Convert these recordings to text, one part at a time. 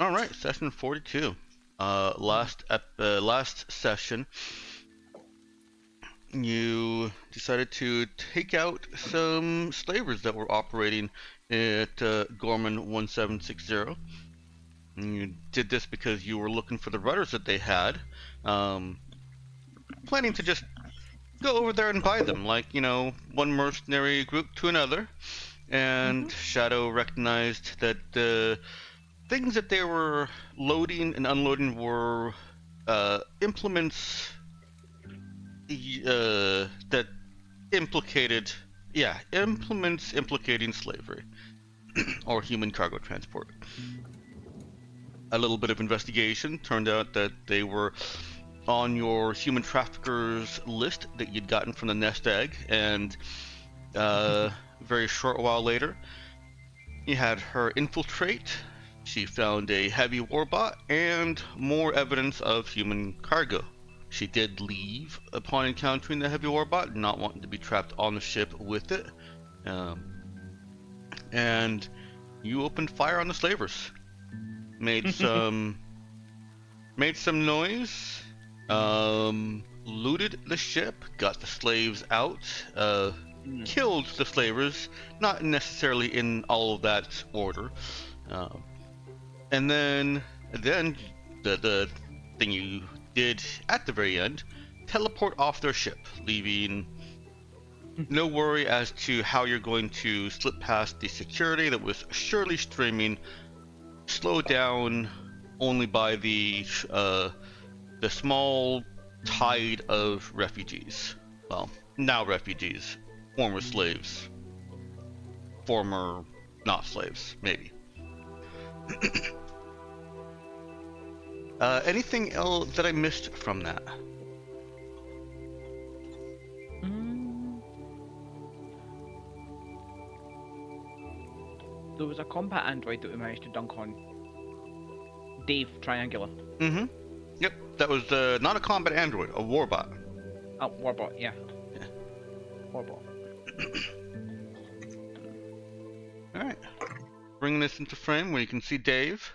All right, session 42. Last session, you decided to take out some slavers that were operating at Gorman 1760. And you did this because you were looking for the rudders that they had, planning to just go over there and buy them, like, one mercenary group to another. And Shadow recognized that the things that they were loading and unloading were implements that implicated, implements implicating slavery or human cargo transport. A little bit of investigation turned out that they were on your human traffickers list that you'd gotten from the nest egg, and very short while later, you had her infiltrate. She found a heavy warbot and more evidence of human cargo. She did leave upon encountering the heavy warbot, not wanting to be trapped on the ship with it. And you opened fire on the slavers. Made some noise. Looted the ship, got the slaves out, killed the slavers, not necessarily in all of that order. And then the thing you did at the very end, teleport off their ship, leaving no worry as to how you're going to slip past the security that was surely streaming, slowed down only by the small tide of refugees. Well, now refugees, former slaves, former not slaves, maybe. Anything else that I missed from that? There was a combat android that we managed to dunk on. Dave Triangular. Yep, that was not a combat android, a warbot. Oh, Warbot, yeah. Warbot. Alright. Bringing this into frame where you can see Dave.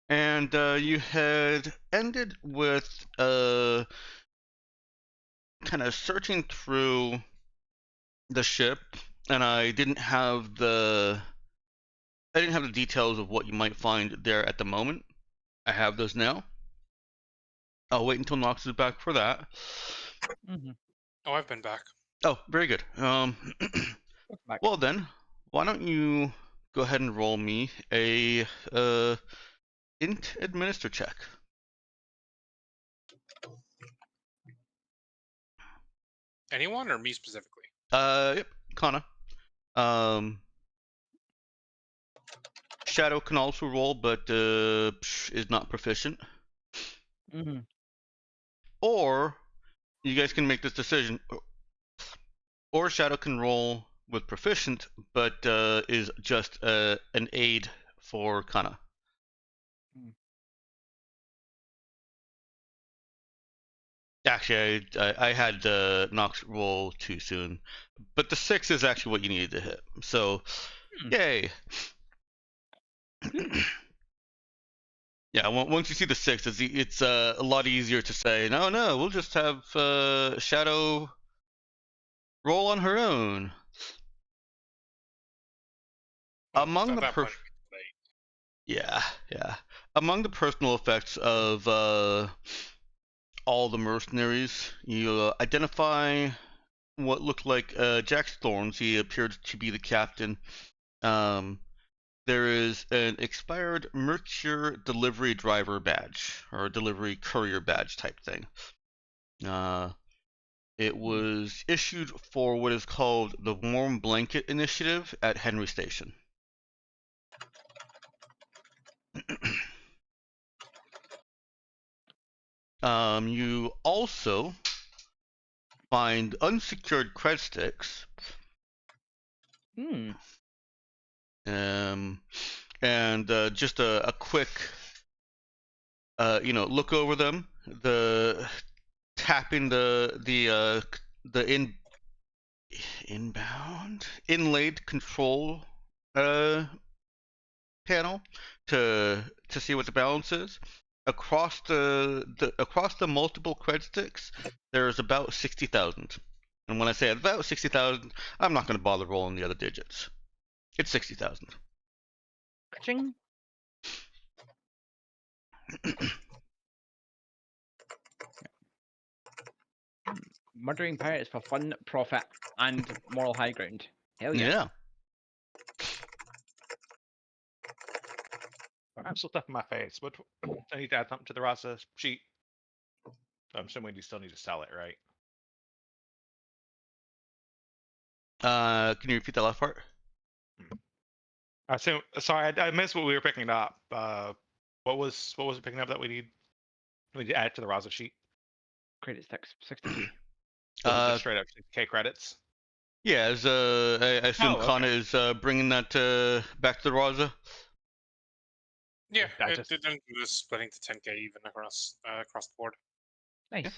And you had ended with kind of searching through the ship, and I didn't have the details of what you might find there at the moment. I have those now. I'll wait until Nox is back for that. Oh, I've been back. Oh, very good. Well then, why don't you go ahead and roll me a int administer check. Anyone or me specifically? Yep, Kana. Shadow can also roll, but is not proficient. Or you guys can make this decision. Or Shadow can roll with proficient, but is just an aid for Kana. Actually, I had Nox roll too soon, but the 6 is actually what you needed to hit. So, yay! Yeah, once you see the 6, it's a lot easier to say, no, we'll just have Shadow roll on her own. Well, Among the among the personal effects of all the mercenaries, you identify what looked like Jack Thorns. He appeared to be the captain. There is an expired Mercure delivery driver badge, or delivery courier badge type thing. It was issued for what is called the Warm Blanket Initiative at Henry Station. You also find unsecured cred sticks. And just a quick, look over them. Tapping the inbound inlaid control panel to see what the balance is. Across the multiple cred sticks, there's about 60,000. And when I say about 60,000, I'm not going to bother rolling the other digits. It's 60,000. Ka-ching. Murdering pirates for fun, profit, and moral high ground. Hell yeah. Yeah. I'm still stuff in my face. But I need to add something to the Rasa sheet. I'm assuming you still need to sell it, right? Can you repeat that last part? I assume. Sorry, I missed what we were picking up. What was it picking up that we need to add to the Rasa sheet? Credit sticks, 60k. Just straight up 60K credits. Yeah, as I assume Oh, Kana okay. is bringing that back to the Raza. Yeah, I it just- didn't do splitting to 10k even across the board. Nice.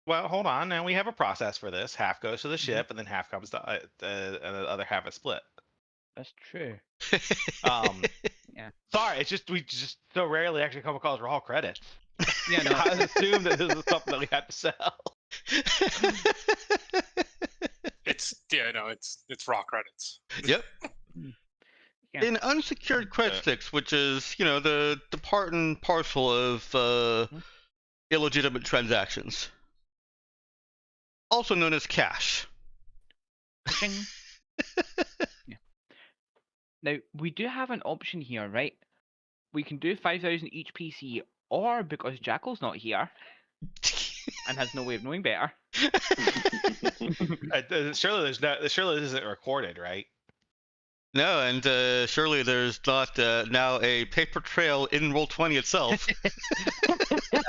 Well, hold on. Now we have a process for this. Half goes to the ship, and then half comes to and the other half is split. That's true. Yeah. Sorry, it's just we just so rarely actually come across raw credits. Yeah, no. I assumed that this was something that we had to sell. It's raw credits. Yep. Yeah. In unsecured cred sticks, which is the part and parcel of illegitimate transactions, also known as cash. Ka-ching. Yeah. Now we do have an option here, right? We can do 5,000 each PC, or because Jackal's not here and has no way of knowing better. Surely this isn't recorded, right? No, and surely there's not now a paper trail in Roll20 itself.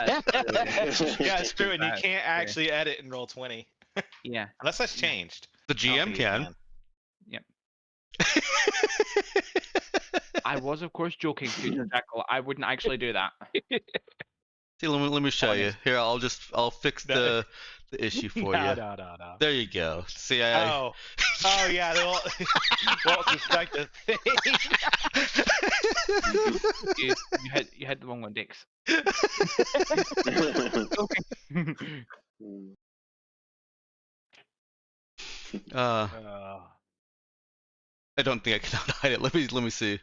Yeah, it's true, and you That's can't true. actually edit in Roll20 Yeah. unless that's changed. The GM think you can. Yep. I was, of course, joking, future Jackal. I wouldn't actually do that. See, let me show you. Honest. Here, I'll fix the issue for you. No. There you go. See, Oh yeah, they won't suspect a thing. You had the wrong one, Dix. I don't think I can hide it. Let me see.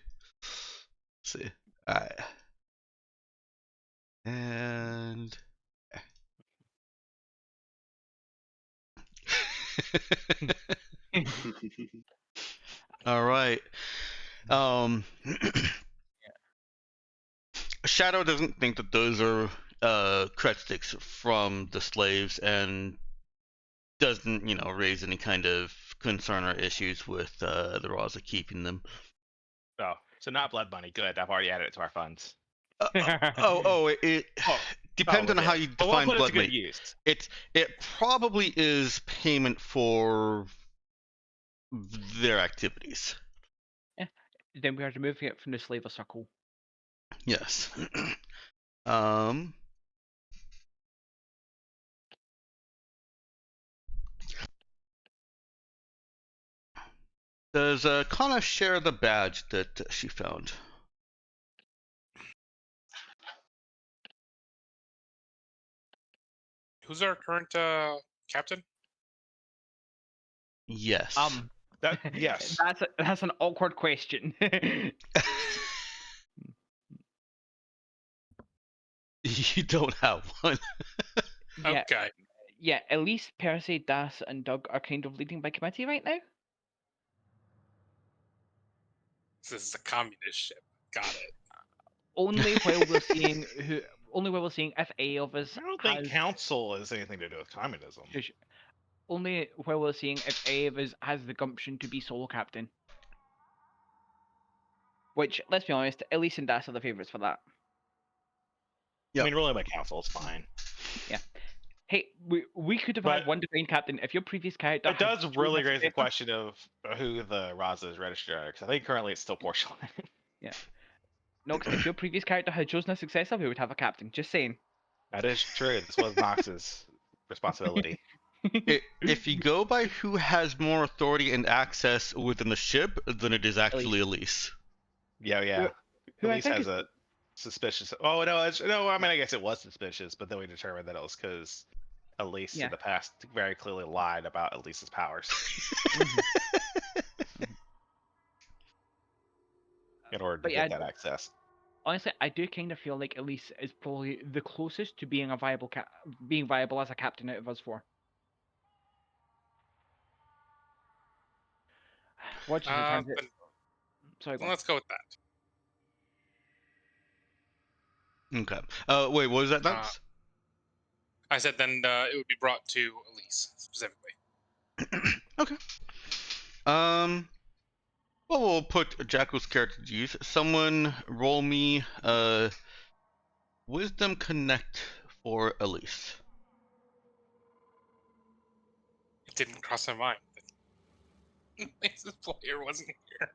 See. All right. And all right. Shadow doesn't think that those are cred sticks from the slaves, and doesn't raise any kind of concern or issues with the Raza keeping them. Oh, so not blood money. Good. I've already added it to our funds. It depends on how you But we'll define put it blood to good money. use. It probably is payment for their activities. Then we are removing it from the slaver circle. Yes. Does Kana share the badge that she found? Who's our current captain? Yes. Yes. That's an awkward question. You don't have one. Yeah. Okay. Yeah, at least Percy, Das, and Doug are kind of leading by committee right now. This is a communist ship. Got it. Only while we're seeing if A of us I don't think has, council has anything to do with communism. only while we're seeing if A of us has the gumption to be solo captain. Which, let's be honest, Elise and Das are the favourites for that. Yep. I mean, ruling by council is fine. Yeah. Hey, we could have had one defined captain if your previous character. It does really raise the question of who the Raza's registrar, because I think currently it's still Porcelain. Yeah. No, because if your previous character had chosen a successor, we would have a captain. Just saying. That is true. This was Nox's responsibility. If you go by who has more authority and access within the ship, then it is actually Elise. Yeah. Who I Elise think has is a suspicious. Oh no, no. I mean, I guess it was suspicious, but then we determined that it was because Elise Yeah. in the past very clearly lied about Elise's powers Mhm. in order to But get yeah, that access. honestly, I do kind of feel like Elise is probably the closest to being a being viable as a captain out of us four. Watch as it turns out. Then, Sorry, go then on. let's go with that. Okay. Wait, what was that, Uh, Nuts? I said then it would be brought to Elise specifically. Okay. Um. Well, we'll put Jackal's character to use. Someone roll me Wisdom Connect for Elise. It didn't cross my mind that Elise's player wasn't here.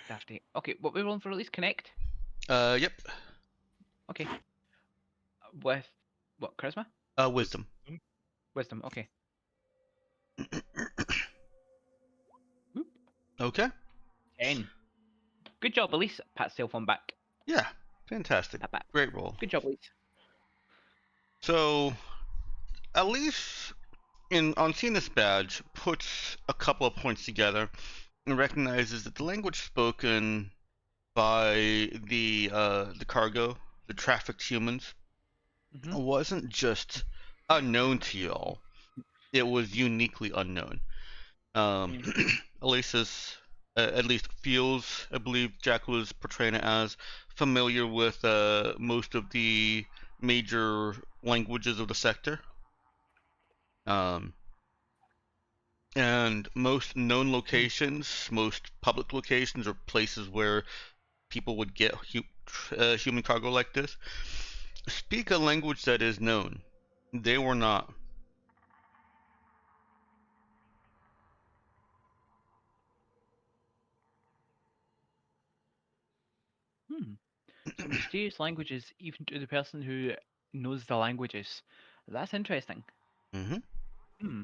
Dafty. Okay, what we rolling for Elise? Connect? Yep. Okay. With what? Charisma? Wisdom. Wisdom. Okay. Whoop. Okay. 10. Good job, Elise. Pat cell phone back. Yeah. Fantastic. Pat back. Great roll. Good job, Elise. So, Elise, on seeing this badge, puts a couple of points together and recognizes that the language spoken by the cargo, the trafficked humans, Mhm. wasn't just unknown to y'all. It was uniquely unknown. Elise's at least feels, I believe Jack was portraying it as, familiar with most of the major languages of the sector. And most known locations, most public locations, or places where people would get human cargo like this, speak a language that is known. They were not. Hmm. So mysterious languages, even to the person who knows the languages. That's interesting. Mm-hmm. Hmm.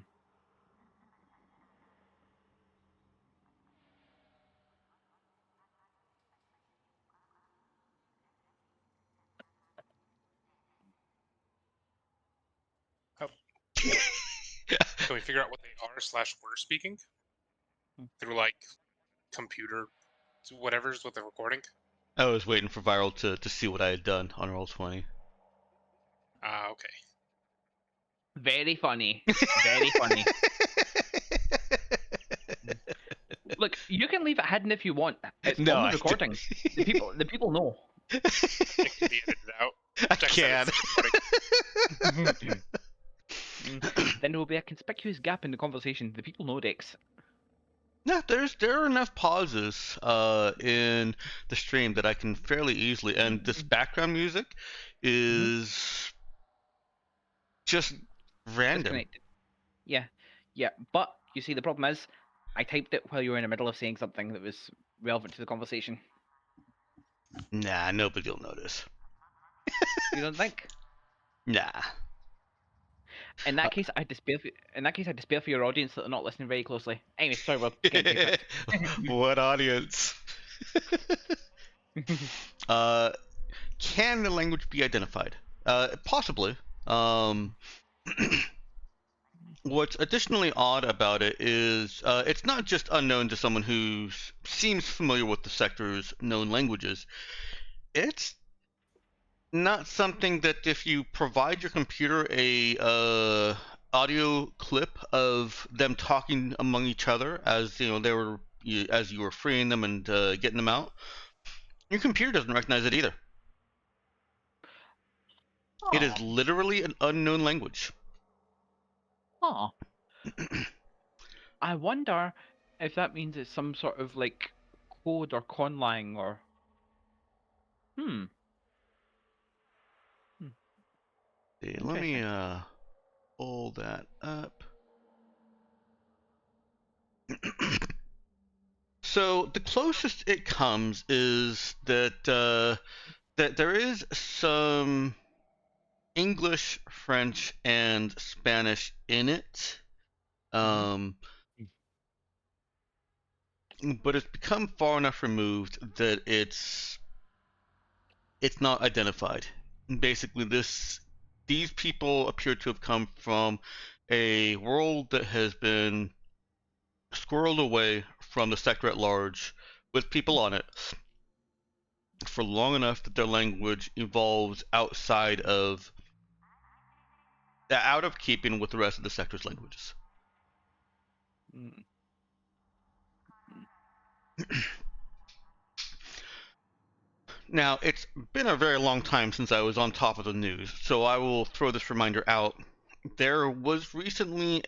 Can we figure out what they are/were speaking through like computer whatever's with the recording? I was waiting for Viral to see what I had done on Roll20. Okay. Very funny. Very funny. Look, you can leave it hidden if you want. It's No, on the I recording. The people know. It can be edited out. I Jack said can. it's recording. Then there will be a conspicuous gap in the conversation. The people know Dex. No, there are enough pauses in the stream that I can fairly easily, and this background music is just random. Disconnected. Yeah. Yeah. But you see, the problem is, I typed it while you were in the middle of saying something that was relevant to the conversation. Nah, nobody will notice. You don't think? Nah. In that case, I despair. In that case, I despair for your audience that they're not listening very closely. Anyway, sorry, we're getting sidetracked. What audience? Can the language be identified? Possibly. What's additionally odd about it is it's not just unknown to someone who seems familiar with the sector's known languages. It's not something that if you provide your computer a audio clip of them talking among each other as as you were freeing them and getting them out, your computer doesn't recognize it either. It is Oh, literally an unknown language. oh. I wonder if that means it's some sort of like code or conlang or. Hmm. See, let me Interesting. pull that up. So the closest it comes is that there is some English, French, and Spanish in it. but it's become far enough removed that it's not identified. Basically, these people appear to have come from a world that has been squirreled away from the sector at large with people on it for long enough that their language evolves out of keeping with the rest of the sector's languages. Mm. Now, it's been a very long time since I was on top of the news, so I will throw this reminder out. There was recently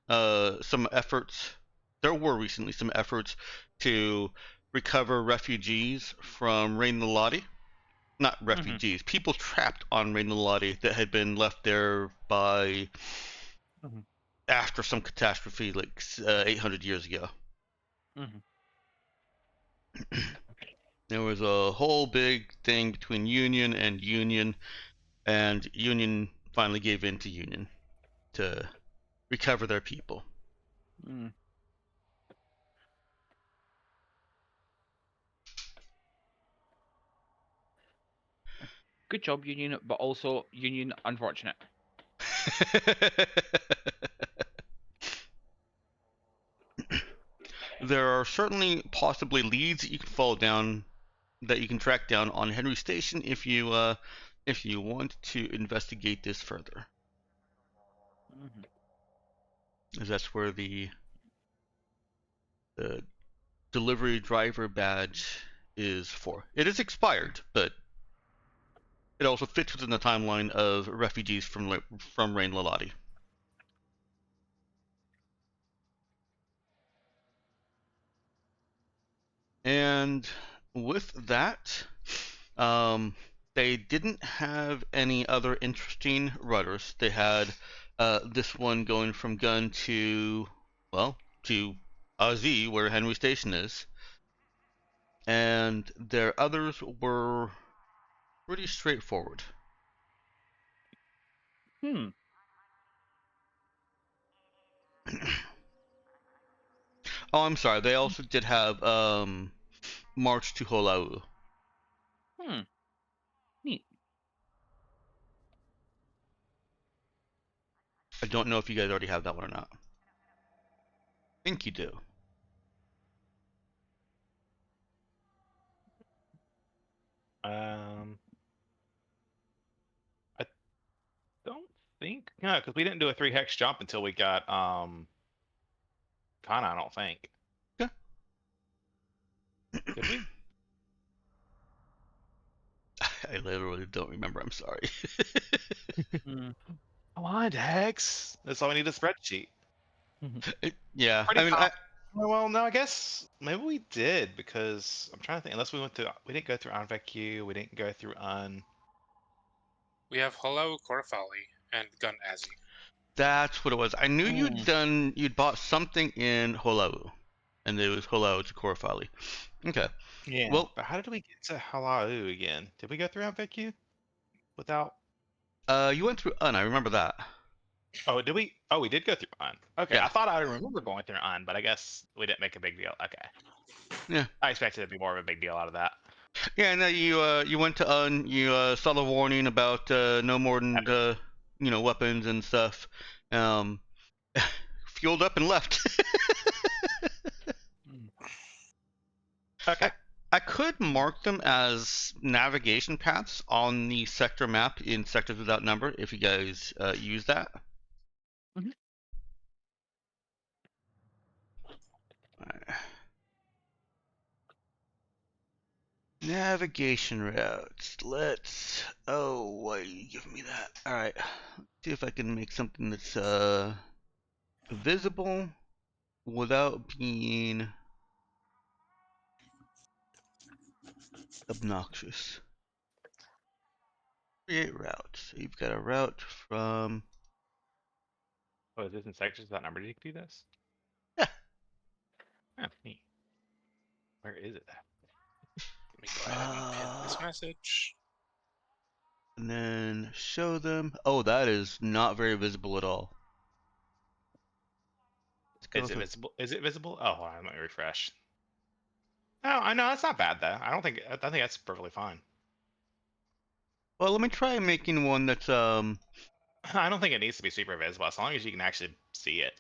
some efforts. There were recently some efforts to recover refugees from Rain Lolati. Not refugees, people trapped on Rain Lolati that had been left there by Mhm. after some catastrophe like 800 years ago. Mhm. There was a whole big thing between Union, and Union finally gave in to Union to recover their people. Mm. Good job, Union, but also Union unfortunate. There are certainly possibly leads that you can follow down, that you can track down on Henry Station if you want to investigate this further. Mhm. As that's where the delivery driver badge is for. It is expired, but it also fits within the timeline of refugees from Rain Lolati. And with that, they didn't have any other interesting rudders. They had this one going from Gun to AZ, where Henry Station is, and their others were pretty straightforward. Hmm. Oh, I'm sorry. They also did have March to Holau. Hmm. Neat. I don't know if you guys already have that one or not. I think you do. I don't think no, because we didn't do a 3-hex jump until we got Kana. I don't think. Yeah. Did we? I literally don't remember. I'm sorry. Mm. Come on, Dex. That's all we need, a spreadsheet. Yeah. Pretty I mean, well, no, I guess maybe we did, because I'm trying to think. Unless we didn't go through UnVacu, we didn't go through We have Hello Corfali and Gun Azzy. that's what it was. I knew Hmm. you'd bought something in Holau, and it was Holau to Korfali. Okay. Yeah. Well, But how did we get to Halau again? Did we go through UnVacu without? you went through I remember that. Oh, did we? Oh, we did go through Okay, Yeah. I thought I remember going through but I guess we didn't make a big deal. Okay. Yeah. I expected it to be more of a big deal out of that. Yeah, and you went to you saw the warning about no more than weapons and stuff. Um, fueled up and left. Okay. I could mark them as navigation paths on the sector map in Sectors Without Number if you guys use that. Mhm. Alright. Navigation routes. Why are you giving me that? Alright. See if I can make something that's visible without being obnoxious. Create routes. So you've got a route from. Oh, is this in sections without number? Did you do this? Yeah. Oh, neat. Where is it? Let me go ahead and pin this message. And then show them. Oh, that is not very visible at all. Is it visible? Is it visible? Oh, hold on, let me refresh. Oh, I know that's not bad though. I think that's perfectly fine. Well, let me try making one that's I don't think it needs to be super visible as long as you can actually see it.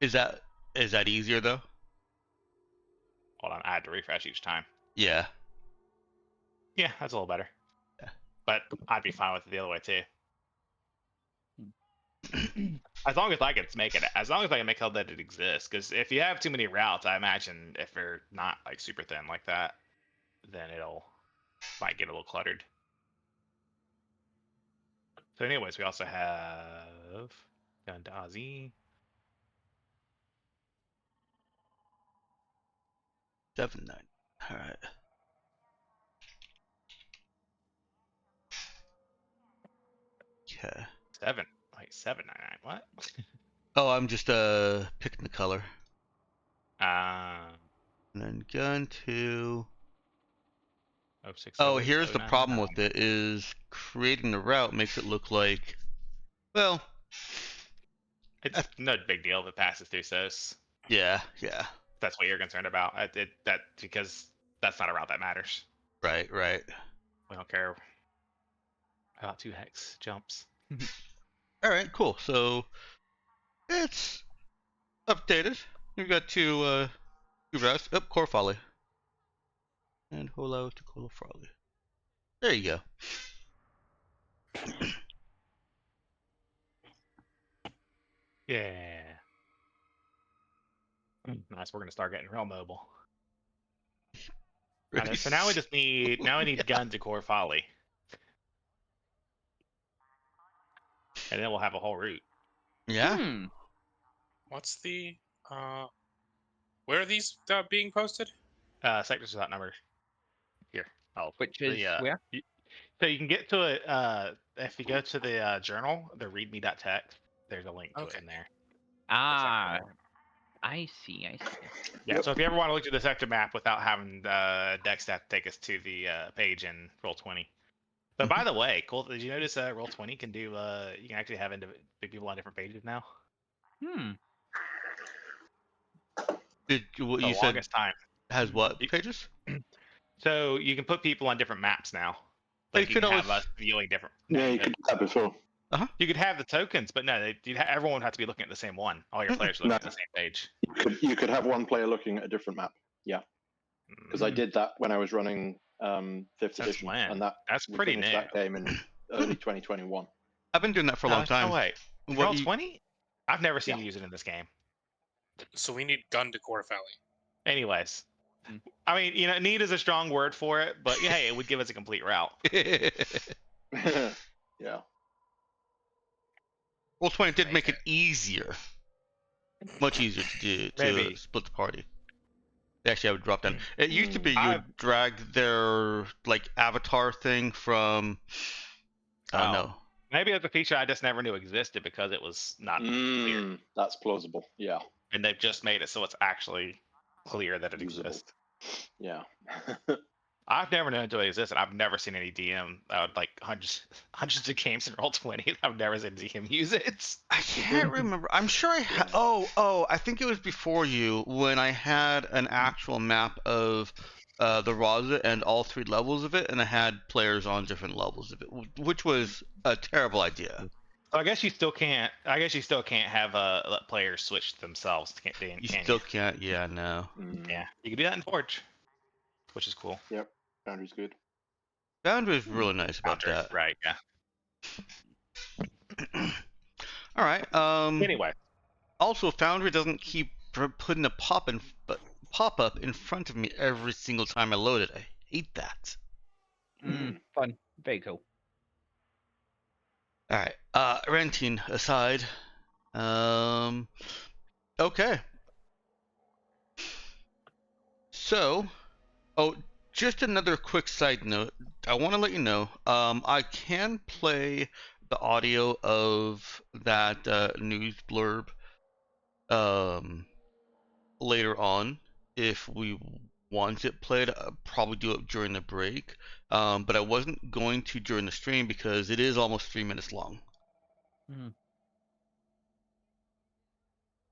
is that easier though? Hold on, I had to refresh each time. Yeah. Yeah, that's a little better. Yeah. But I'd be fine with it the other way too. As long as I can make it, as long as I can make it that it exists. Because if you have too many routes, I imagine if they're not like super thin like that, then might get a little cluttered. So, anyways, we also have Gun to Ozzy. 7-9. All right. Okay. 799. What? Oh, I'm just picking the color. Uh, And then gun to. 060. Oh, here's the problem with it is creating the route makes it look like, well, It's no big deal if it passes through SOS. yeah. That's what you're concerned about. That because that's not a route that matters. Right. We don't care about 2 hex jumps. All right, cool. So it's updated. We've got two routes. Up core folly. And holo to cola folly. There you go. Yeah. Nice. We're gonna start getting real mobile. Alright, so now we just need gun to core folly, and then we'll have a whole route. Yeah. What's the where are these being posted? Sectors without number. Here. Oh, Which is where? So you can get to it if you go to the journal, the readme.txt. There's a link to it in there. Ah, I see. Yeah. Yep. So if you ever want to look at the sector map without having Dexstat take us to the page in Roll20. But by the way, cool. Did you notice Roll20 can do? You can actually have big people on different pages now. Did what The you said longest time. has what pages? So you can put people on different maps now. But Like you you could can have always- us viewing different. Yeah, you could do that before. You could have the tokens, but no, everyone would have to be looking at the same one. All your players are looking at the same page. You could have one player looking at a different map. Yeah, because I did that when I was running fifth Since edition, when? and That's we pretty finished new. that game in early 2021. I've been doing that for a long time. Oh wait, What you- Roll20? I've never seen Yeah. you use it in this game. So we need gun to core valley. Anyways, I mean, need is a strong word for it, but yeah, hey, it would give us a complete route. Yeah. Roll20 did make it easier. Much easier to do Maybe. to split the party. Actually, I would drop down. It used to be you would drag their like avatar thing from. Oh. No. Maybe it's a feature I just never knew existed because it was not clear, That's plausible. Yeah. and they've just made it so it's actually clear that it Usable. exists. Yeah. I've never known until it existed. I've never seen any DM like hundreds of games in Roll20. I've never seen DM use it. I can't remember. I'm sure I had. Oh, I think it was before you when I had an actual map of the Raza and all 3 levels of it, and I had players on different levels of it, which was a terrible idea. So I guess you still can't. Have let players switch themselves. You still can't. Yeah, no. Yeah, you can do that in Forge, which is cool. Yep. Foundry's good. Boundary is really nice about Counter, that. right? Yeah. All right. Anyway, Also, Foundry doesn't keep putting a pop up in front of me every single time I load it. I hate that. Fun. Very cool. All right. Renting aside. Okay. So, just another quick side note. I want to let you know. I can play the audio of that news blurb. Later on, if we want it played, I'll probably do it during the break. But I wasn't going to during the stream because it is almost 3 minutes long.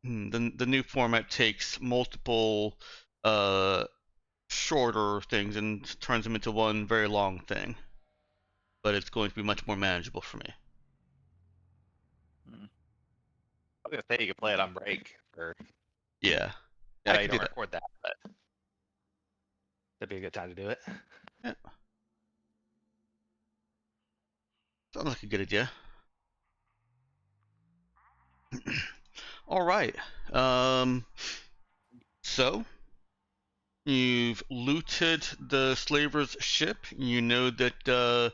The new format takes multiple shorter things and turns them into one very long thing. But it's going to be much more manageable for me. I was gonna say you could play it on break, or Yeah. I know I you could don't do that. record that, but that'd be a good time to do it. Yeah. Sounds like a good idea. All right. So you've looted the slaver's ship. You know that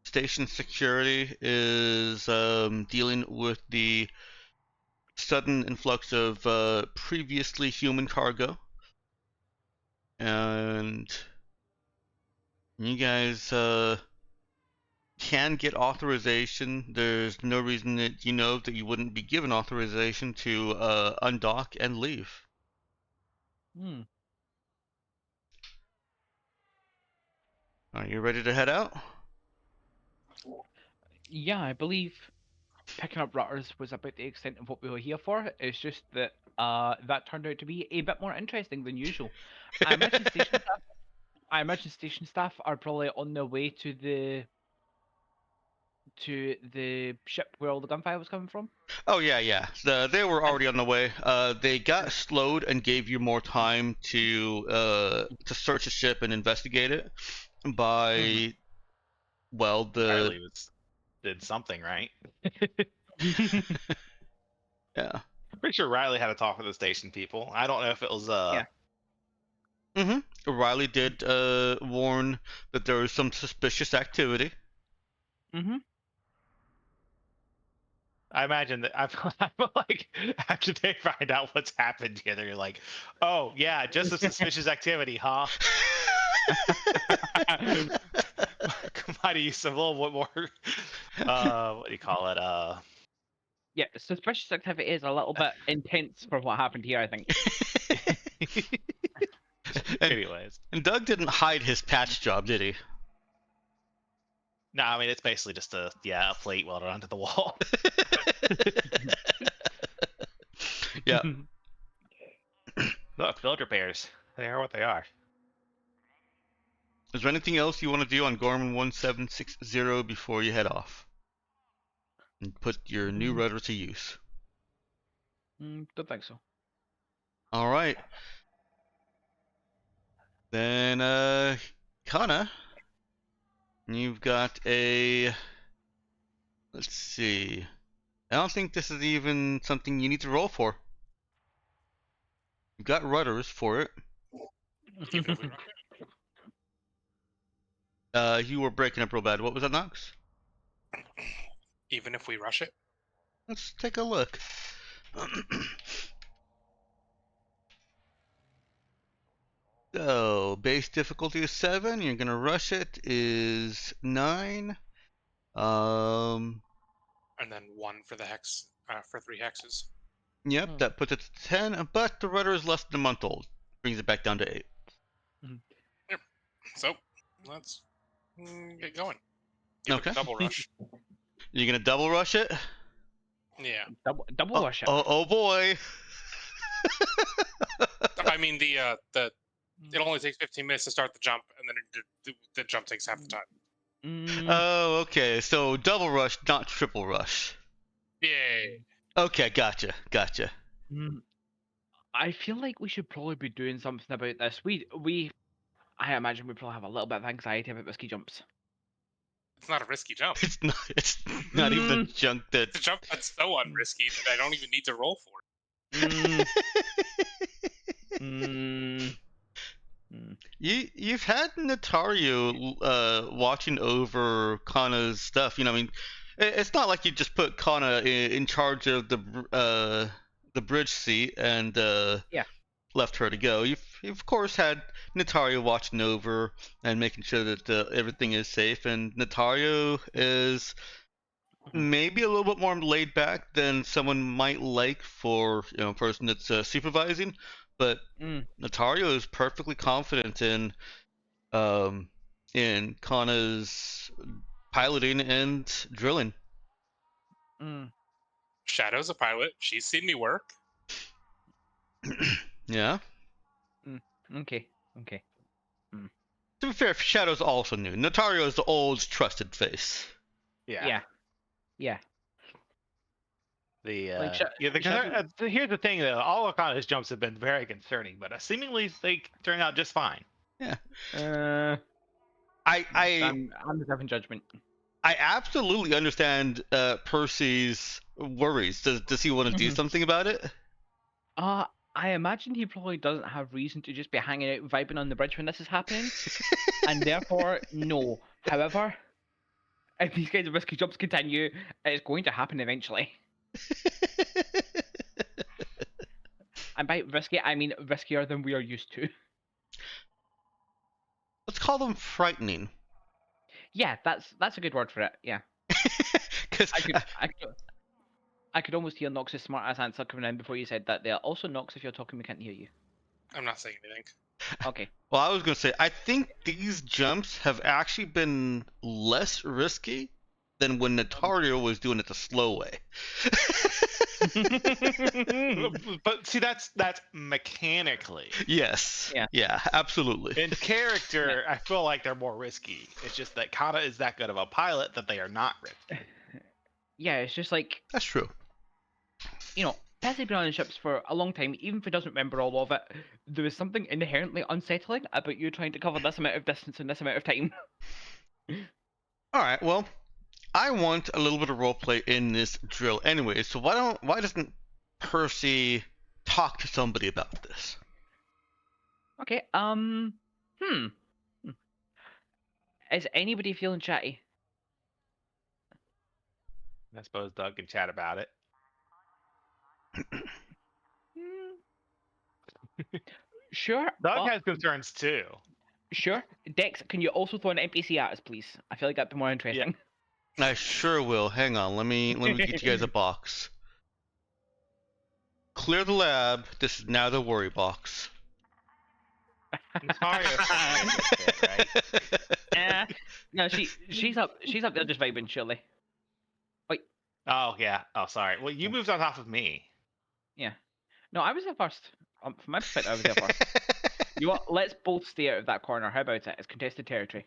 station security is dealing with the sudden influx of previously human cargo, and you guys can get authorization. There's no reason that you know that you wouldn't be given authorization to undock and leave. Hmm. Are you ready to head out? Yeah, I believe picking up rutters was about the extent of what we were here for. It's just that that turned out to be a bit more interesting than usual. I imagine station staff are probably on their way to the ship where all the gunfire was coming from. Oh yeah. They were already on the way. They got slowed and gave you more time to search the ship and investigate it by well the Riley did something right. yeah. Pretty sure Riley had to talk with the station people. I don't know if it was Yeah. Riley did warn that there was some suspicious activity. Mm-hmm. I imagine that I feel like after they find out what's happened here, they're like, "Oh yeah, just a suspicious activity, huh?" Might have used a little bit more. What do you call it? Yeah, suspicious activity is a little bit intense for what happened here, I think. and, Anyways, and Doug didn't hide his patch job, did he? no, I mean it's basically just a plate welded onto the wall. Yeah. Look, build repairs. They are what they are. Is there anything else you want to do on Gorman 1760 before you head off? And put your new rudder to use. Don't think so. All right. Then, Kana, you've got a. Let's see. I don't think this is even something you need to roll for. You've got rudders for it. Even if we rush You were breaking up real bad. What was that, Knox? it. Even if we rush it. Let's take a look. So, base difficulty is 7. You're gonna rush it is 9. Um, And then 1 for the hex, for 3 hexes. yep, that puts it to 10. But the rudder is less than a month old. Brings it back down to 8. So, let's get going. Give Okay. it a double rush. You're gonna double rush it? Yeah. Double rush it. Oh boy. I mean, it only takes 15 minutes to start the jump, and then the jump takes half the time. Oh, okay. So double rush, not triple rush. Yay! Okay, gotcha. I feel like we should probably be doing something about this. I imagine we probably have a little bit of anxiety about risky jumps. It's not a risky jump. It's not even the junk that. It's a jump that's so unrisky that I don't even need to roll for it. You've had Natario watching over Kana's stuff. You know, I mean, it's not like you just put Kana in charge of the bridge seat and left her to go. You've of course had Natario watching over and making sure that everything is safe. And Natario is maybe a little bit more laid back than someone might like for a person that's supervising, but Natario is perfectly confident in Kana's piloting and drilling. Shadow's a pilot. She's seen me work. Yeah. Okay. To be fair, Shadow's also new. Notario is the old trusted face. Yeah. Yeah. The Like, here's the thing though, all Okada's jumps have been very concerning, but seemingly they turn out just fine. I'm reserving judgment. I absolutely understand Percy's worries. Does he want to do something about it? I imagine he probably doesn't have reason to just be hanging out vibing on the bridge when this is happening, and therefore no. However, if these kinds of risky jumps continue, it's going to happen eventually. And by risky, I mean riskier than we are used to. Let's call them frightening. Yeah, that's a good word for it. Yeah. Because I could almost hear Nox's smart ass answer coming in before you said that. There also, Nox, if you're talking, we can't hear you. I'm not saying anything. Okay. well, I was going to say, I think these jumps have actually been less risky than when Notario was doing it the slow way. But see, that's mechanically. Yes. Yeah. Yeah, absolutely. In character, I feel like they're more risky. It's just that Kata is that good of a pilot that they are not risky. Yeah, it's just like, That's true. Percy been on ships for a long time, even if he doesn't remember all of it, there is something inherently unsettling about you trying to cover this amount of distance in this amount of time. All right, well, I want a little bit of roleplay in this drill anyway, so why doesn't Percy talk to somebody about this? Okay, Is anybody feeling chatty? I suppose Doug can chat about it. Sure. Doug has concerns too. Sure. Dex, can you also throw an NPC at us, please? I feel like that'd be more interesting. I sure will. Hang on, let me get you guys a box. Clear the lab. This is now the worry box. Right? No, she's up there just vibing chilly. Wait. Oh yeah. Oh sorry. Well, you moved on top of me. Yeah. No, I was there first. From my perspective, I was there first. You know what? Let's both stay out of that corner. How about it? It's contested territory.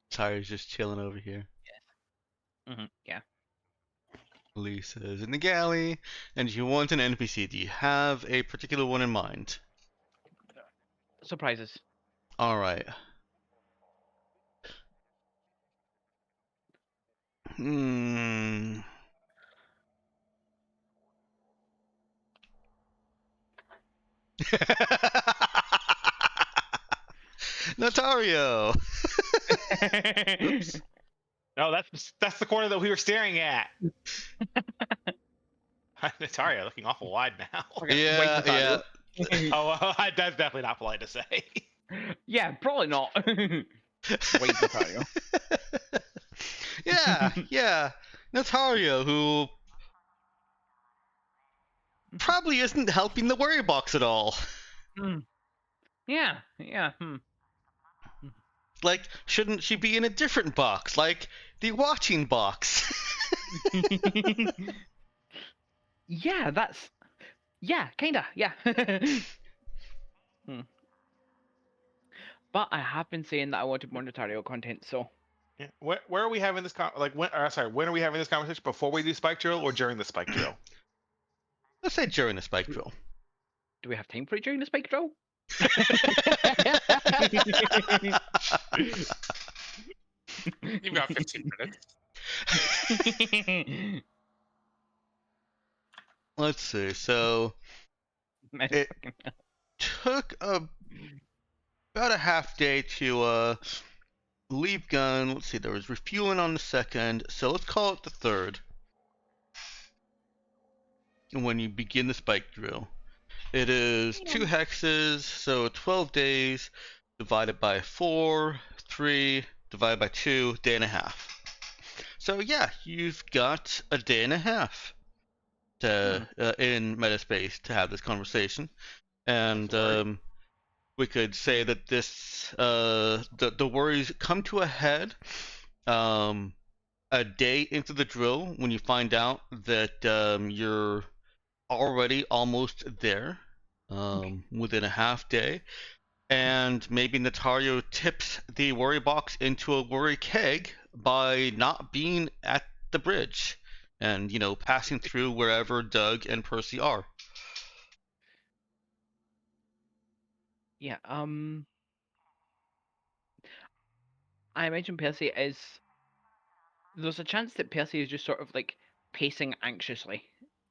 Tyre's just chilling over here. Yeah. Lisa's in the galley, and you want an NPC. Do you have a particular one in mind? Surprises. All right. Notario. Oops. No, that's the corner that we were staring at. Nataria looking awful wide now. Yeah. Oh, that's definitely not polite to say. Yeah, probably not. Wait, Natario. Yeah. Natario, who probably isn't helping the worry box at all. Yeah. Like, shouldn't she be in a different box, like the watching box? Yeah, kinda, yeah. But I have been saying that I wanted more Notarial content, so. Yeah. Where are we having this when are we having this conversation? Before we do spike drill or during the spike drill? Let's say during the spike drill. Do we have time for it during the spike drill? You've got 15 minutes. Let's see. So it took about a half day to leave gun. Let's see. There was refueling on the second, so let's call it the third. And when you begin the spike drill, it is 2 hexes, so 12 days divided by 4, 3 divided by 2, day and a half. So yeah, you've got a day and a half to in Metaspace to have this conversation, and we could say that this the worries come to a head at a day into the drill when you find out that you're already almost there, within a half day, and maybe Natario tips the worry box into a worry keg by not being at the bridge and, passing through wherever Doug and Percy are. Yeah. I imagine Percy is. There's a chance that Percy is just sort of like pacing anxiously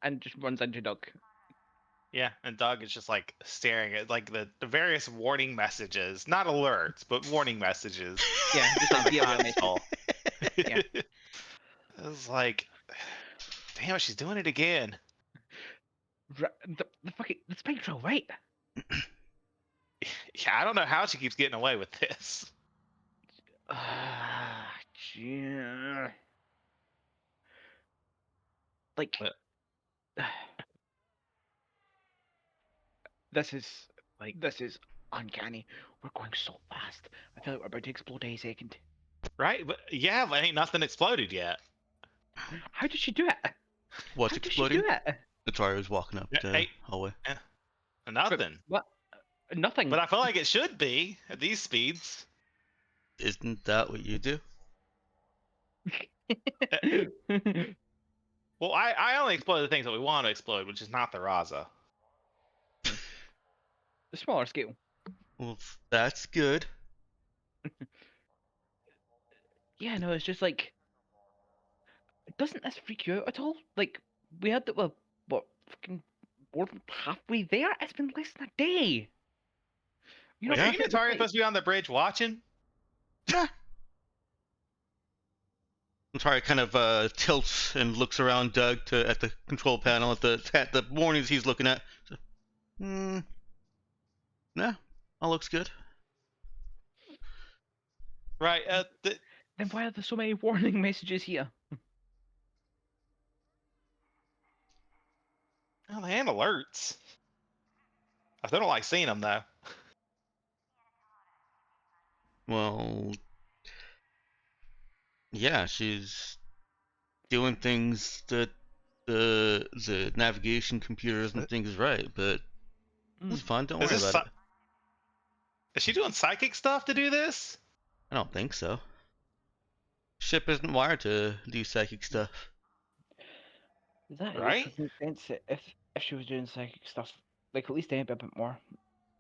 and just runs into Doug. Yeah, and Doug is just like staring at like the various warning messages, not alerts, but warning messages. Yeah, just on like the be aware message. console. Yeah. I was like, damn, she's doing it again. The fucking the spike drill, right? Yeah, I don't know how she keeps getting away with this. Yeah. Like, What? this is uncanny. We're going so fast. I feel like we're about to explode any second. Right? But yeah, but ain't nothing exploded yet. How did she do it? What's How did exploding? she do it? Natario's walking up the Hey. hallway. Nothing. What? Nothing. But I feel like it should be at these speeds. Isn't that what you do? Well, I only explode the things that we want to explode, which is not the Raza. The smaller scale. Well, that's good. Yeah, no, it's just like, doesn't this freak you out at all? Like, we had that, well, what, fucking more than halfway there? It's been less than a day. You know, Wait, yeah. are you Natari supposed to be on the bridge watching? Natari kind of tilts and looks around Doug at the control panel at the warnings he's looking at. So, yeah, all looks good. Right. Then why are there so many warning messages here? Oh, they ain't alerts. I still don't like seeing them though. Well, yeah, she's doing things that the navigation computers and things right, but it's fun. Don't Is worry this about it. Is she doing psychic stuff to do this? I don't think so. Ship isn't wired to do psychic stuff. That Right? would make sense if she was doing psychic stuff, like at least a bit more.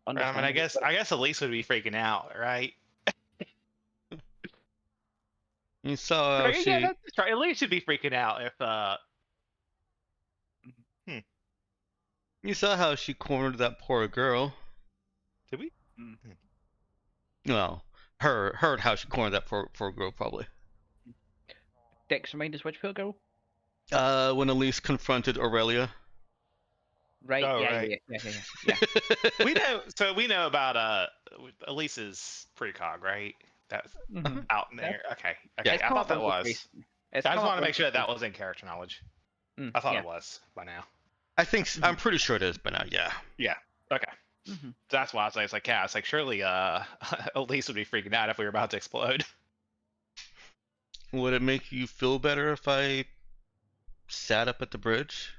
I mean, I understandable, guess Elise would be freaking out, right? You saw how Right, she. yeah, that's right. Elise should be freaking out if You saw how she cornered that poor girl. Did we? Well, heard how she cornered that poor girl probably. Dex, remind us which poor girl? When Elise confronted Aurelia. Right. Oh, yeah, right. yeah. we know about Elise's precog, right? That's Mhm. out in there. Okay. Yeah. I It's come thought up that once or was. twice. I It's just come up want to make once sure or that twice. was in character knowledge. Mm, I thought yeah. it was by now. I think I'm pretty sure it is by now. Yeah. Yeah. Okay. Mhm. That's why I was like, yeah, it's like surely Elise would be freaking out if we were about to explode. Would it make you feel better if I sat up at the bridge?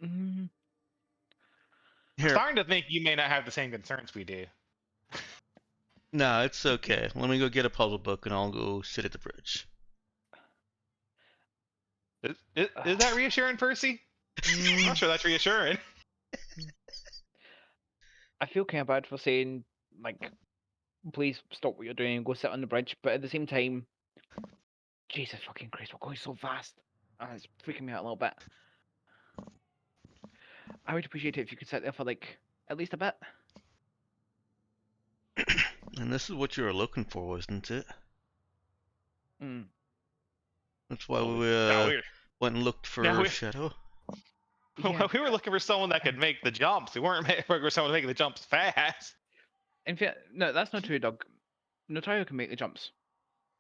Mm, I'm Here. starting to think you may not have the same concerns we do. No, it's okay. Let me go get a puzzle book and I'll go sit at the bridge. Is that reassuring, Percy? I'm not sure that's reassuring. I feel kind of bad for saying, like, please stop what you're doing and go sit on the bridge, but at the same time, Jesus fucking Christ, we're going so fast. It's freaking me out a little bit. I would appreciate it if you could sit there for, like, at least a bit. And this is what you were looking for, wasn't it? Mm. That's why Well, we no, we went and looked for No, we- Shadow. Yeah. we were looking for someone that could make the jumps. We weren't looking for someone making the jumps fast. In fact, no, that's not true, Doug. Notario can make the jumps.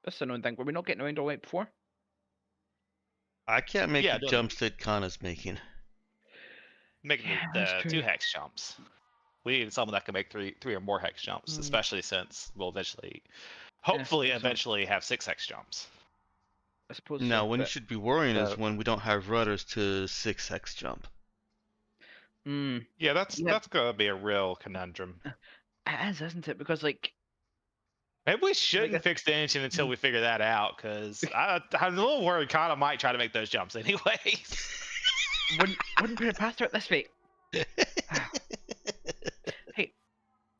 That's a known thing. Were we not getting around all right before? I can't make Yeah, the doing- jumps that Kana's making. Making Yeah, the that's true. 2 hex jumps. We needed someone that could make three or more hex jumps, Mm. especially since we'll eventually Hopefully, so- eventually have 6x jumps. I suppose. Now, so, when you but- should be worrying is So- when we don't have rudders to 6x jump. Mm, Yeah, that's Yeah. gonna be a real conundrum. it is, isn't it? Because like, Maybe we shouldn't guess- fix the engine until we figure that out, because I'm a little worried Kana might try to make those jumps anyways. wouldn't put it past her at this rate.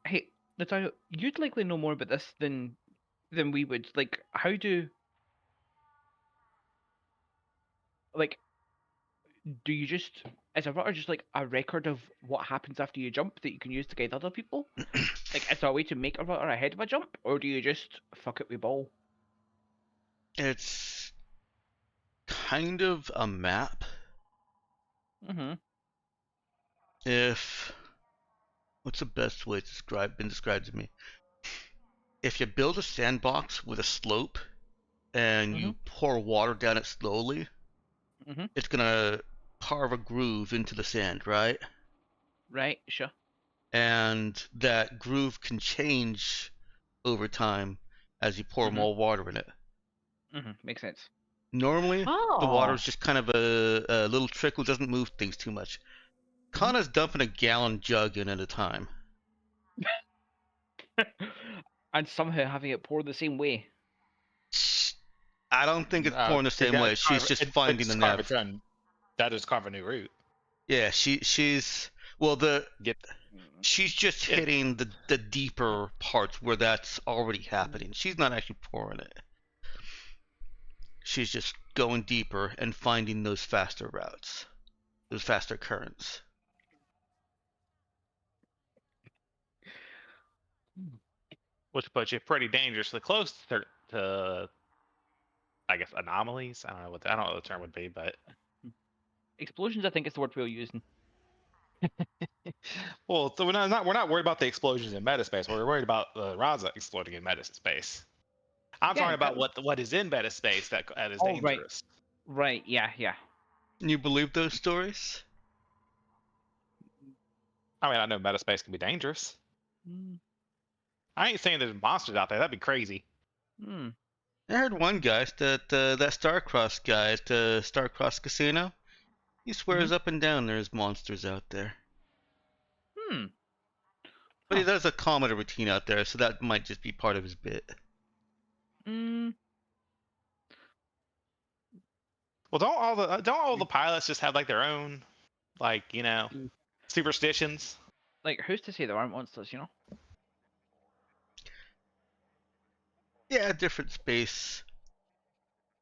Hey, Natalia, you'd likely know more about this than we would. Like, how do do you just is a rudder just like a record of what happens after you jump that you can use to guide other people? Like, is there a way to make a rudder ahead of a jump, or do you just fuck it with ball? It's kind of a map. Mm-hmm. If what's the best way to been described to me? If you build a sandbox with a slope and you pour water down it slowly, Mhm. it's gonna carve a groove into the sand, right? Right. Sure. And that groove can change over time as you pour Mhm. more water in it. Makes sense. Normally, the Oh. water's just kind of a little trickle, doesn't move things too much. Kana's dumping a gallon jug in at a time. And somehow having it pour the same way. I don't think it's pouring the same way. She's just finding the nav. That is carve a new route. Yeah, she's she's just hitting the deeper parts where that's already happening. She's not actually pouring it. She's just going deeper and finding those faster routes, those faster currents. Which puts you pretty dangerously close to I guess anomalies. I don't know what the term would be, but Explosions, I think, is the word we're using. well, so we're not worried about the explosions in metaspace. We're worried about the Raza exploding in metaspace. I'm Yeah, talking about what is in metaspace that is Oh, right. dangerous. Right. Yeah. You believe those stories? I mean, I know metaspace can be dangerous. Mm. I ain't saying there's monsters out there. That'd be crazy. Mm. I heard one guy that that Starcross guy at the Starcross Casino. He swears up and down there's monsters out there. Hmm. But he does a comedy routine out there, so that might just be part of his bit. Mm. Well, don't all the pilots just have like their own, like superstitions? Like, who's to say there aren't monsters? You know. Yeah, different space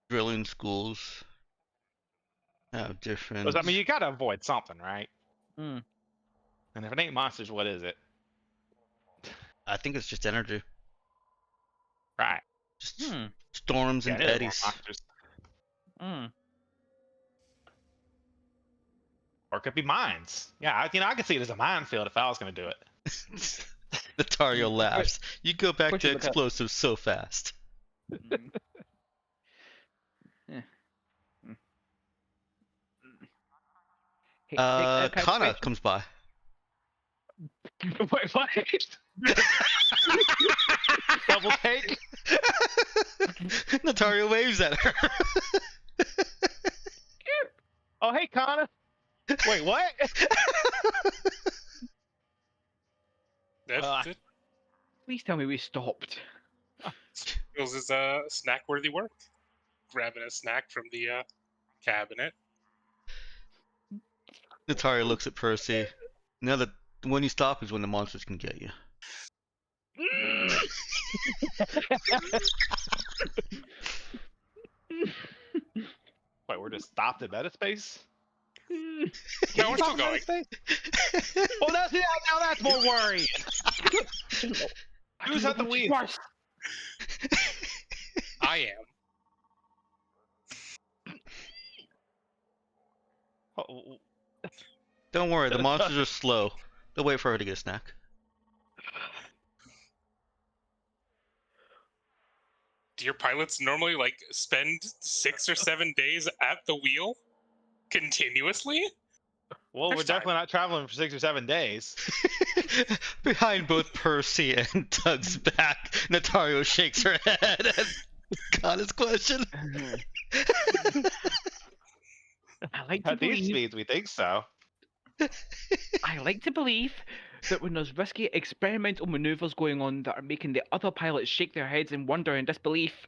drilling schools have different. 'Cause, I mean, you gotta avoid something, right? Mm. And if it ain't monsters, what is it? I think it's just energy, Right. just Hmm. storms Yeah, and I knew there were eddies. monsters. Mm. Or it could be mines. Yeah, I can see it as a minefield if I was gonna do it. Natario laughs. You go back What to you look at? explosives so fast. Mm. Yeah. Mm. Hey, can I Kana question- comes by. Wait, what? Double take. Natario waves at her. Oh, hey, Kana. Wait, what? That Please tell me we stopped. feels as snack-worthy work. Grabbing a snack from the cabinet. Natario looks at Percy. Now that when you stop is when the monsters can get you. Wait, we're just stopped at metaspace? No, we're still going. Well, now that's more worrying. I Who's don't at the know which is wheel? worse. I am. Oh, Don't worry, the monsters are slow. They'll wait for her to get a snack. Do your pilots normally spend 6 or 7 days at the wheel continuously? Well, There's we're definitely not traveling for 6 or 7 days. Behind both Percy and Doug's back, Natario shakes her head at Kana's question. I like to At these believe. speeds, we think so. I like to believe that when there's risky experimental maneuvers going on that are making the other pilots shake their heads in wonder and disbelief,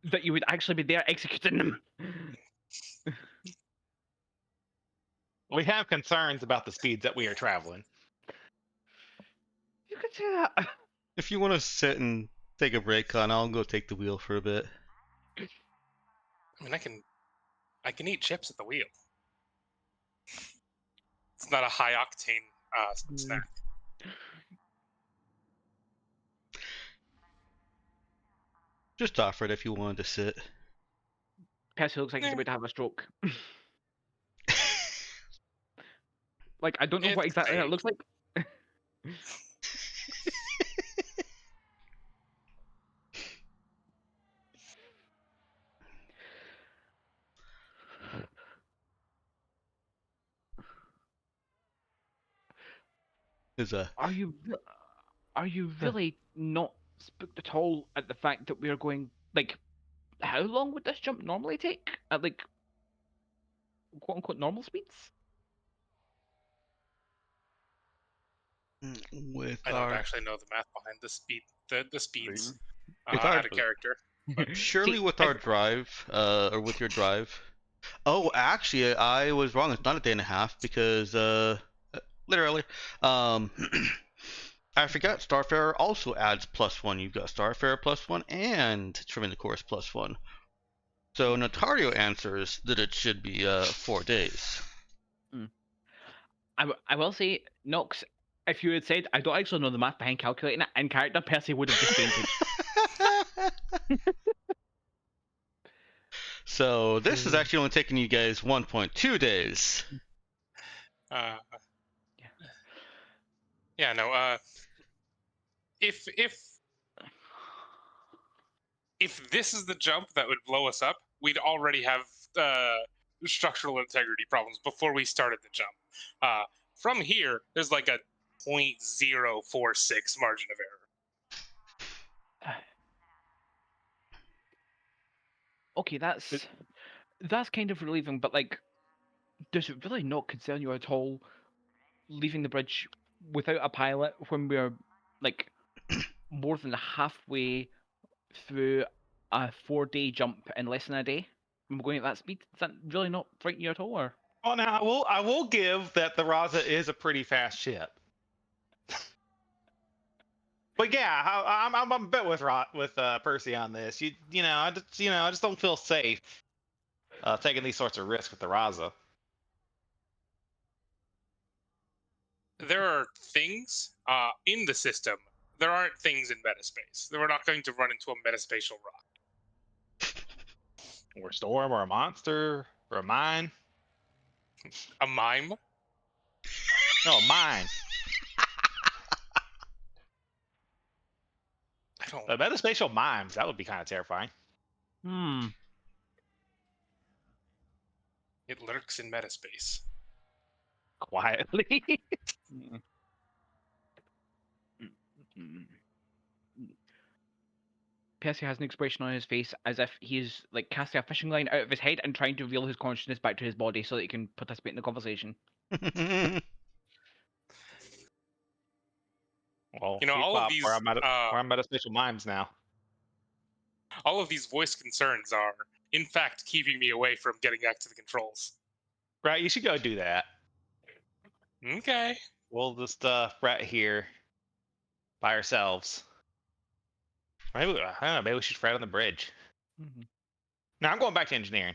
that you would actually be there executing them. We have concerns about the speeds that we are traveling. You could say that. If you want to sit and take a break, Kana, I'll go take the wheel for a bit. I mean, I can eat chips at the wheel. It's not a high octane snack. Just offer it if you wanted to sit. Percy looks like he's about to have a stroke. Like, I don't know what It's exactly that fake. looks like. Is a Are you really not spooked at all at the fact that we are going, like, how long would this jump normally take at, like, quote unquote normal speeds? with I don't our actually know the math behind the speeds With our- out of character. surely See, with our drive, or with your drive. Oh, actually, I was wrong. It's not a day and a half because literally, I forgot Starfarer also adds +1. You've got Starfarer +1 and Trimming the Course +1. So Notario answers that it should be 4 days. I will say, Nox, if you had said, I don't actually know the math behind calculating it in character, Percy would have just fainted. So this is actually only taking you guys 1.2 days. Uh, Yeah. yeah, no. If this is the jump that would blow us up, we'd already have structural integrity problems before we started the jump. From here, there's like a 0.046 margin of error. Okay, that's kind of relieving, but like, does it really not concern you at all leaving the bridge without a pilot when we're like more than halfway through a 4-day jump in less than a day? And we're going at that speed. Does that really not frighten you at all, or? Well, now I will give that the Raza is a pretty fast ship. But yeah, I'm a bit with Percy on this. I just don't feel safe taking these sorts of risks with the Raza. There are things in the system. There aren't things in metaspace. We're not going to run into a metaspatial rock. Or a storm, or a monster, or a mine. A mime? No, a mine. I don't. Metaspatial mimes, that would be kind of terrifying. It lurks in metaspace. Quietly. Percy has an expression on his face as if he's like casting a fishing line out of his head and trying to reel his consciousness back to his body so that he can participate in the conversation. Well, all of these. we're on metaspatial mimes now. All of these voice concerns are, in fact, keeping me away from getting back to the controls. Right, you should go do that. Okay. We'll just fret here by ourselves. Maybe I don't know. Maybe we should fret on the bridge. No, I'm going back to engineering.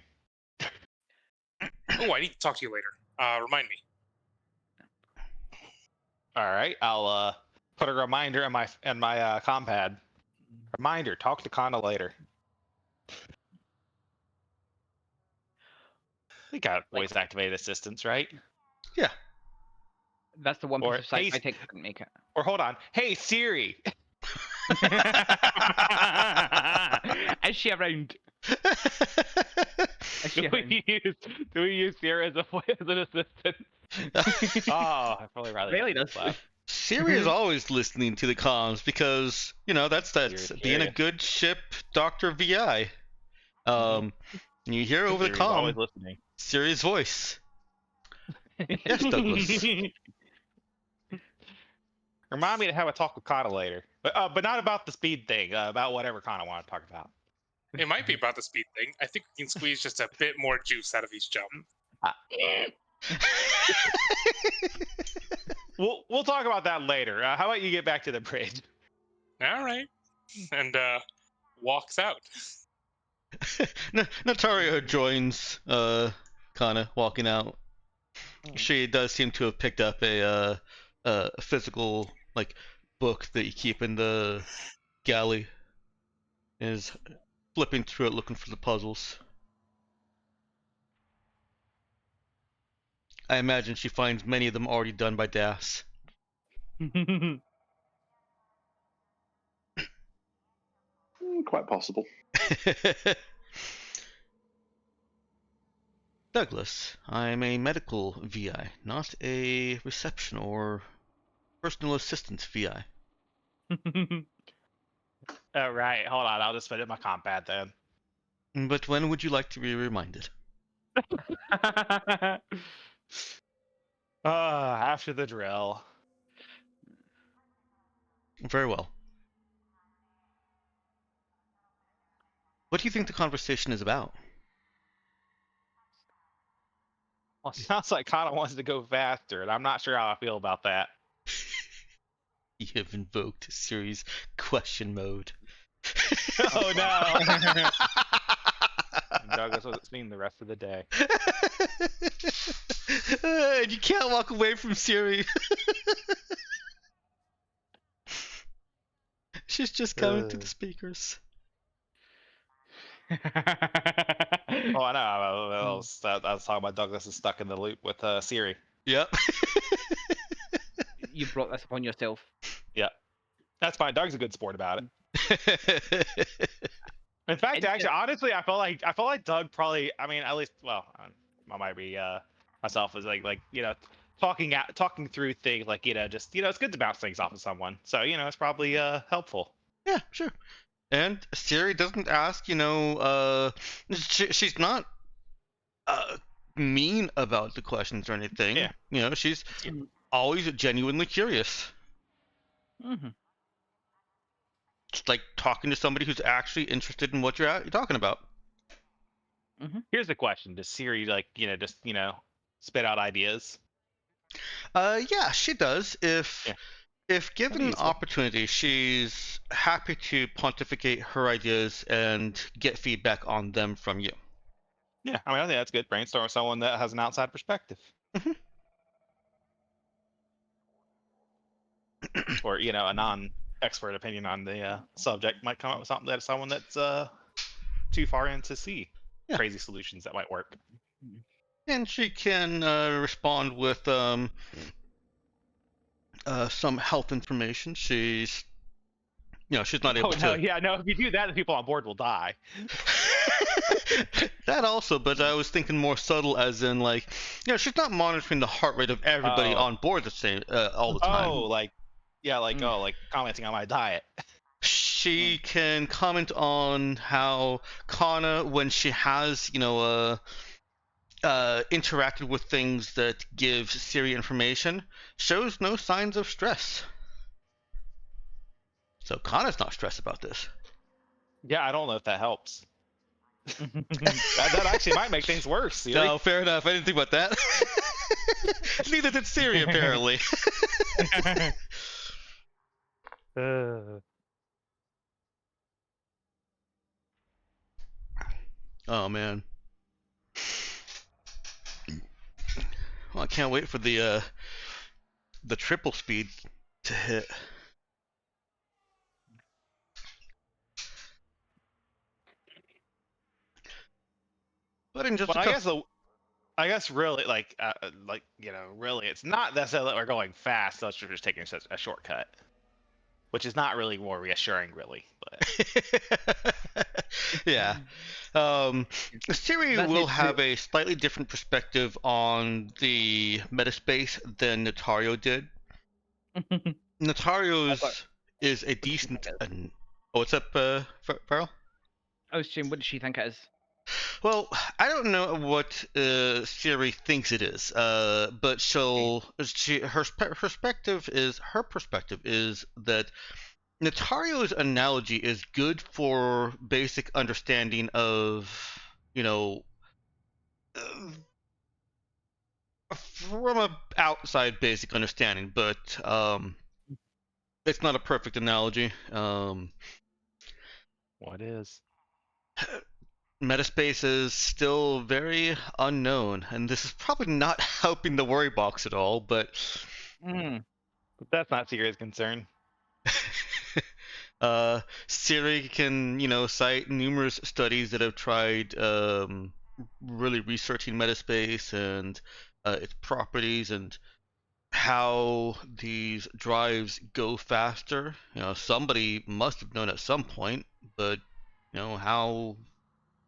Oh, I need to talk to you later. Remind me. All right, I'll put a reminder in my compad. Reminder: talk to Kana later. We got voice activated assistants, right? Yeah. That's the one Or, piece of sci-fi hey, tech that couldn't make it. Or hold on, hey Siri. Is she around? Actually, Do we use Sierra as as an assistant? Oh, I probably rather really not does. laugh. Siri is always listening to the comms because that's Siri's being a curious. good ship Doctor VI. You hear over the Siri's always comm listening. Siri's voice. Yes, Douglas. Remind me to have a talk with Kana later, but not about the speed thing. About whatever Kana wanted to talk about. It might be about the speed thing. I think we can squeeze just a bit more juice out of each jump. We'll talk about that later. How about you get back to the bridge? All right. And walks out. Natario joins Kana walking out. She does seem to have picked up a physical book that you keep in the galley. Is flipping through it looking for the puzzles. I imagine she finds many of them already done by Das. Quite possible. Douglas, I'm a medical VI, not a reception or personal assistance VI. Oh, right. Hold on. I'll just put it in my compad then. But when would you like to be reminded? After the drill. Very well. What do you think the conversation is about? Well, it sounds like Kana wants to go faster, and I'm not sure how I feel about that. You have invoked Siri's question mode. Oh no! Douglas wasn't seen the rest of the day. And you can't walk away from Siri. She's just coming through the speakers. Oh, I know. I was talking about Douglas is stuck in the loop with Siri. Yep. You brought this upon yourself. Yeah, that's fine. Doug's a good sport about it. In fact, actually, honestly, I felt like Doug probably. I mean, at least, well, I might be myself as talking through things just it's good to bounce things off of someone. So it's probably helpful. Yeah, sure. And Siri doesn't ask, she's not mean about the questions or anything. Yeah. She's always genuinely curious. Mm-hmm. It's like talking to somebody who's actually interested in what you're talking about. Mm-hmm. Here's the question: does Siri spit out ideas? Yeah, she does. If given an useful. opportunity, she's happy to pontificate her ideas and get feedback on them from you. Yeah, I mean, I think that's good. Brainstorm with someone that has an outside perspective. Mm-hmm. Or a non-expert opinion on the subject might come up with something that someone that's too far in to see crazy solutions that might work. And she can respond with some health information. She's not able to. No. If you do that, the people on board will die. That also, but I was thinking more subtle, as in she's not monitoring the heart rate of everybody on board the same all the time. Oh, commenting on my diet. She can comment on how Kana, when she has interacted with things that give Siri information, shows no signs of stress. So Kana's not stressed about this. Yeah, I don't know if that helps. that actually might make things worse. Siri. No, fair enough. I didn't think about that. Neither did Siri, apparently. Oh man. Well, I can't wait for the triple speed to hit. But in just I guess really really it's not necessarily that we're going fast, so we're just taking a shortcut, which is not really more reassuring, really. But Yeah. Siri That's will it, have a slightly different perspective on the metaspace than Natario did. Natario's is a What does she think decent. it is? Oh, what's up, Farrell? I was saying, what does she think it is? Well, I don't know what Siri thinks it is, but her perspective is that Natario's analogy is good for basic understanding of, you know, uh, from a outside basic understanding, but it's not a perfect analogy. What is? Metaspace is still very unknown, and this is probably not helping the worry box at all, but Mm. But that's not Siri's concern. Siri can, cite numerous studies that have tried really researching Metaspace and its properties and how these drives go faster. Somebody must have known at some point, but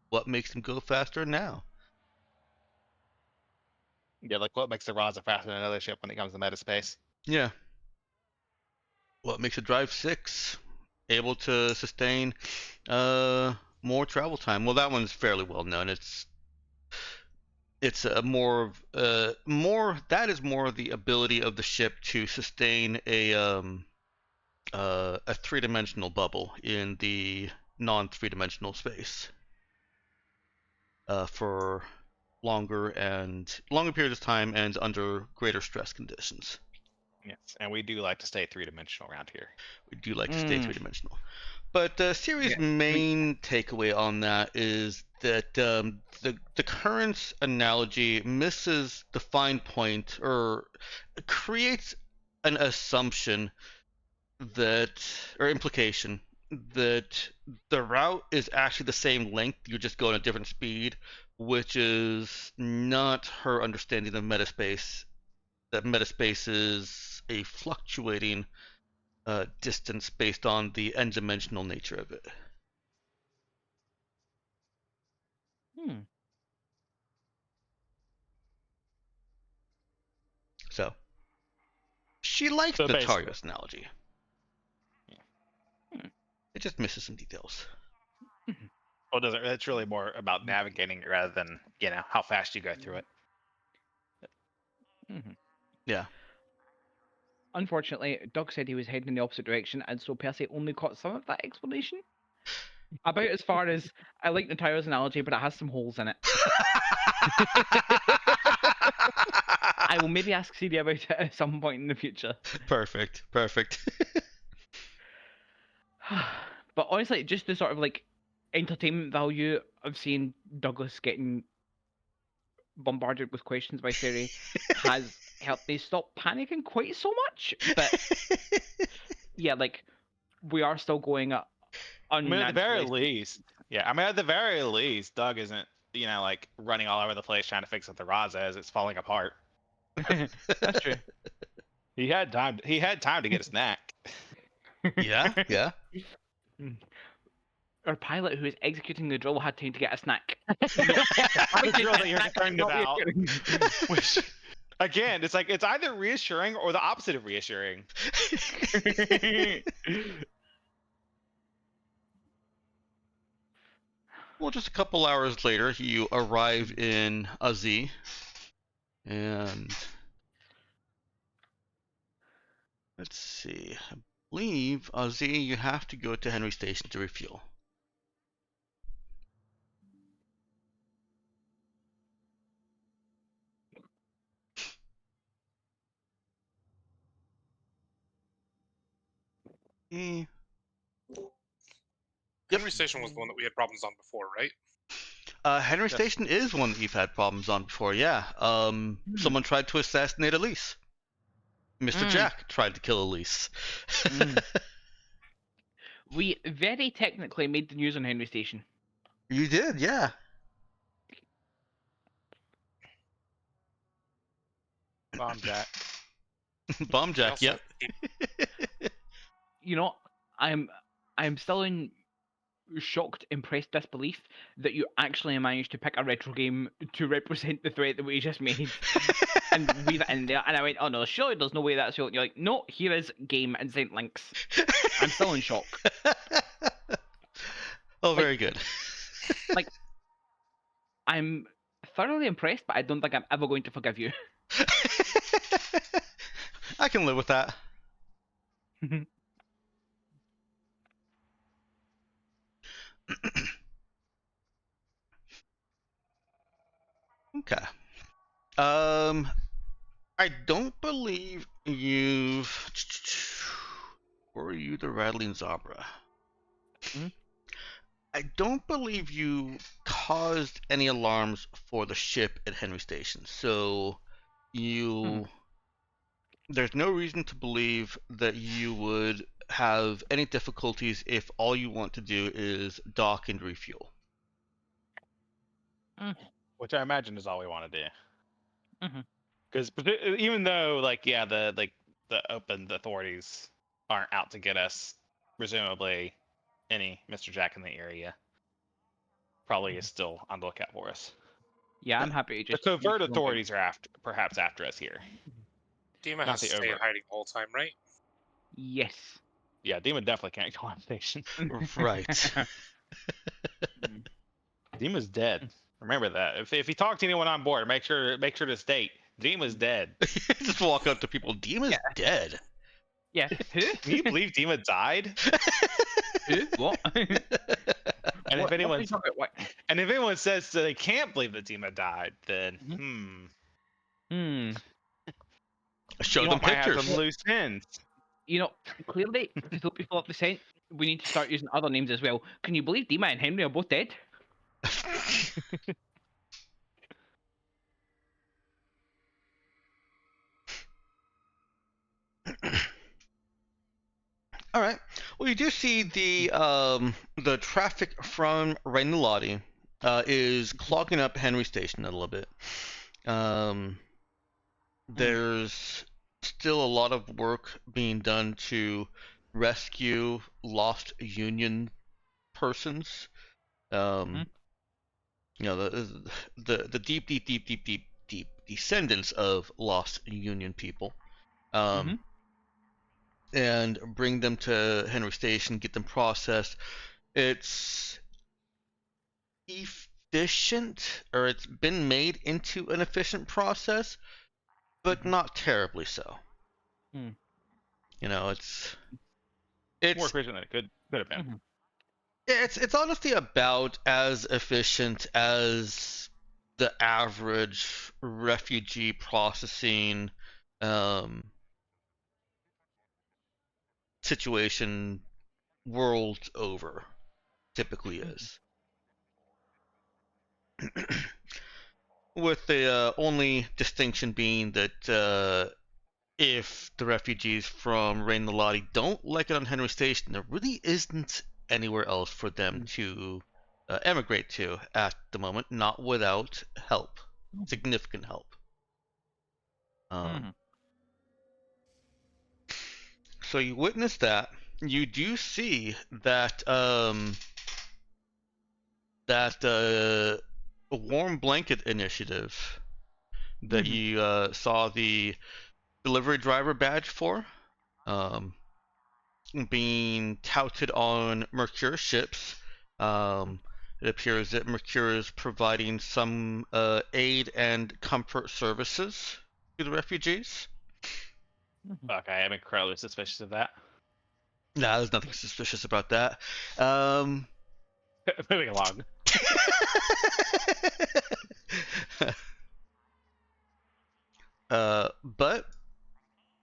what makes them go faster now? Yeah, like what makes the Raza faster than another ship when it comes to metaspace? Yeah. What makes a drive 6 able to sustain more travel time? Well, that one's fairly well known. It's that is more the ability of the ship to sustain a three-dimensional bubble in the non-three-dimensional space for longer periods of time and under greater stress conditions. Yes, and we do like to stay three-dimensional around here. We do like to stay three-dimensional. But Siri's Yeah, main takeaway on that is that the current analogy misses the fine point or creates an assumption or implication that the route is actually the same length, you're just going at a different speed, which is not her understanding of metaspace. That metaspace is a fluctuating distance based on the n-dimensional nature of it. Hmm. So she likes So basically- Natario's analogy. Hmm. It just misses some details. Well, doesn't it's really more about navigating it rather than how fast you go through it. Mhm. Yeah. Unfortunately, Doug said he was heading in the opposite direction, and so Percy only caught some of that explanation. About as far as I like Natario's analogy, but it has some holes in it. I will maybe ask CD about it at some point in the future. Perfect. But honestly, just the sort of like entertainment value of seeing Douglas getting bombarded with questions by Siri has helped me stop panicking quite so much. But yeah, like we are still going at I mean, at the very unnaturally. least, at the very least, Doug isn't like running all over the place trying to fix what the Raza as it's falling apart. That's true. He had time. He had time to get a snack. Yeah. Our pilot who is executing the drill had time to get a snack. The drill that you're concerned Not about. reassuring. Which, again, it's like it's either reassuring or the opposite of reassuring. Well, just a couple hours later, you arrive in Azee, and let's see. I believe Azee, you have to go to Henry Station to refuel. Eh, Henry Station was the one that we had problems on before, right? Henry Yes. Station is one that you've had problems on before, yeah. Someone tried to assassinate Elise. Mr. Jack tried to kill Elise. We very technically made the news on Henry Station. You did, yeah. Bomb Jack. Bomb Jack, Also, yep. You know, I'm still in shocked, impressed disbelief that you actually managed to pick a retro game to represent the threat that we just made and weave it in there. And I went, oh no, surely there's no way that's real. And you're like, no, here is game and sent links. I'm still in shock. Oh, very good. I'm thoroughly impressed, but I don't think I'm ever going to forgive you. I can live with that. Okay. I don't believe you've. Were you the Rattling Zabra? Mhm. I don't believe you caused any alarms for the ship at Henry Station, so you. There's no reason to believe that you would have any difficulties if all you want to do is dock and refuel. Which I imagine is all we want to do. Mhm. Because even though, like, yeah, the authorities aren't out to get us, presumably, any Mr. Jack in the area probably is still on the lookout for us. Yeah, I'm happy to The just. covert authorities are perhaps after us here. Dima Not has the to stay overt. hiding the whole time, right? Yes. Yeah, Dima definitely can't go on station. Right. Dima's dead. Remember that. If you talk to anyone on board, make sure to state Dima's dead. Just walk up to people. Dima's dead. Yeah. Who? Can you believe Dima died? Who? What? And What if anyone are you talking about? What? and if anyone says that they can't believe that Dima died, then Show You them know, might have pictures. some loose ends. You know, clearly, to help people up the scent, we need to start using other names as well. Can you believe Dima and Henry are both dead? All right. Well, you do see the traffic from Rainulati is clogging up Henry Station a little bit. There's still a lot of work being done to rescue lost Union persons. You know, the deep descendants of lost Union people. And bring them to Henry Station, get them processed. It's efficient, or it's been made into an efficient process, but not terribly so. You know, it's More efficient than it could have been. it's honestly about as efficient as the average refugee processing situation world over typically is. With the only distinction being that if the refugees from Rain Lottie don't like it on Henry Station, there really isn't anywhere else for them to emigrate to at the moment, not without help, significant help. So you witness that. You do see that that warm blanket initiative that you saw the delivery driver badge for, being touted on Mercure ships. It appears that Mercure is providing some aid and comfort services to the refugees. Okay, I'm incredibly suspicious of that. Nah, there's nothing suspicious about that. Moving along. But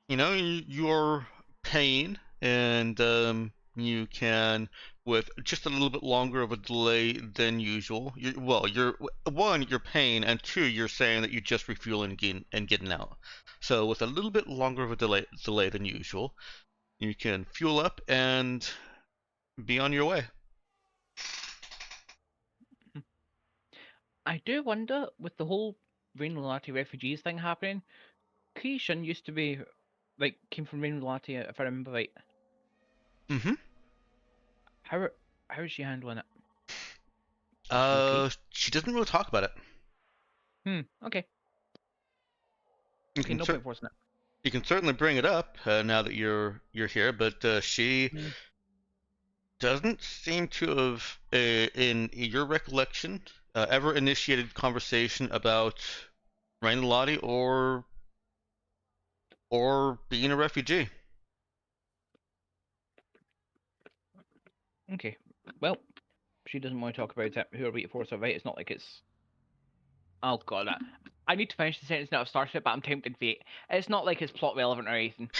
you know, you're paying, and you can, with just a little bit longer of a delay than usual. You're paying, and two, you're saying that you just refueling and getting out. So with a little bit longer of a delay than usual, you can fuel up and be on your way. I do wonder, with the whole Rain Lati refugees thing happening, Krishan used to be, came from Rain Lati, if I remember right. Mm-hmm. How how's she handling it? Is she okay? She doesn't really talk about it. Okay. You Okay, can, no point forcing it. you can certainly bring it up now that you're here, but she Mm. doesn't seem to have, in your recollection, ever initiated conversation about Rain Lottie or being a refugee. Okay. Well, she doesn't want to talk about it. Who are we to force her, right? It's not like it's. Oh god, I need to finish the sentence now of Starship, but I'm tempted fate. It's not like it's plot relevant or anything.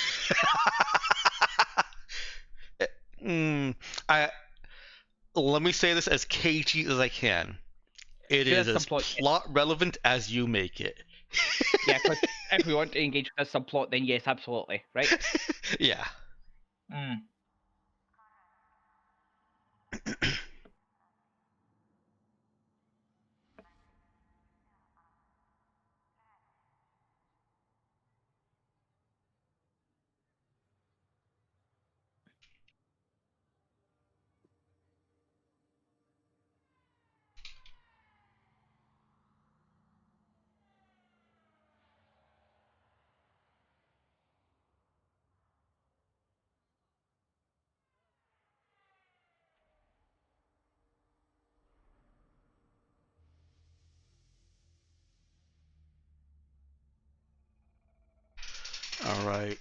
I let me say this as cagey as I can. It Give is us some as plot. plot relevant as you make it. Yeah, because if we want to engage with this subplot, then yes, absolutely, right? Yeah. Mm. All right.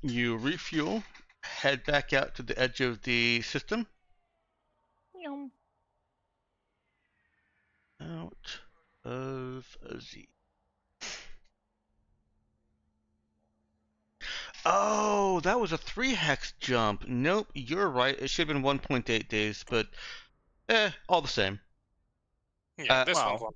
You refuel, head back out to the edge of the system. Yum. Out of Z. Oh, that was a 3 hex jump. Nope, you're right. It should have been 1.8 days, but all the same. Yeah, this one's Well,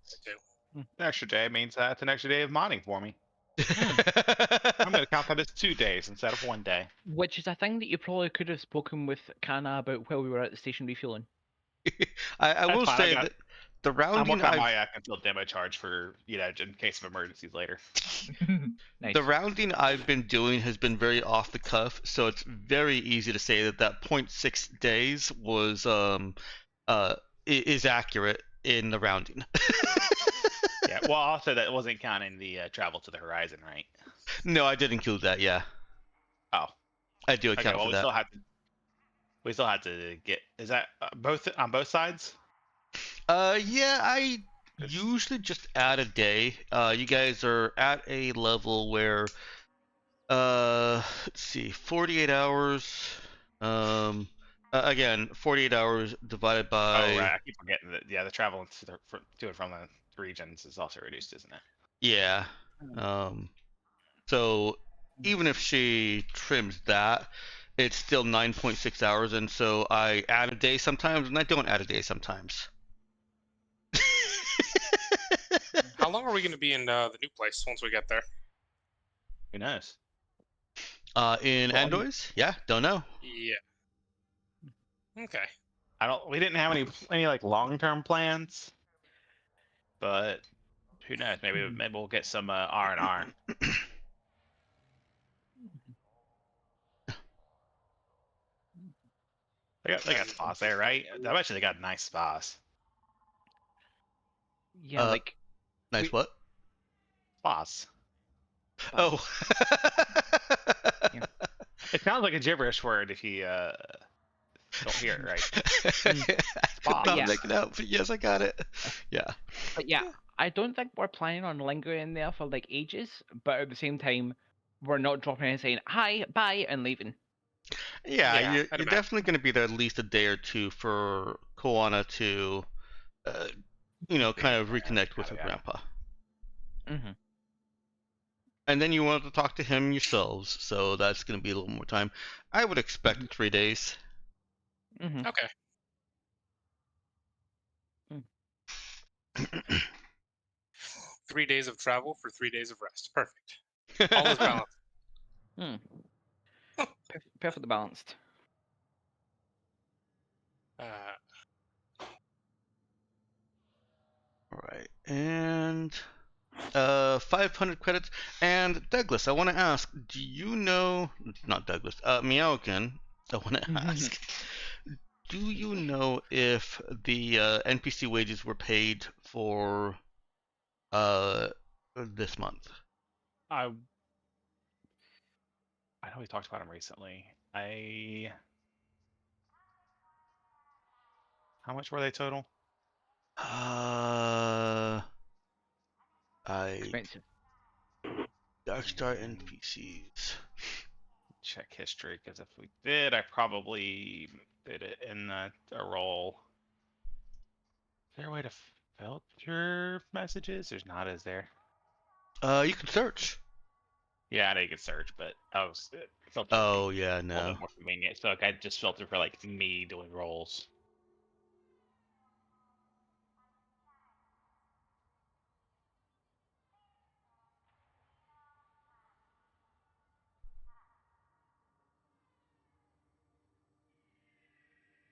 1.2. an extra day means that's an extra day of modding for me. I'm gonna count that as 2 days instead of 1 day. Which is a thing that you probably could have spoken with Kana about while we were at the station refueling. I will fine, say that the I'm rounding working on I've my until demo charge for in case of emergencies later. Nice. the rounding I've been doing has been very off the cuff, so it's very easy to say that that 0.6 days was is accurate in the rounding. Yeah. Well, also that wasn't counting the travel to the horizon, right? No, I did include that. Yeah, Oh. I do Okay. account Well, for we that. still have to. We still have to get. Is that both on both sides? Yeah, I It's- usually just add a day. You guys are at a level where, let's see, 48 hours. Um, again, 48 hours divided by, Oh right, I keep forgetting that. Yeah, the travel to and from the regions is also reduced, isn't it? yeah. Um, so even if she trims that, it's still 9.6 hours, and so I add a day sometimes, and I don't add a day sometimes. How long are we going to be in the new place once we get there? Who knows? In Well, Andoys? Yeah, don't know. Yeah. Okay. I don't. We didn't have any like long-term plans, but who knows? Maybe we'll get some R&R. They got spas there, right? I bet you they got nice spas. yeah, like Nice we- what? Spas. Oh. Yeah. It sounds like a gibberish word if you don't hear it right. I could not Yeah. make it out, but yes, I got it. Yeah. But yeah, I don't think we're planning on lingering there for like ages. But at the same time, we're not dropping in and saying hi, bye, and leaving. Yeah, Yeah, you're, I'd you're imagine. definitely going to be there at least a day or two for Koana to, kind of reconnect with her yeah. grandpa. Mm-hmm. And then you want to talk to him yourselves, so that's going to be a little more time. I would expect 3 days. Mm-hmm. Okay. 3 days of travel for 3 days of rest. Perfect. All is balanced. Hmm. Perfectly balanced. Uh, All right, and 500 credits. And Douglas, I want to ask, do you know, not Douglas, Meowkin, I want to ask. Do you know if the NPC wages were paid for this month? I know we talked about them recently. How much were they total? I Expensive. Darkstar NPCs. Check history, because if we did, I probably did it in a role. Is there a way to filter messages? There's not, is there? You can search. Yeah, I know you can search, but I was filter would Oh be yeah, a little no. bit more convenient. So like, I just filter for like me doing roles.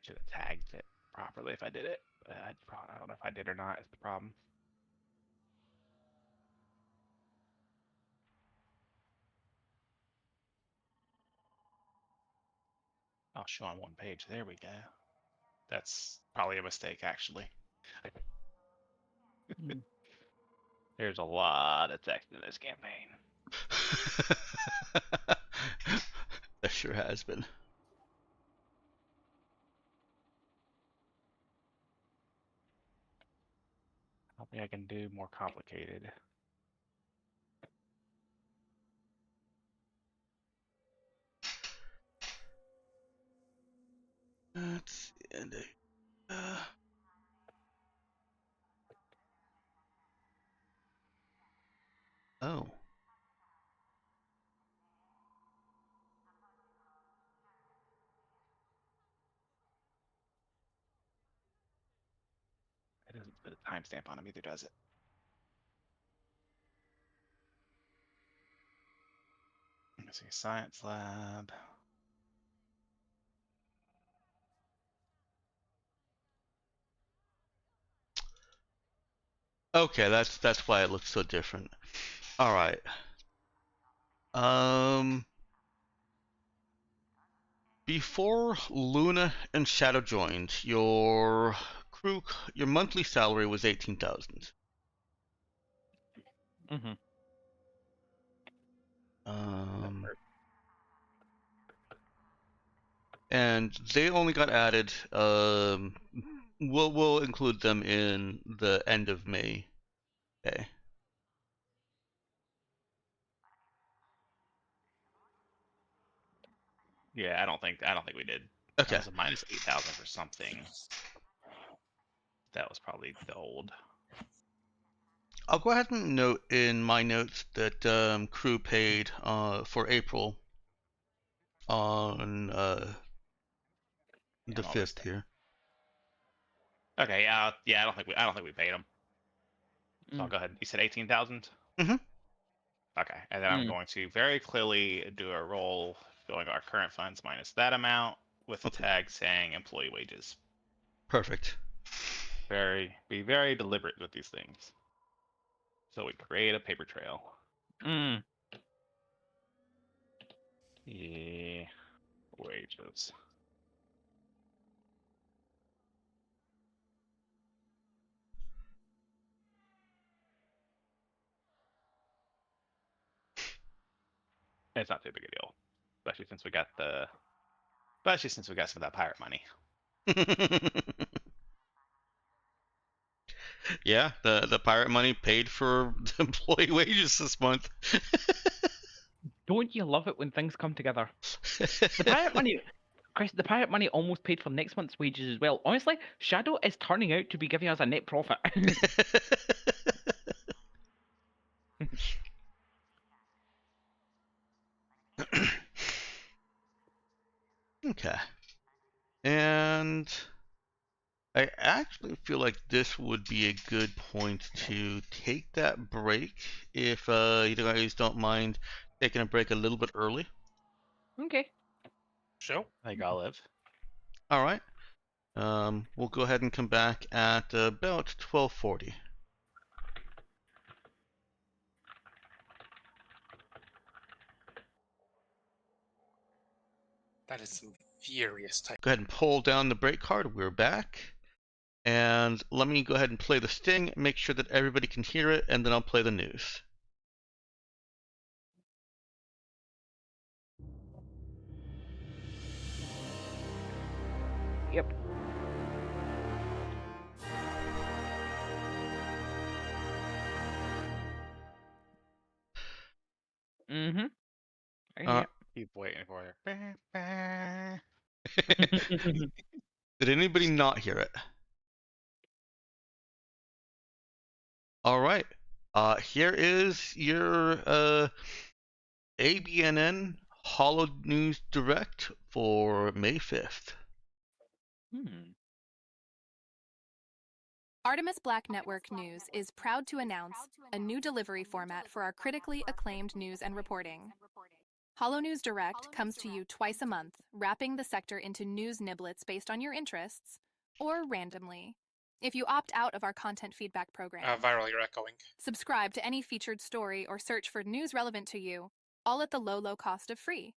Should have tagged it properly if I did it. But I don't know if I did or not. Is the problem. I'll show on one page. There we go. That's probably a mistake, actually. Mm. There's a lot of text in this campaign. That sure has been. I don't think I can do more complicated. Let's see. And oh. It doesn't put a timestamp on them either, does it? Let's see, science lab. Okay, that's why it looks so different. All right. Before Luna and Shadow joined, your monthly salary was 18,000. Mm-hmm. And they only got added. We'll include them in the end of May. Okay. Yeah, I don't think we did. Okay. That was a minus 8,000 for something. That was probably the old. I'll go ahead and note in my notes that crew paid for April on the on all this 5th stuff. here. Okay, yeah, I don't think we paid them. So I'll go ahead. You said 18,000. Mhm. Okay, and then I'm going to very clearly do a roll going our current funds minus that amount with a Okay. tag saying employee wages. Perfect. Be very deliberate with these things. So we create a paper trail. Mm. Yeah, wages. It's not too big a deal, especially since we got some of that pirate money. Yeah, the pirate money paid for the employee wages this month. Don't you love it when things come together? The pirate money, Chris, the pirate money almost paid for next month's wages as well. Honestly, Shadow is turning out to be giving us a net profit. Okay. And I actually feel like this would be a good point to take that break if you guys don't mind taking a break a little bit early. Okay. Show. I think I'll live. All right. We'll go ahead and come back at about 12:40. That is some Furious type. Go ahead and pull down the break card. We're back. And let me go ahead and play the sting, make sure that everybody can hear it, and then I'll play the news. Yep. Mm-hmm. Uh, Keep waiting for it. Bah, bah. Did anybody not hear it? All right. Here is your ABNN Hollow News Direct for May 5th. Artemis Black Network News is proud to announce a new delivery format for our critically acclaimed news and reporting. Hollow News Direct comes to you twice a month, wrapping the sector into news niblets based on your interests, or randomly. If you opt out of our content feedback program, Viral, you're echoing. subscribe to any featured story or search for news relevant to you, all at the low cost of free.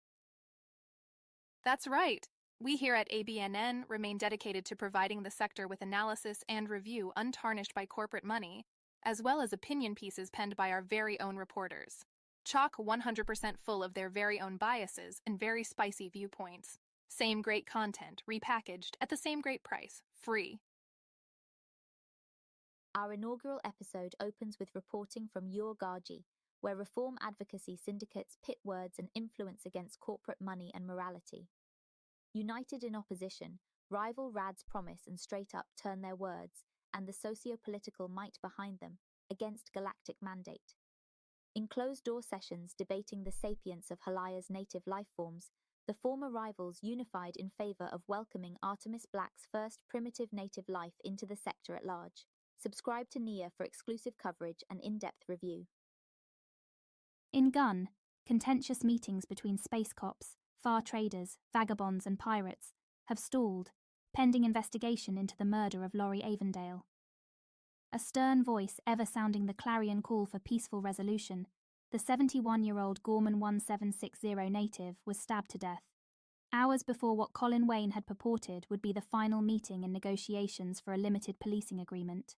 That's right. We here at ABNN remain dedicated to providing the sector with analysis and review untarnished by corporate money, as well as opinion pieces penned by our very own reporters. Chock 100% full of their very own biases and very spicy viewpoints. Same great content, repackaged at the same great price, free. Our inaugural episode opens with reporting from Gaji, where reform advocacy syndicates pit words and influence against corporate money and morality. United in opposition, rival Rads promise and straight up turn their words, and the socio-political might behind them, against galactic mandate. In closed-door sessions debating the sapience of Halaya's native life forms, the former rivals unified in favor of welcoming Artemis Black's first primitive native life into the sector at large. Subscribe to NIA for exclusive coverage and in-depth review. In Gun, contentious meetings between space cops, far traders, vagabonds and pirates have stalled, pending investigation into the murder of Laurie Avondale. A stern voice ever sounding the clarion call for peaceful resolution, the 71-year-old Gorman 1760 native was stabbed to death, hours before what Colin Wayne had purported would be the final meeting in negotiations for a limited policing agreement.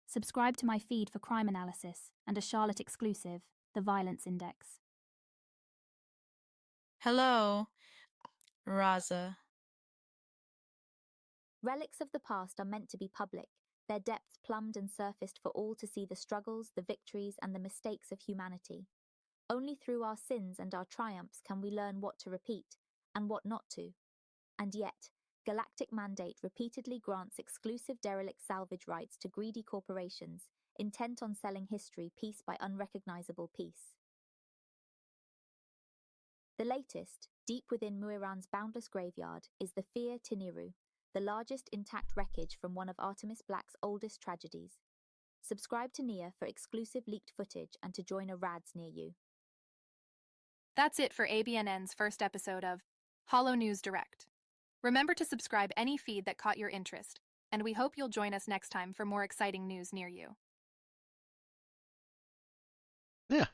Subscribe to my feed for crime analysis and a Charlotte exclusive, The Violence Index. Hello, Raza. Relics of the past are meant to be public, their depths plumbed and surfaced for all to see the struggles, the victories, and the mistakes of humanity. Only through our sins and our triumphs can we learn what to repeat and what not to. And yet, Galactic Mandate repeatedly grants exclusive derelict salvage rights to greedy corporations, intent on selling history piece by unrecognizable piece. The latest, deep within Muiran's boundless graveyard, is the Fear Tiniru, the largest intact wreckage from one of Artemis Black's oldest tragedies. Subscribe to NIA for exclusive leaked footage and to join a RADS near you. That's it for ABNN's first episode of Hollow News Direct. Remember to subscribe any feed that caught your interest, and we hope you'll join us next time for more exciting news near you. Yeah.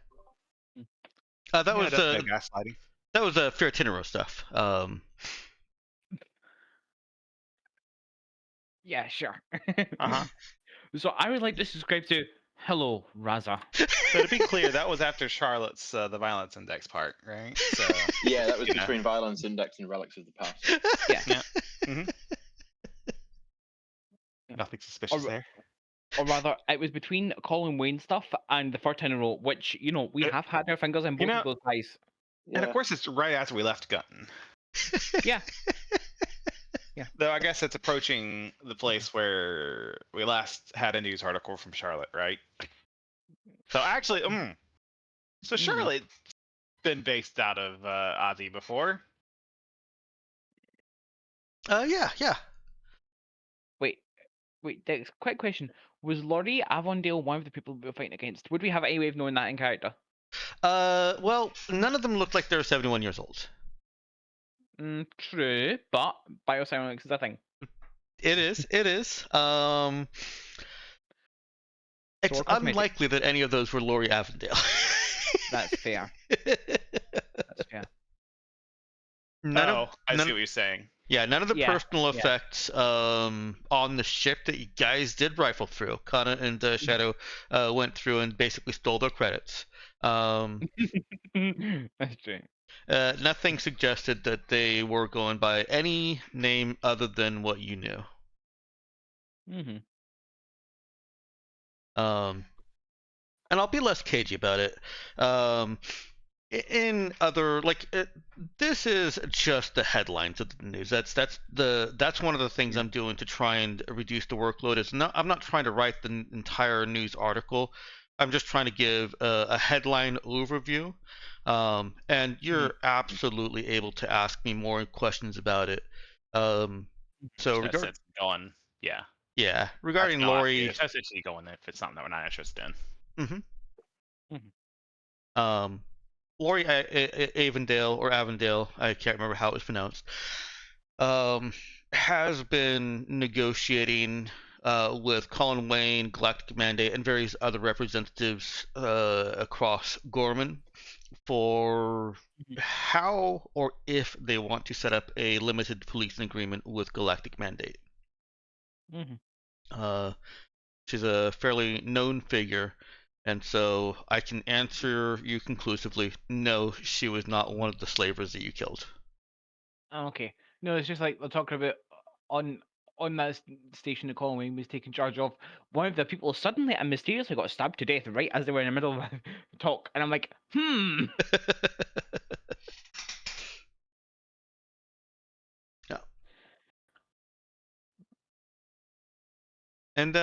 That was gaslighting. That was Fear Tinero stuff. Yeah, sure. Uh-huh. So I would like to subscribe to Hello, Raza. So to be clear, that was after Charlotte's the violence index part, right? So Yeah, that was you know. between Violence Index and Relics of the Past. Yeah. Mm-hmm. Nothing suspicious there. Or rather, it was between Colin Wayne stuff and the third in a row, which, we have had our fingers in both of those pies. And of course, it's right after we left Gun. Yeah. Yeah. Though I guess it's approaching the place where we last had a news article from Charlotte, right? So actually, so Charlotte's been based out of Aussie before. Yeah. Wait, Dex, quick question. Was Laurie Avondale one of the people we were fighting against? Would we have any way of knowing that in character? Well, none of them looked like they were 71 years old. True, but biocymonics is a thing. It is. It's unlikely that any of those were Laurie Avondale. That's fair. That's fair. None Oh, of I see none, what you're saying. yeah, none of the Yeah, personal yeah. effects on the ship that you guys did rifle through. Kana and Shadow went through and basically stole their credits. That's true. Nothing suggested that they were going by any name other than what you knew. Mm-hmm. And I'll be less cagey about it. In other this is just the headlines of the news. That's one of the things I'm doing to try and reduce the workload. I'm not trying to write the entire news article. I'm just trying to give a headline overview. And you're absolutely able to ask me more questions about it. So That's going. Yeah. regarding Lori, That's essentially going if it's something that we're not interested in. Lori Avondale or Avondale, I can't remember how it was pronounced, has been negotiating with Colin Wayne, Galactic Mandate, and various other representatives across Gorman for how or if they want to set up a limited policing agreement with Galactic Mandate. She's a fairly known figure, and so I can answer you conclusively, no, she was not one of the slavers that you killed. Okay. No, it's just like we're talking about on that station that Colin Wayne was taking charge of. One of the people suddenly and mysteriously got stabbed to death right as they were in the middle of a talk, and I'm like, Yeah. And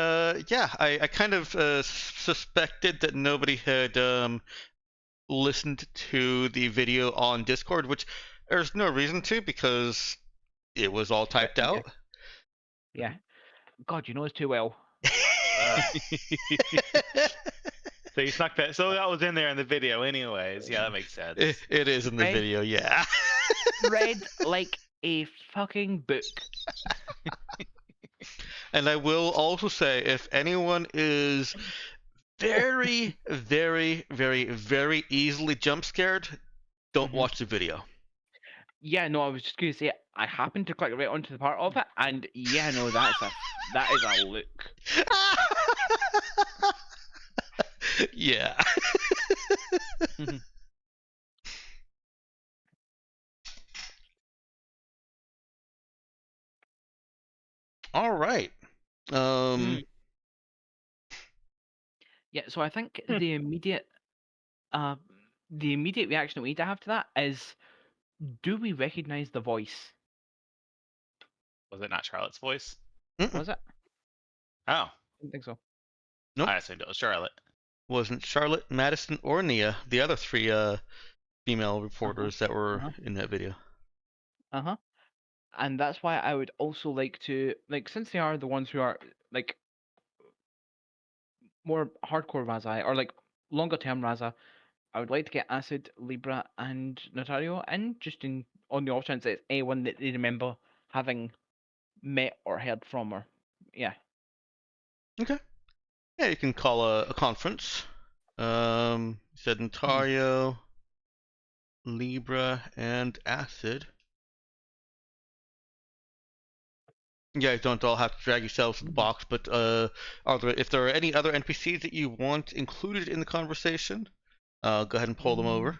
yeah, I kind of suspected that nobody had listened to the video on Discord, which there's no reason to because it was all typed out. Yeah. God, you know us too well. So you snuck that. So that was in there in the video, anyways. Yeah, that makes sense. It is in the Right? video, yeah. Read like a fucking book. And I will also say, if anyone is very, very, very, very easily jump scared, don't watch the video. Yeah, no, I was just gonna say I happened to click right onto the part of it, and yeah, no, that is a look. Yeah. All right. Yeah, so I think the immediate reaction that we need to have to that is, do we recognize the voice? Was it not Charlotte's voice? Was it? Oh, I don't think so. Nope. I assumed it was Charlotte. Wasn't Charlotte, Madison, or Nia, the other three female reporters that were in that video. And that's why I would also like to, since they are the ones who are more hardcore Raza or longer term Raza, I would like to get Acid, Libra, and Notario in, just on the off chance that it's anyone that they remember having met or heard from, or yeah. Okay. Yeah, you can call a conference. You said Notario, Libra, and Acid. You guys don't all have to drag yourselves to the box, but if there are any other NPCs that you want included in the conversation, go ahead and pull them over.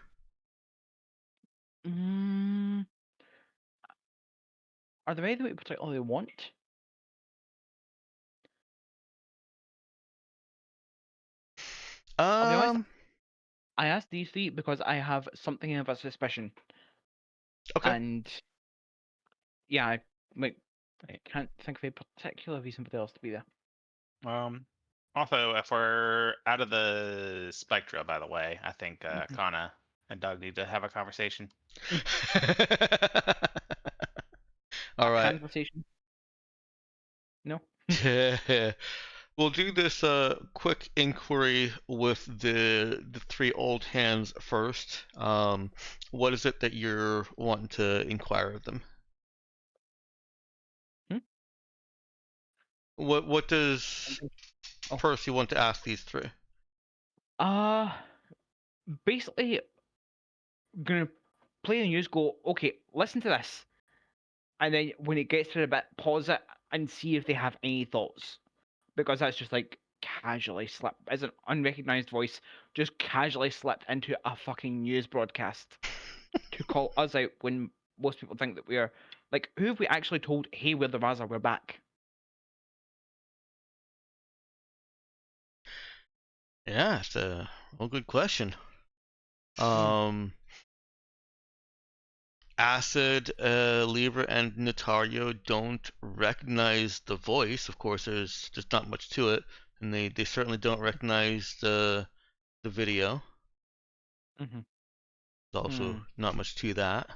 Are there any that we particularly want? I'll be honest, I asked these three because I have something of a suspicion. Okay. And yeah, I can't think of a particular reason for else to be there. Also, if we're out of the Spectra, by the way, I think Kana and Doug need to have a conversation. All right. Conversation? No? We'll do this quick inquiry with the three old hands first. What is it that you're wanting to inquire of them? What does Percy want to ask these three? Basically, gonna play the news, go, okay, listen to this, and then when it gets to the bit, pause it and see if they have any thoughts, because that's just like casually slipped as an unrecognized voice, just casually slipped into a fucking news broadcast to call us out when most people think that we're like, who have we actually told, hey, we're the Raza, we're back? Yeah, it's a good question. Acid, Libra, and Notario don't recognize the voice. Of course, there's not much to it, and they certainly don't recognize the video. Mm-hmm. There's also not much to that.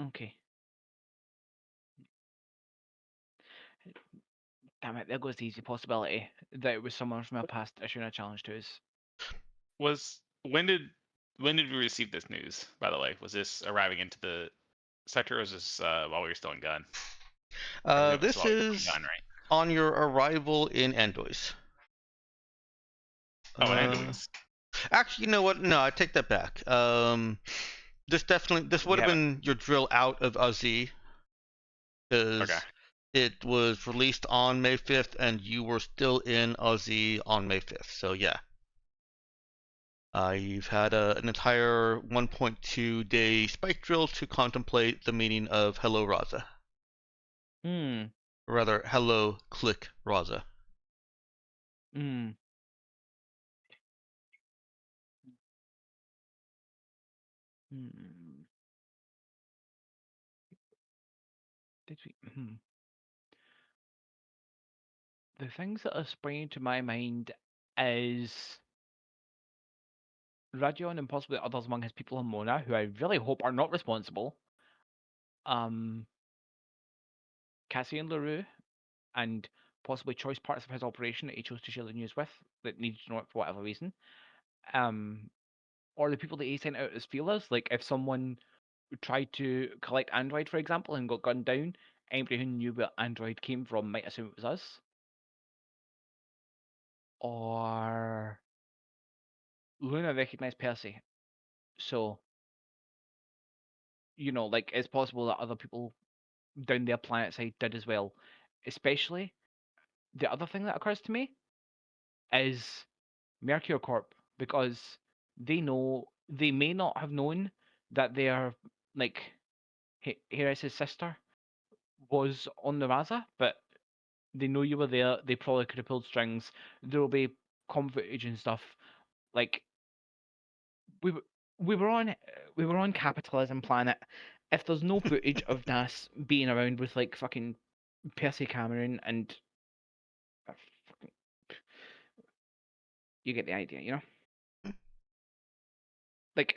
Okay. Damn it, there goes the easy possibility that it was someone from our past issuing a challenge to us. When did we receive this news? By the way, was this arriving into the sector, or was this while we were still in gun? This is gun, right? on your arrival in Andois. Oh, in Andois. Actually, you know what? No, I take that back. This would have been your drill out of Uzi, because it was released on May 5th, and you were still in Uzi on May 5th. So yeah, you've had an entire 1.2 day spike drill to contemplate the meaning of Hello Raza. Or rather, Hello Click Raza. Did we? The things that are springing to my mind is Radion and possibly others among his people in Mona, who I really hope are not responsible. Cassie and LaRue, and possibly choice parts of his operation that he chose to share the news with that needed to know it for whatever reason. Or the people that he sent out as feelers, like if someone tried to collect Android, for example, and got gunned down, anybody who knew where Android came from might assume it was us. Or Luna recognized Percy. So, you know, like it's possible that other people down their planet side did as well. Especially, the other thing that occurs to me is Mercure Corp, because they may not have known that their like Heres's sister was on the Raza, but they know you were there. They probably could have pulled strings. There will be comm footage and stuff. Like we were on Capitalism Planet. If there's no footage of Das being around with like fucking Percy Cameron and you get the idea, you know? Like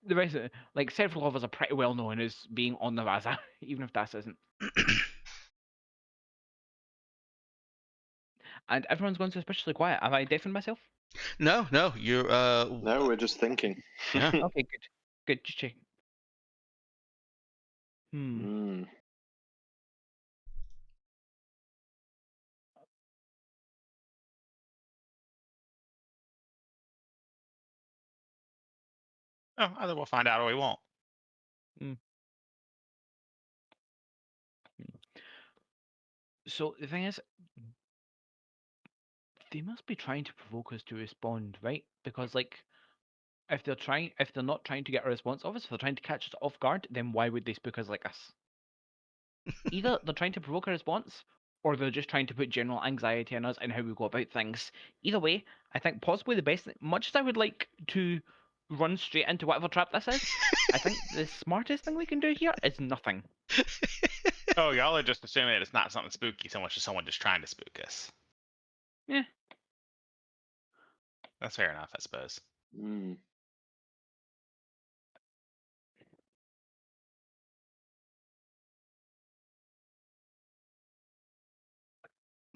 the rest of it, like several of us are pretty well known as being on the Raza, even if Das isn't. And everyone's gone suspiciously quiet. Have I deafened myself? No, you're No, we're just thinking. Yeah. Okay, good. Just checking. Oh, either we'll find out or we won't. So the thing is, they must be trying to provoke us to respond, right? Because like, if they're not trying to get a response of us, if they're trying to catch us off guard, then why would they spook us like us? Either they're trying to provoke a response, or they're just trying to put general anxiety on us and how we go about things. Either way, I think possibly the best thing, much as I would like to run straight into whatever trap this is, I think the smartest thing we can do here is nothing. Oh, y'all are just assuming that it's not something spooky so much as someone just trying to spook us. Yeah. That's fair enough, I suppose.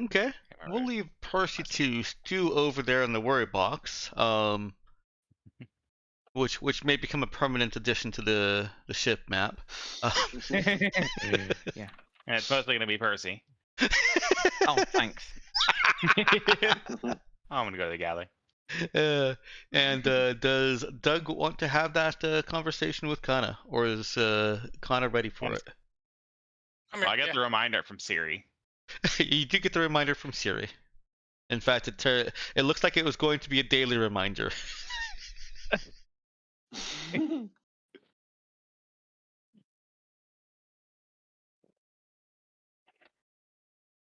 Okay. We'll leave Percy to stew over there in the worry box. Which may become a permanent addition to the ship map. Yeah. And it's mostly gonna be Percy. Oh, thanks. I'm gonna go to the galley. Does Doug want to have that conversation with Kana, or is Kana ready for it? I Well, I got the reminder from Siri. You do get the reminder from Siri. In fact, it looks like it was going to be a daily reminder.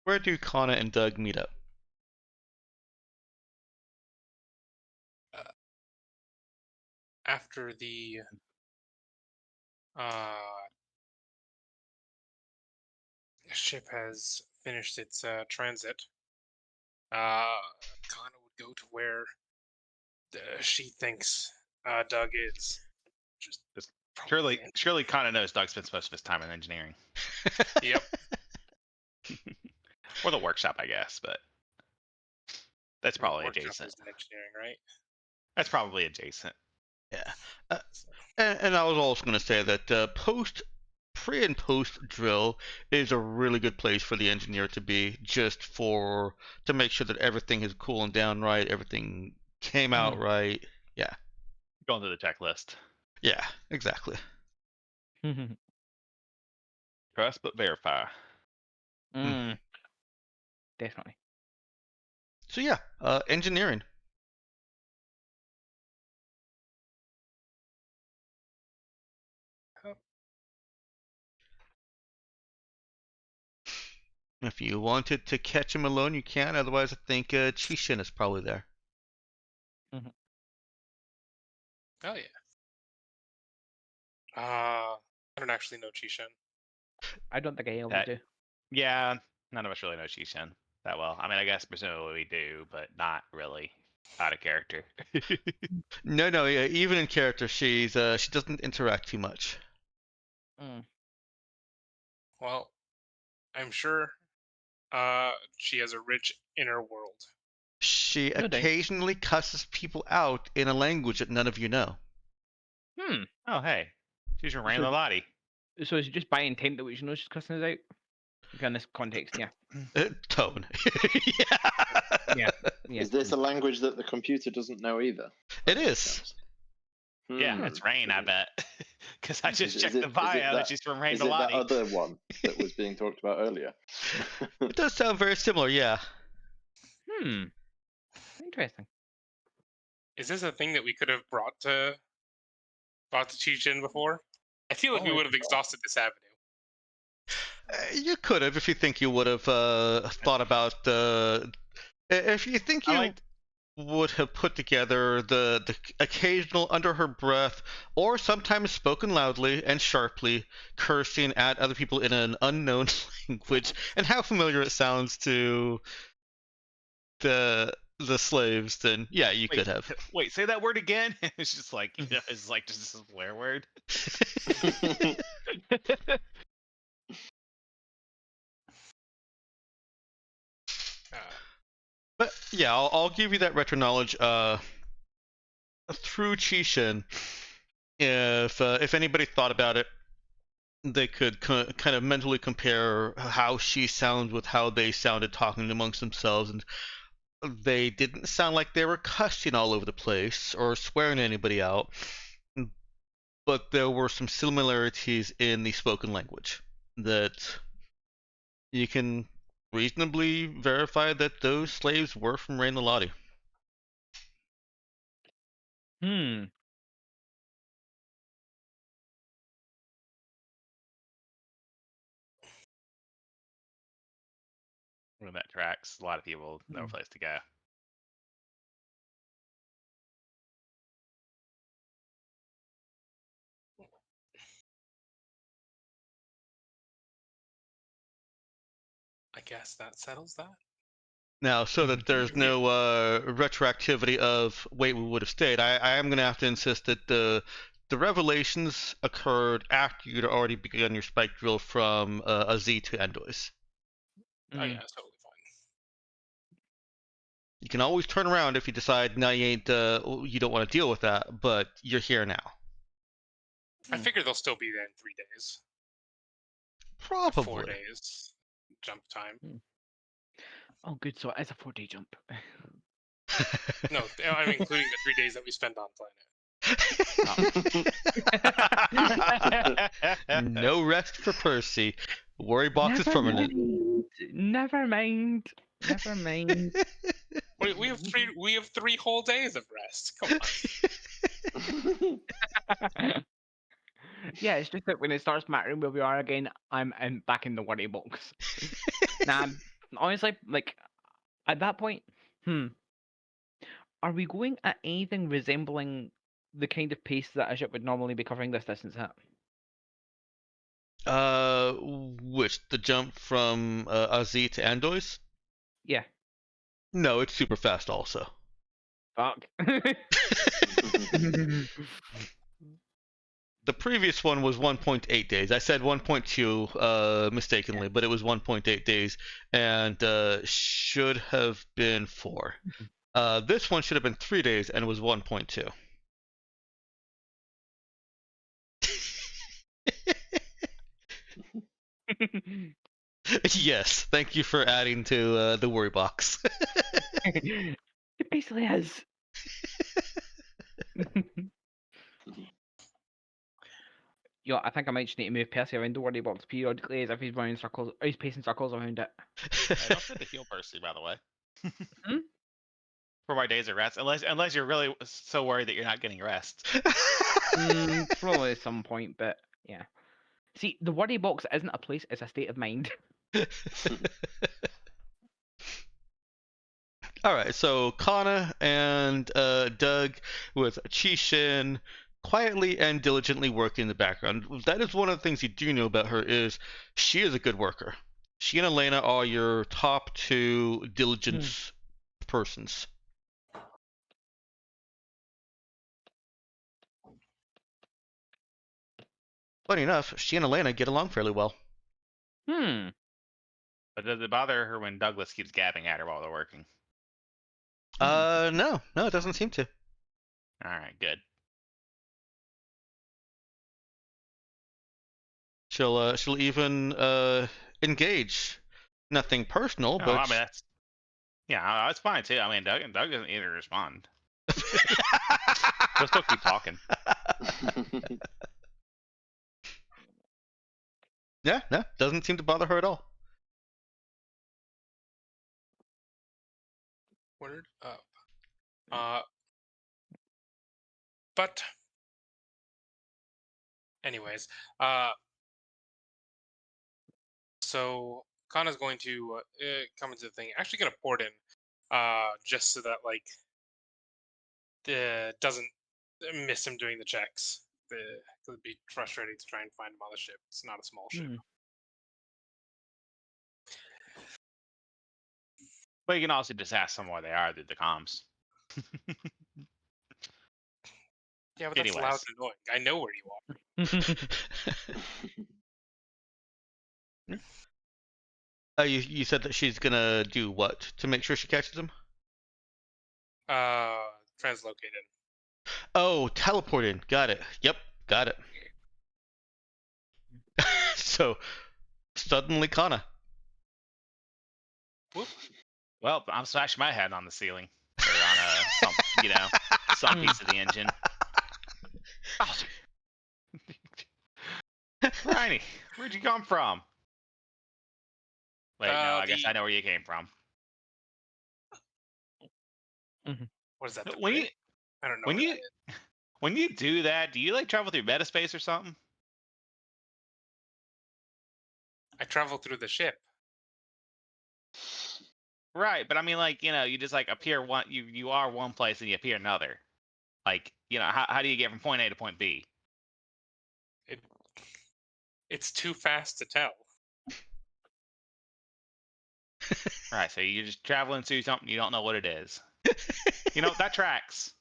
Where do Kana and Doug meet up? After the ship has finished its transit, Kana would go to where she thinks Doug is. Just Surely Kana knows Doug spends most of his time in engineering. Yep. Or the workshop, I guess, but that's probably Workshop adjacent. is in engineering, right? That's probably adjacent. Yeah. And I was also going to say that pre and post drill is a really good place for the engineer to be, just to make sure that everything is cooling down right, everything came out right. Yeah. Going through the checklist. Yeah, exactly. Trust but verify. Definitely. So yeah, engineering. If you wanted to catch him alone, you can. Otherwise, I think Chishin is probably there. Oh yeah. I don't actually know Chishan. I don't think I ever do. Yeah, none of us really know Shishin that well. I mean, I guess presumably we do, but not really out of character. No, yeah, even in character, she doesn't interact too much. Well, I'm sure she has a rich inner world. She No doubt. occasionally cusses people out in a language that none of you know. Oh, hey. She's your Rain Lolati. So is it just by intent that we should know she's cussing us out? Okay, in this context, yeah. Tone. Yeah. Is this a language that the computer doesn't know either? It is. Yeah, it's Rain, I bet. Because I just checked it- the is it bio that- and she's from Rain Is it that Lolati. other one that was being talked about earlier? It does sound very similar, yeah. Interesting. Is this a thing that we could have brought to Chishan before? I feel like we would have exhausted this avenue. You could have, if you think you would have thought about if you think you would have put together the occasional under her breath, or sometimes spoken loudly and sharply, cursing at other people in an unknown language, and how familiar it sounds to the slaves, then yeah, you could have. Wait, say that word again. It's just like it's like just a swear word. But yeah, I'll give you that retro knowledge through Chishin. If anybody thought about it, they could kind of mentally compare how she sounds with how they sounded talking amongst themselves, and they didn't sound like they were cussing all over the place or swearing anybody out, but there were some similarities in the spoken language that you can reasonably verify that those slaves were from Rain Lolati. When that tracks, a lot of people know a place to go. I guess that settles that. Now, so that there's no retroactivity of wait, we would have stayed, I am going to have to insist that the revelations occurred after you'd already begun your spike drill from a Z to Endois. Oh yeah, that's totally fine. You can always turn around if you decide no, you don't want to deal with that, but you're here now. I figure they'll still be there in 3 days. Probably. 4 days jump time. Oh, good. So it is a 4-day jump. No, I'm including the 3 days that we spend on planet. No rest for Percy. Worry box is permanent. Never mind. Never mind. We have 3 whole days of rest. Come on. Yeah, it's just that when it starts mattering where we are again, I'm back in the worry box. Nah, honestly, like at that point, are we going at anything resembling the kind of pace that a ship would normally be covering this distance at? Which the jump from Azi to Andois? Yeah. No, it's super fast also. Fuck. The previous one was 1.8 days. I said 1.2 mistakenly, but it was 1.8 days and should have been 4. This one should have been 3 days and was 1.2. Yes, thank you for adding to the worry box. It basically is. Yo, I think I might just need to move Percy around the worry box periodically as if he's running circles, or he's pacing circles around it. I don't fit to heal Percy, by the way. Hmm? For my days of rest, unless you're really so worried that you're not getting rest. Probably at some point, but yeah. See, the worry box isn't a place; it's a state of mind. All right, so Kana and Doug with Chishin quietly and diligently working in the background. That is one of the things you do know about her is she is a good worker. She and Elena are your top 2 diligence persons. Funny enough, she and Elena get along fairly well. But does it bother her when Douglas keeps gabbing at her while they're working? No, it doesn't seem to. All right, good. She'll even engage. Nothing personal, No, but I mean that's fine too. I mean, Doug doesn't either respond. They'll still keep talking. Yeah, no, doesn't seem to bother her at all. Word up. But anyways, so Kana's going to come into the thing. Actually, gonna port in, just so that like doesn't miss him doing the checks. It would be frustrating to try and find him on the ship. It's not a small ship. But you can also just ask them where they are through the comms. Yeah, but that's Anyways. loud and annoying. I know where you are. You said that she's gonna do what to make sure she catches him? Translocate him. Oh, teleport in. Got it. Yep, got it. So suddenly Kana. Whoop. Well, I'm smashing my head on the ceiling or on some piece of the engine. Oh. Riney, where'd you come from? Wait, no, I guess I know where you came from. What is that? When I don't know. When you do that, do you like travel through metaspace or something? I travel through the ship. Right, but I mean, like, you just like appear one. You are one place and you appear another. Like, how do you get from point A to point B? It's too fast to tell. Right, so you're just traveling through something you don't know what it is. That tracks.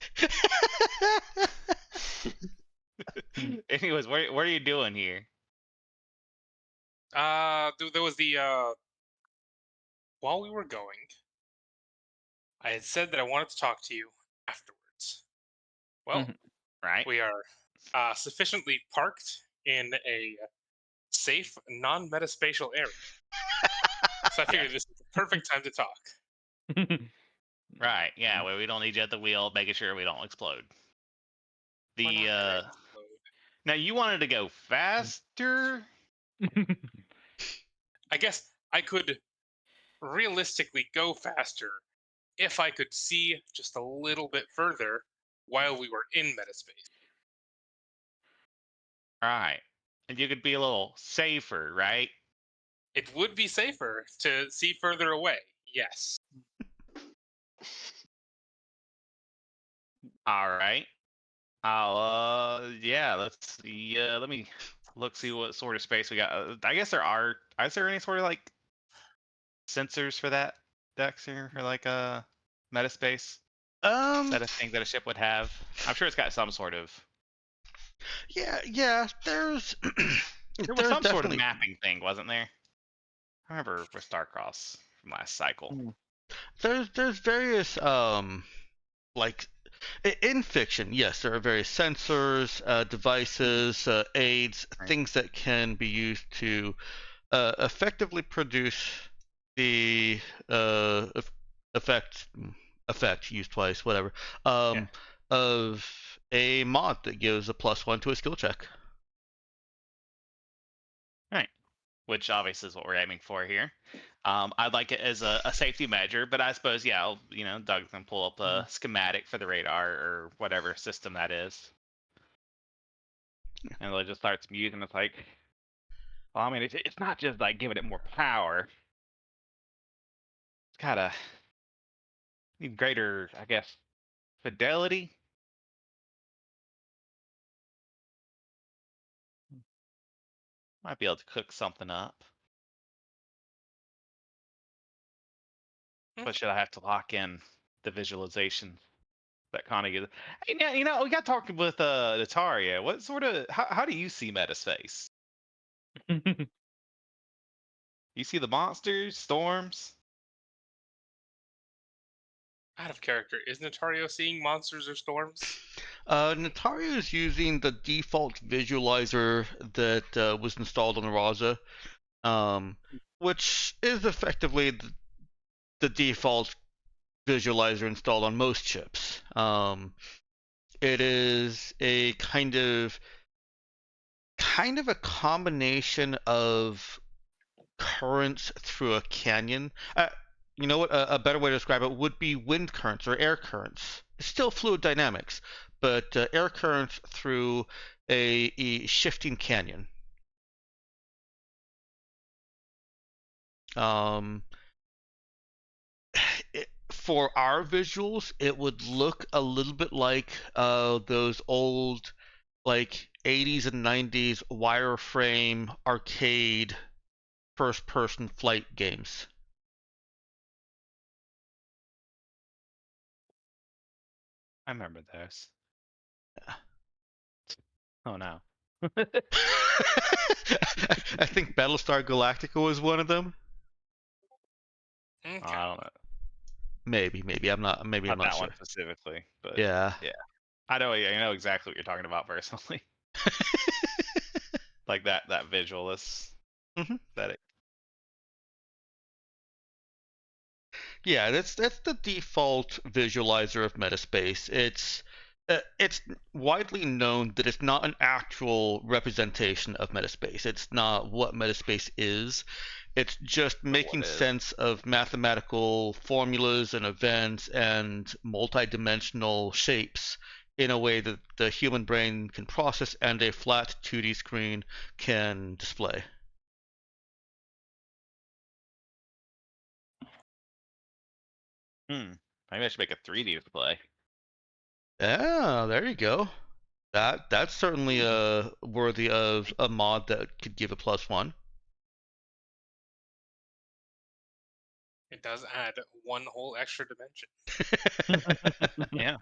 Anyways, what are you doing here? There was while we were going, I had said that I wanted to talk to you afterwards. Well, right. We are sufficiently parked in a safe, non-metaspatial area. So I figured this is the perfect time to talk. Right. Yeah. We don't need you at the wheel, making sure we don't explode. We're not The gonna explode. now you wanted to go faster. I guess I could realistically go faster if I could see just a little bit further while we were in metaspace. Right. And you could be a little safer, right? It would be safer to see further away. Yes. All right. Yeah, let's see. Let me see what sort of space we got. I guess there are. Is there any sort of like sensors for that, Dexter, or like metaspace? Is that a thing that a ship would have? I'm sure it's got some sort of. Yeah. There's There was there's some sort of definitely mapping thing, wasn't there? I remember with Starcross from last cycle. there's various like in fiction, yes, there are various sensors, devices, aids, Right. things that can be used to effectively produce the effect used twice, whatever, of a mod that gives a +1 to a skill check. Right. Which obviously is what we're aiming for here. I'd like it as a safety measure, but I suppose, yeah, Doug can pull up a schematic for the radar or whatever system that is. And they'll just start some using. It's like, well, I mean, it's not just like giving it more power. It's gotta need greater, I guess, fidelity. Might be able to cook something up. But should I have to lock in the visualization that kind of gives? Hey, now, we got talking with Nataria. What sort of how do you see Metaspace? You see the monsters, storms? Out of character. Is Notario seeing monsters or storms? Natario is using the default visualizer that was installed on the Raza, which is effectively the default visualizer installed on most chips. It is a kind of a combination of currents through a canyon. You know what? A better way to describe it would be wind currents or air currents. It's still fluid dynamics, but air currents through a shifting canyon. For our visuals, it would look a little bit like those old, like 80s and 90s wireframe arcade first-person flight games. I remember those. Oh no. I think Battlestar Galactica was one of them. Okay. I don't know. Maybe I'm not. Maybe I'm not that sure. one specifically, but Yeah. I know exactly what you're talking about personally. Like that visualist aesthetic. Yeah, that's the default visualizer of Metaspace. It's widely known that it's not an actual representation of Metaspace. It's not what Metaspace is. It's just making sense of mathematical formulas and events and multidimensional shapes in a way that the human brain can process and a flat 2D screen can display. Maybe I should make a 3D display. Yeah, there you go. That's certainly worthy of a mod that could give a +1. It does add one whole extra dimension. Yeah.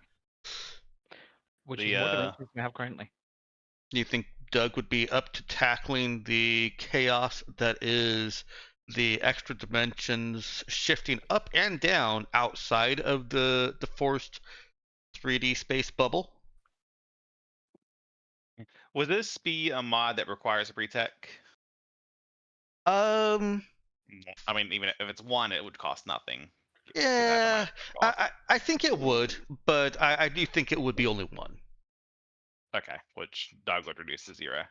Which is more dimensions than we have currently. Do you think Doug would be up to tackling the chaos that is the extra dimensions shifting up and down outside of the forced 3D space bubble? Would this be a mod that requires a pre-tech? Um, I mean, even if it's one, it would cost nothing. Yeah, I think it would, but I do think it would be only one. Okay, which Doug would reduce to 0.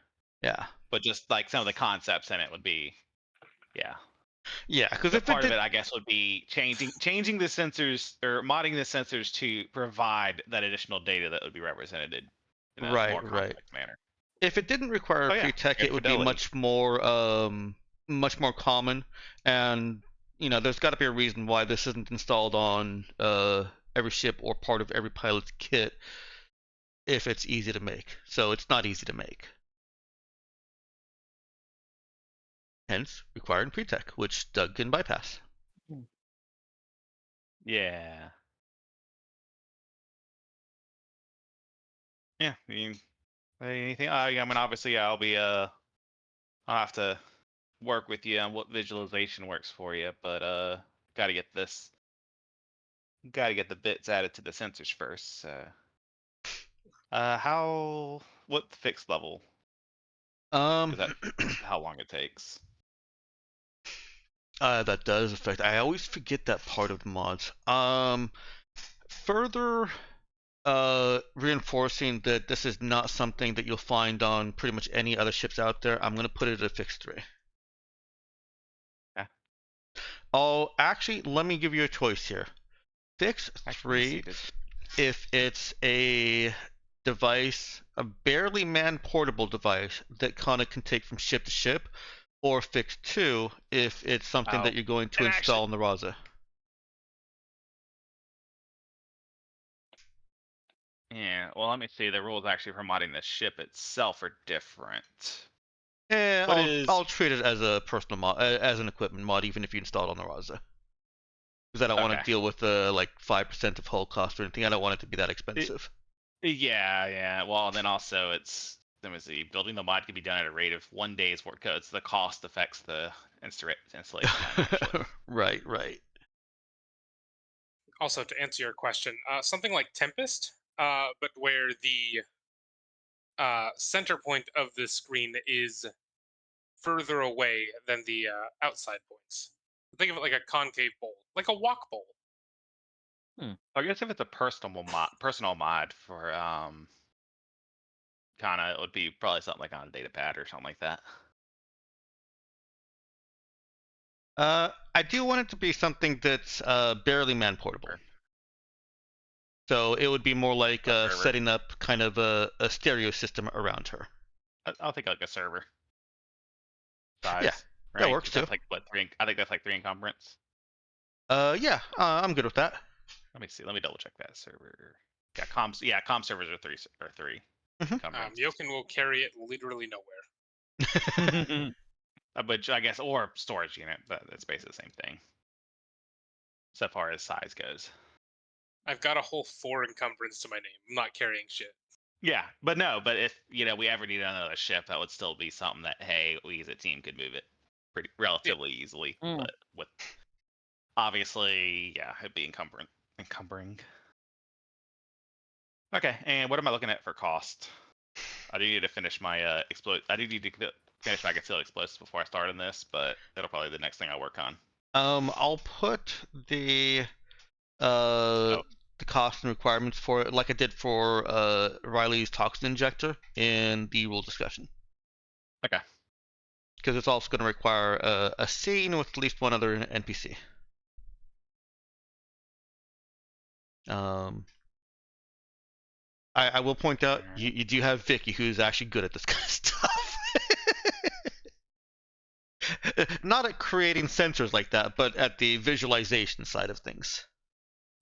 Yeah. But just like some of the concepts in it would be, yeah. Yeah, because So if part it of did, it, I guess, would be changing the sensors or modding the sensors to provide that additional data that would be represented in a more right. complex manner. If it didn't require Oh yeah, pre-tech, good it would be fidelity. much more common, and there's got to be a reason why this isn't installed on every ship or part of every pilot's kit if it's easy to make. So it's not easy to make. Hence, requiring pre-tech, which Doug can bypass. Yeah. Yeah. I mean, anything? I mean, obviously, I'll have to work with you on what visualization works for you, but gotta get the bits added to the sensors first. What fixed level Um, is that? How long it takes? that does affect. I always forget that part of the mods. Further reinforcing that this is not something that you'll find on pretty much any other ships out there, I'm going to put it at a fixed 3. Yeah. Oh, actually, let me give you a choice here. Fix Actually, 3 if it's a device, a barely manned portable device that Kana can take from ship to ship, or fix 2 if it's something that you're going to install in the Raza. Yeah, well, let me see. The rules actually for modding the ship itself are different. I'll treat it as a personal mod, as an equipment mod, even if you install it on the Raza. Because I don't want to deal with like 5% of hull cost or anything. I don't want it to be that expensive. Yeah. Well, then also let me see. Building the mod can be done at a rate of 1 day's work code, so the cost affects the installation time, actually. Right. Also, to answer your question, something like Tempest, but where the center point of the screen is further away than the outside points. Think of it like a concave bowl, like a walk bowl. I guess if it's a personal mod for Kana, it would be probably something like on a data pad or something like that. I do want it to be something that's barely man portable. Sure. So it would be more like setting up kind of a stereo system around her. I'll think like a server size. Yeah, right? that works That's too. like what 3? I think that's like 3 encumbrance. Yeah, I'm good with that. Let me see. Let me double check that server. Yeah, comms. Yeah, comm servers are 3. Yokin will carry it literally nowhere. But I guess or storage unit, but it's basically the same thing. So far as size goes. I've got a whole 4 encumbrance to my name. I'm not carrying shit. Yeah, but if we ever need another ship, that would still be something that hey, we as a team could move it pretty relatively easily. But with obviously, yeah, it'd be encumbering. Okay, and what am I looking at for cost? I do need to finish my I do need to finish my concealed explosives before I start on this, but that'll probably be the next thing I work on. I'll put the the cost and requirements for it, like I did for Riley's toxin injector, in the rule discussion. Okay. Because it's also going to require a scene with at least one other NPC. I will point out you do have Vicky, who's actually good at this kind of stuff. Not at creating sensors like that, but at the visualization side of things.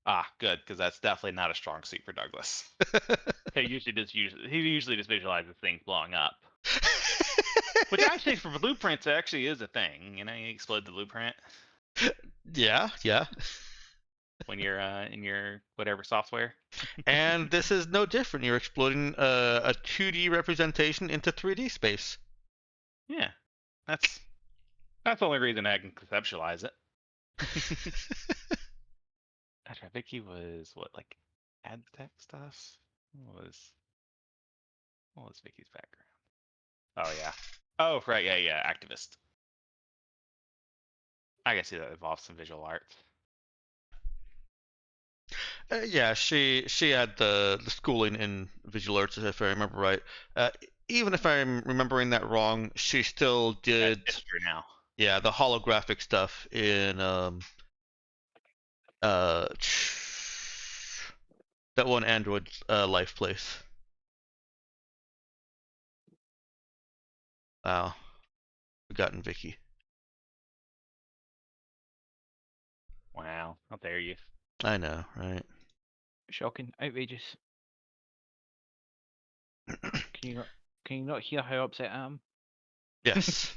Ah, good, because that's definitely not a strong suit for Douglas. he usually just visualizes things blowing up. Which actually, for blueprints, actually is a thing. You explode the blueprint. Yeah. When you're in your whatever software. And this is no different. You're exploding a 2D representation into 3D space. Yeah, that's the only reason I can conceptualize it. Vicky was what, like ad tech stuff? What was Vicky's background? Oh yeah. Oh right, yeah, activist. I can see that involves some visual arts. Yeah, she had the schooling in visual arts, if I remember right. Even if I'm remembering that wrong, she still did. That's true now. Yeah, the holographic stuff in uh that one Android life place. Wow, forgotten Vicky. Wow, how dare you? I know, right? Shocking, outrageous. Can you not hear how upset I am? Yes,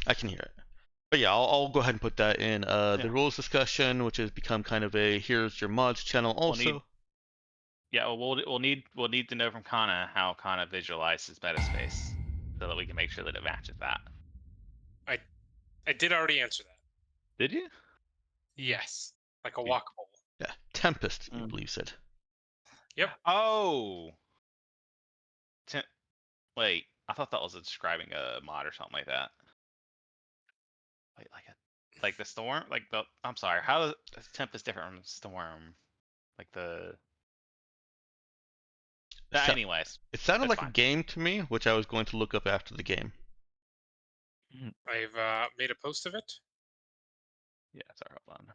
I can hear it. But yeah, I'll go ahead and put that in the Yeah. rules discussion, which has become kind of a here's your mods channel also. Yeah, well, we'll need to know from Kana how Kana visualizes metaspace, so that we can make sure that it matches that. I did already answer that. Did you? Yes, like a Yeah. walkable. Yeah, Tempest, you Mm. believe said. Yep. Oh. Wait, I thought that was describing a mod or something like that. Wait, like the storm, I'm sorry. How is Tempest different from storm? Like the. Anyways, It sounded that's like fine. a game to me, which I was going to look up after the game. I've made a post of it. Yeah, sorry, hold on.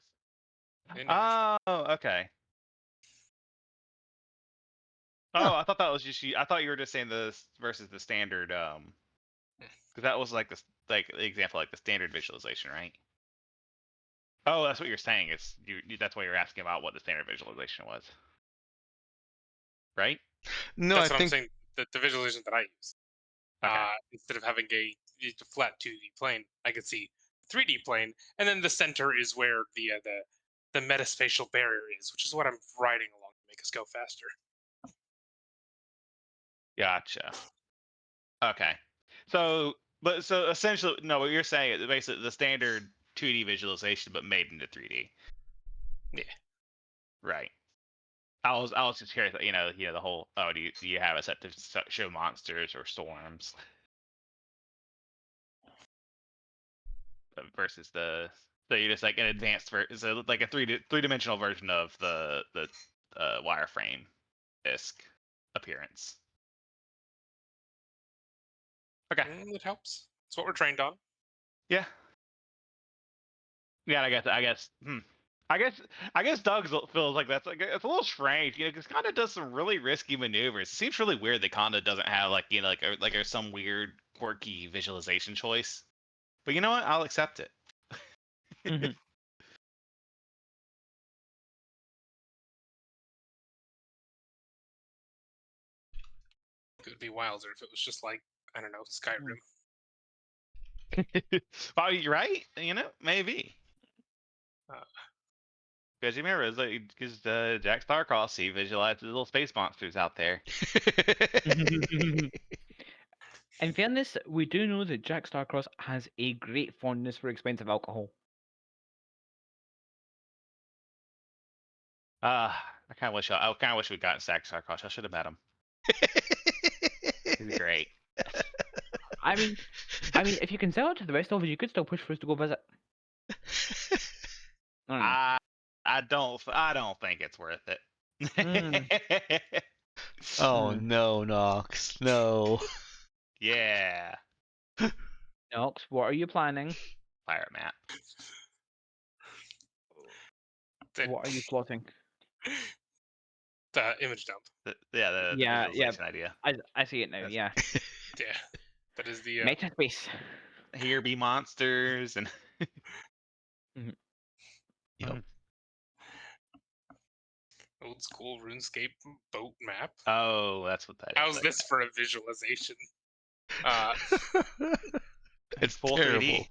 in our Oh, okay. Oh, I thought that was just you. I thought you were just saying this versus the standard, because that was like the example, like the standard visualization, right? Oh, that's what you're saying. It's that's why you're asking about what the standard visualization was, right? No, That's I what I'm think saying. The visualization that I use. Okay. Instead of having a flat 2D plane, I could see 3D plane, and then the center is where the metaspatial barrier is, which is what I'm riding along to make us go faster. Gotcha. Okay. So essentially, no, what you're saying is basically the standard 2D visualization, but made into 3D. Yeah. Right. I was just curious, the whole. Oh, do you have a set to show monsters or storms versus the. So you're just like an advanced so like a three-dimensional version of the wireframe disk appearance. Okay. It helps. It's what we're trained on. Yeah. Yeah, I guess Doug feels like that's like it's a little strange, because Conda does some really risky maneuvers. It seems really weird that Conda doesn't have some weird quirky visualization choice. But you know what? I'll accept it. Mhm. It would be wilder if it was just like, I don't know, Skyrim. Well, you're right. Maybe. Because you remember, because Jack Starcross, he visualized the little space monsters out there. In fairness, we do know that Jack Starcross has a great fondness for expensive alcohol. I kind of wish we'd gotten Jack Starcross. I should have met him. He's great. I mean, if you can sell it to the rest of us, you could still push for us to go visit. I don't think it's worth it. Oh no, Nox, no. Yeah. Nox, what are you planning? Pirate map. What are you plotting? The image dump. The visualization idea. I see it now. Yeah. Yeah, that is the Metaspace. Here be monsters and. Yep. old school RuneScape boat map. Oh, that's what that is. How's this for a visualization? It's full terrible. 3D.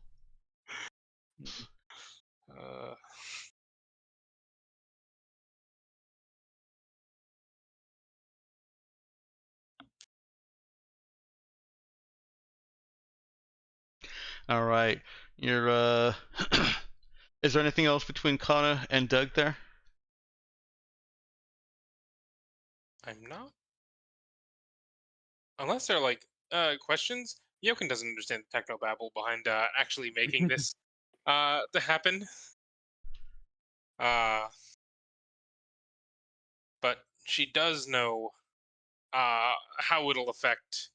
All right. You're is there anything else between Kana and Doug there? I'm not. Unless they're like questions. Jochen doesn't understand the technobabble behind actually making this to happen. she does know how it'll affect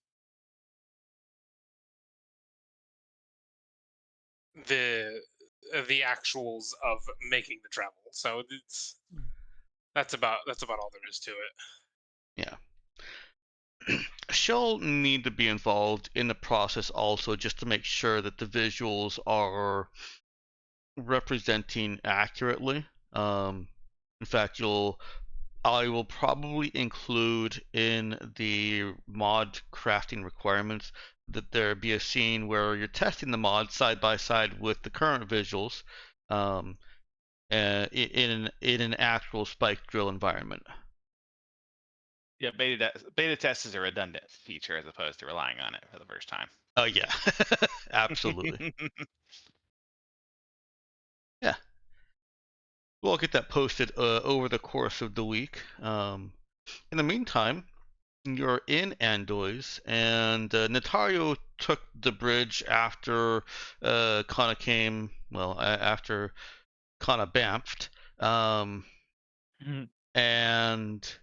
the actuals of making the travel. So that's about all there is to it. Yeah. She'll need to be involved in the process also, just to make sure that the visuals are representing accurately. In fact, I will probably include in the mod crafting requirements that there be a scene where you're testing the mod side by side with the current visuals, in an actual spike drill environment. Yeah, beta test is a redundant feature as opposed to relying on it for the first time. Oh yeah, absolutely. Yeah, we'll get that posted over the course of the week. In the meantime, you're in Andois, and Natario took the bridge after Kana came. Well, after Kana bamfed, and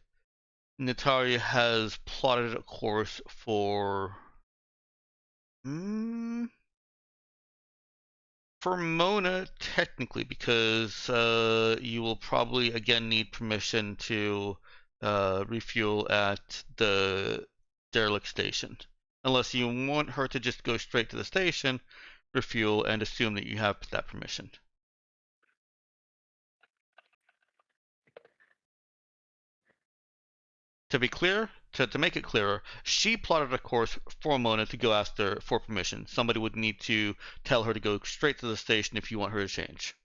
Nataria has plotted a course for Mona, technically, because you will probably again need permission to refuel at the derelict station. Unless you want her to just go straight to the station, refuel, and assume that you have that permission. To be clear, to make it clearer, she plotted a course for Mona to go ask her for permission. Somebody would need to tell her to go straight to the station if you want her to change.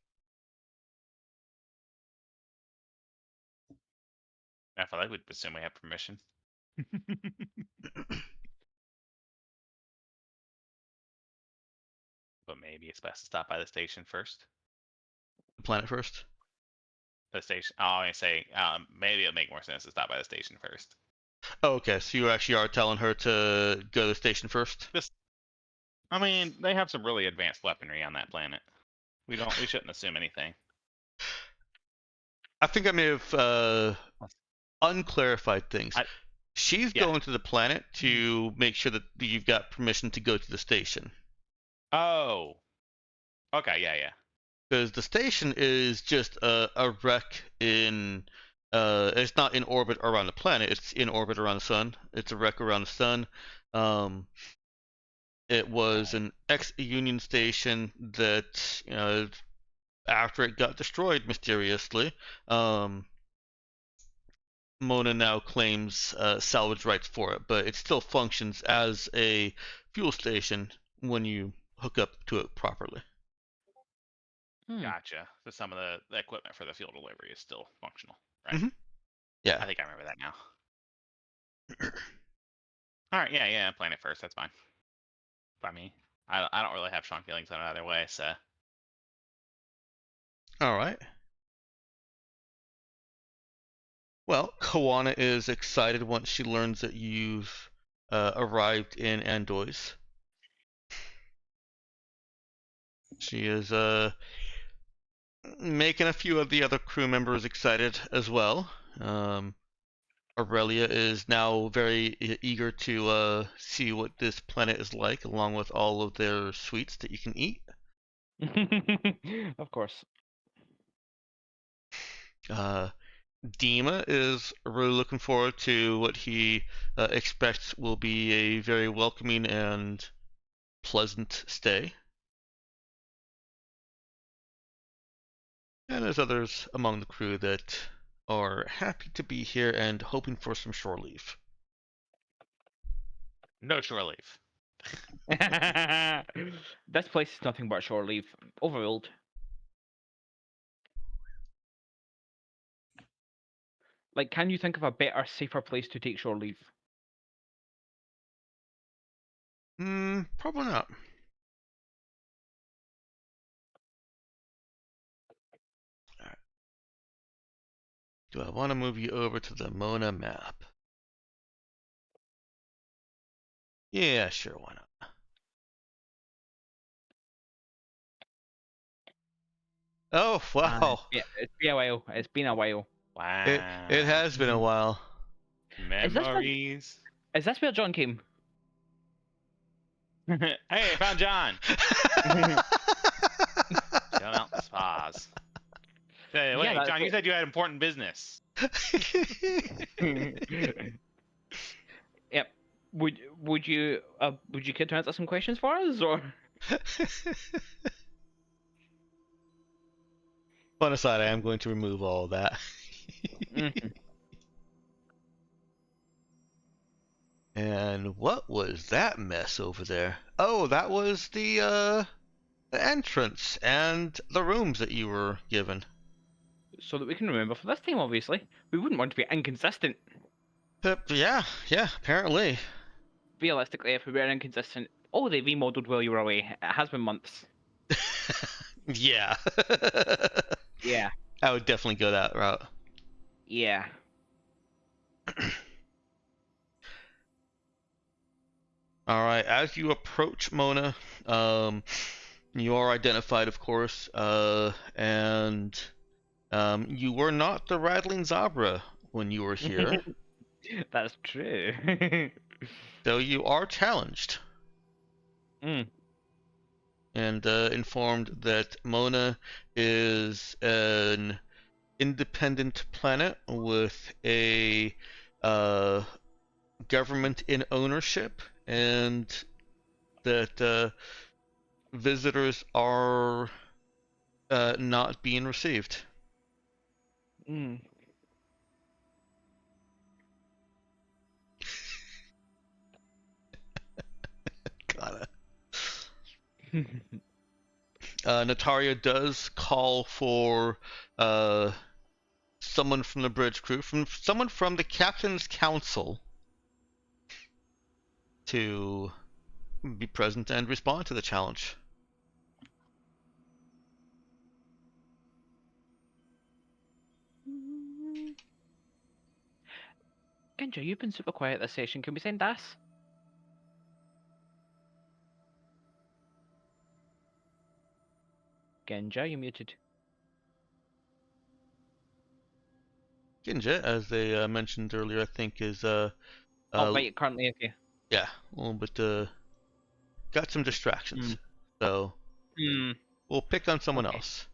I feel like we'd assume we have permission. But maybe it's best to stop by the station first. The planet first? The station. Oh, I say maybe it'll make more sense to stop by the station first. Oh, okay, so you actually are telling her to go to the station first? I mean, they have some really advanced weaponry on that planet. We shouldn't assume anything. I think I may have unclarified things. She's going to the planet to make sure that you've got permission to go to the station. Oh. Okay, yeah. Because the station is just a wreck in... it's not in orbit around the planet, it's in orbit around the sun. It's a wreck around the sun. It was an ex-Union station that, after it got destroyed mysteriously, Mona now claims salvage rights for it, but it still functions as a fuel station when you hook up to it properly. Gotcha. So some of the equipment for the fuel delivery is still functional, right? Mm-hmm. Yeah. I think I remember that now. All right, yeah, Planet first. That's fine. By me, I don't really have strong feelings on it either way. So. All right. Well, Kawana is excited once she learns that you've arrived in Andois. She is making a few of the other crew members excited as well. Aurelia is now very eager to see what this planet is like, along with all of their sweets that you can eat. Of course. Dima is really looking forward to what he expects will be a very welcoming and pleasant stay. And there's others among the crew that are happy to be here and hoping for some shore leave. No shore leave. This place is nothing but shore leave. Overruled. Like, can you think of a better, safer place to take shore leave? Probably not. Alright. Do I want to move you over to the Mona map? Yeah, sure, why not? Oh, wow. Yeah, it's been a while. It's been a while. Wow. It has been a while. Memories. Is this where John came? Hey, I found John. Chill out the spas. Hey, wait, that's John, you it. said you had important business. Yep. Would you care to answer some questions for us, or? Fun aside, I am going to remove all of that. Mhm. And what was that mess over there? Oh, that was the entrance and the rooms that you were given. So that we can remember for this time, obviously. We wouldn't want to be inconsistent. Yeah, apparently. Realistically, if we were inconsistent, oh, they remodeled while you were away. It has been months. Yeah. Yeah. I would definitely go that route. Yeah. All right, as you approach Mona, you are identified, of course, and you were not the Rattling Zabra when you were here, That's true. so you are challenged Mm. and informed that Mona is an independent planet with a government in ownership, and that visitors are not being received. Mm. Gotta. Nataria does call for someone from the bridge crew, from someone from the captain's council, to be present and respond to the challenge. Genja, you've been super quiet this session. Can we send Das? Genja, you're muted. Ginja, as they mentioned earlier, I think is Oh, right, currently, okay. yeah, a little bit got some distractions. So Hmm. we'll pick on someone Okay. else.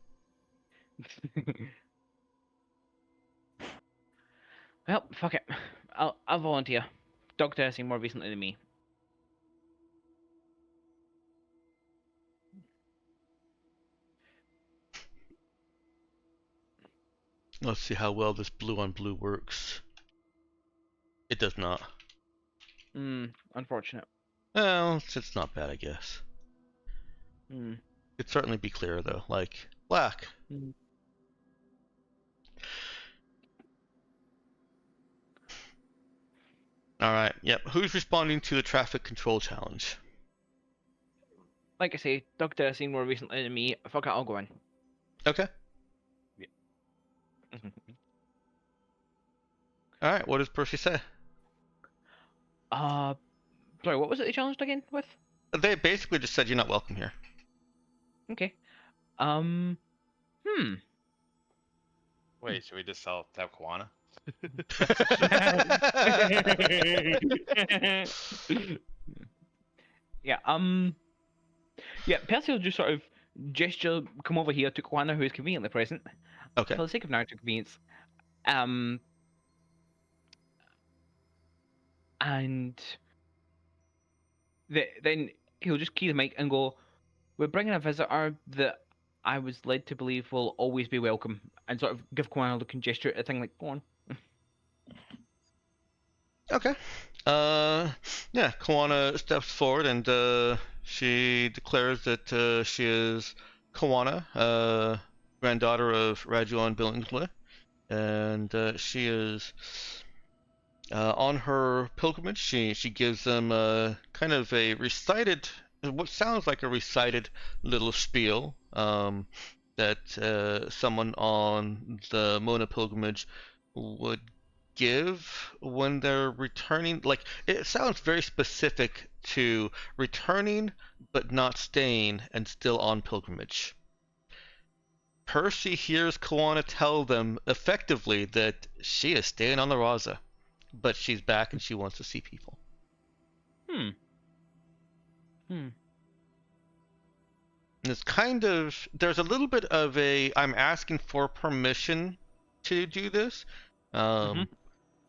Well, fuck it. I'll volunteer. Dr. Essing more recently than me. Let's see how well this blue on blue works. It does not. Unfortunate. Well, it's not bad, I guess. It'd certainly be clearer though, like black. All right. Yep. Who's responding to the traffic control challenge? Like I say, Dr. Essing more recently than me. Fuck it, I'll go in. Okay. All right. What does Percy say? Sorry, what was it they challenged again with? They basically just said you're not welcome here. Okay. Wait, should we just have Kawana? Yeah, yeah, Percy will just sort of gesture, come over here to Kwana, who is conveniently present. Okay. For the sake of narrative convenience. And then he'll just key the mic and go, "We're bringing a visitor that I was led to believe will always be welcome," and sort of give Kwana a look and gesture at a thing like, "Go on." Okay. Yeah, Kawana steps forward and she declares that she is Kawana, granddaughter of Rajuan Billingsley, and she is on her pilgrimage. She gives them kind of a recited, what sounds like a recited little spiel that someone on the Mona pilgrimage would give when they're returning. Like, it sounds very specific to returning but not staying and still on pilgrimage. Percy hears Kawana tell them effectively that she is staying on the Raza, but she's back and she wants to see people. And it's there's a little bit of I'm asking for permission to do this.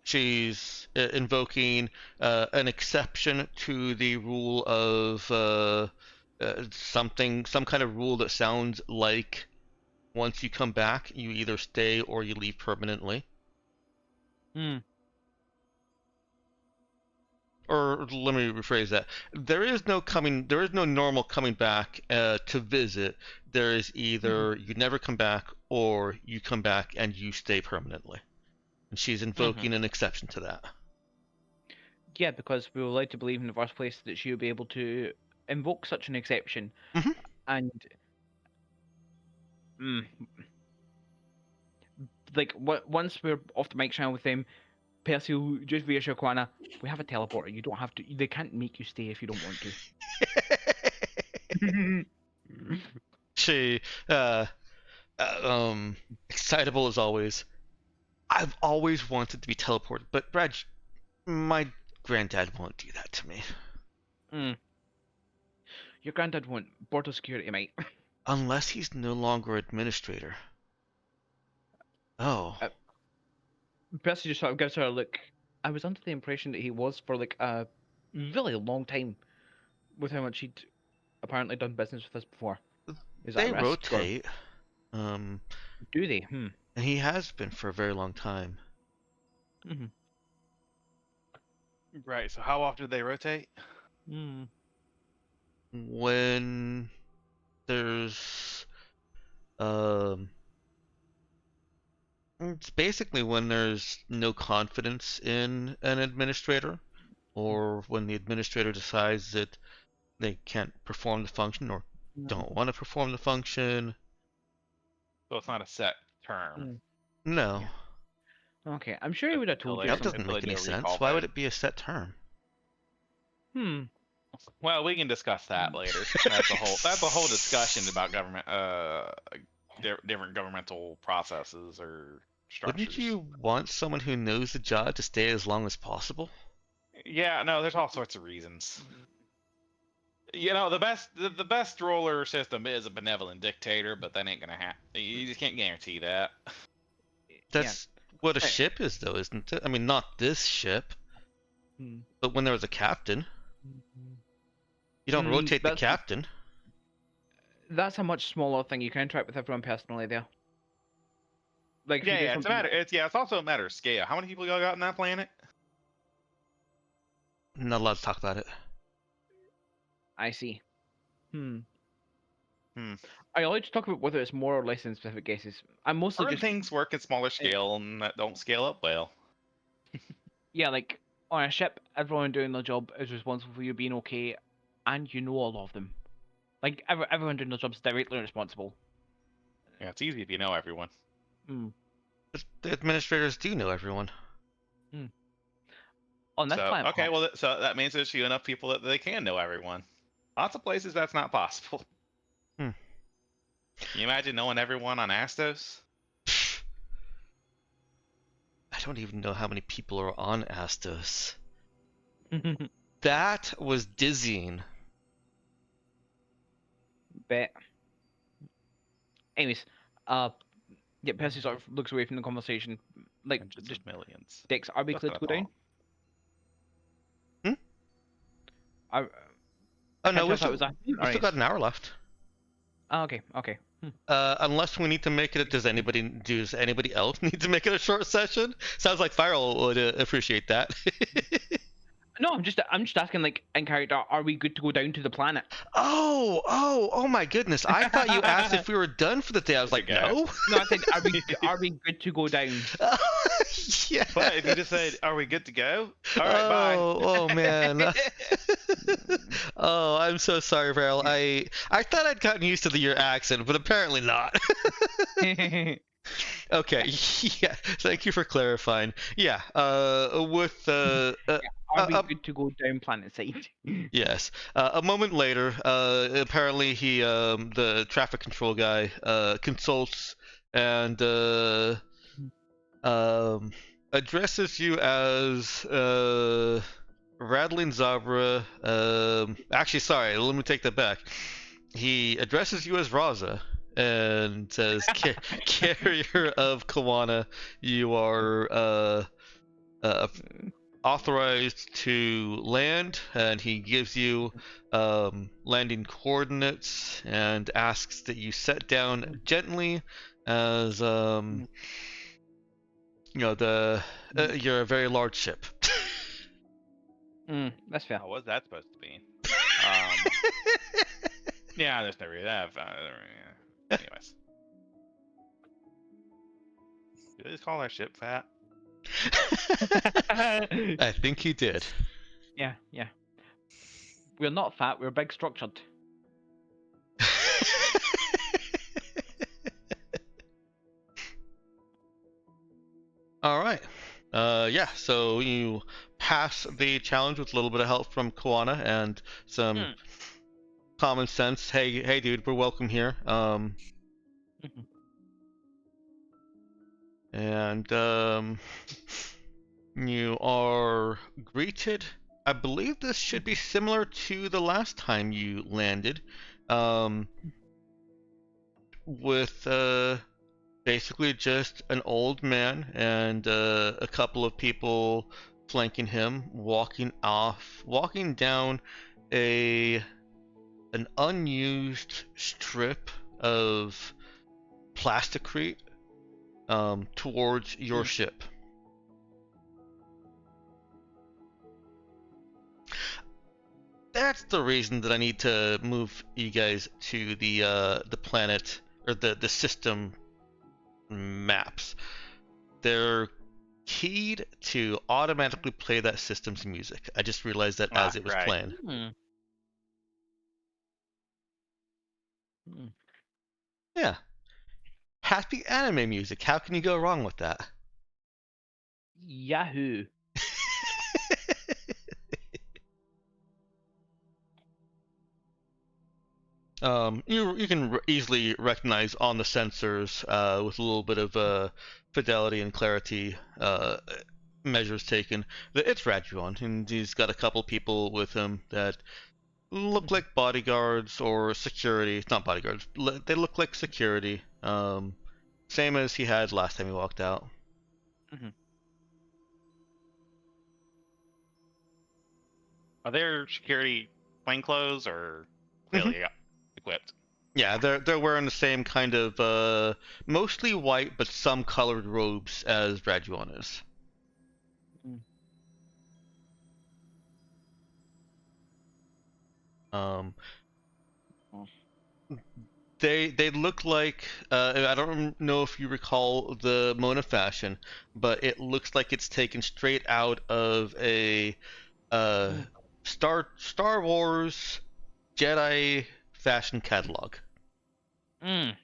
She's invoking an exception to the rule of some kind of rule that sounds like once you come back, you either stay or you leave permanently. Or let me rephrase that. There is no normal coming back to visit. There is either you never come back or you come back and you stay permanently. And she's invoking an exception to that. Yeah, because we were led to believe in the first place that she would be able to invoke such an exception. And like once we're off the mic channel with them, Percy will just reassure Kawana, we have a teleporter. You don't have to. They can't make you stay if you don't want to. She, excitable as always. I've always wanted to be teleported, but Brad, my granddad won't do that to me. Your granddad won't. Border security, mate. Unless he's no longer administrator. Oh. Percy just sort of gives her a look. I was under the impression that he was for like a really long time, with how much he'd apparently done business with us before. Is that they a risk, rotate. or... Do they? And he has been for a very long time. Right. So how often do they rotate? When there's it's basically when there's no confidence in an administrator, or when the administrator decides that they can't perform the function or don't want to perform the function. So it's not a set term. No. Yeah. Okay, I'm sure he would have told you. That doesn't make any sense. Why would it be a set term? Well, we can discuss that later. That's a whole discussion about government, different governmental processes or structures. Wouldn't you want someone who knows the job to stay as long as possible? Yeah, no, there's all sorts of reasons. You know, the best roller system is a benevolent dictator, but that ain't gonna happen. You just can't guarantee that. That's what a ship is, though, isn't it? I mean, not this ship, but when there was a captain, you don't rotate the captain. That's a much smaller thing. You can interact with everyone personally there. Like, it's a matter. It's also a matter of scale. How many people y'all got on that planet? Not allowed to talk about it. I see. I like to talk about whether it's more or less in specific cases. I'm mostly Certain things work at smaller scale and that don't scale up well. Yeah, like on a ship, everyone doing their job is responsible for you being okay, and you know all of them. Like everyone doing their job is directly responsible. Yeah, it's easy if you know everyone. The administrators do know everyone. On this planet. Okay, well, so that means there's few enough people that they can know everyone. Lots of places that's not possible. Can you imagine knowing everyone on Astos? I don't even know how many people are on Astos. That was dizzying. Bet. Anyways, Percy sort of looks away from the conversation. Like, Hundreds just of millions. Dex, are we clear to go down? Oh no, we've still got an hour left. Oh, okay. Unless we need to make it. Does anybody else need to make it a short session? Sounds like Viral would appreciate that. No, I'm just asking, like, in character, are we good to go down to the planet? Oh my goodness! I thought you asked if we were done for the day. I was like, no. No, I said, are we good to go down? Yeah. But if you just said, are we good to go? All right, bye. Oh man. Oh, I'm so sorry, Viral. I thought I'd gotten used to your accent, but apparently not. Okay, yeah. Thank you for clarifying. Yeah. With Are we uh, good to go down planet side? yes. A moment later, apparently the traffic control guy, consults and addresses you as Rattling Zabra. Actually, sorry, let me take that back. He addresses you as Raza and says, "Carrier of Kawana, you are authorized to land," and he gives you landing coordinates and asks that you set down gently, as you're a very large ship. That's fair. Oh, what's that supposed to mean? Yeah, there's no reason. Anyways. Did they just call our ship fat? I think he did. Yeah. We're not fat. We're big structured. All right. Yeah. So you pass the challenge with a little bit of help from Koana and some common sense. Hey, dude, we're welcome here. And you are greeted. I believe this should be similar to the last time you landed, with basically just an old man and a couple of people flanking him, walking down an unused strip of plasticrete towards your ship. That's the reason that I need to move you guys to the planet or the system maps. They're keyed to automatically play that system's music. I just realized that as it was playing. Yeah. Happy anime music. How can you go wrong with that? Yahoo! You can easily recognize on the sensors with a little bit of fidelity and clarity measures taken that it's Rajuan, and he's got a couple people with him that look like bodyguards or security. Not bodyguards. They look like security. Same as he had last time he walked out. Are there security plainclothes or clearly equipped? Yeah, they're wearing the same kind of mostly white but some colored robes as Rajuan is. They look like I don't know if you recall the Mona fashion, but it looks like it's taken straight out of a Star Wars Jedi fashion catalog. Wait,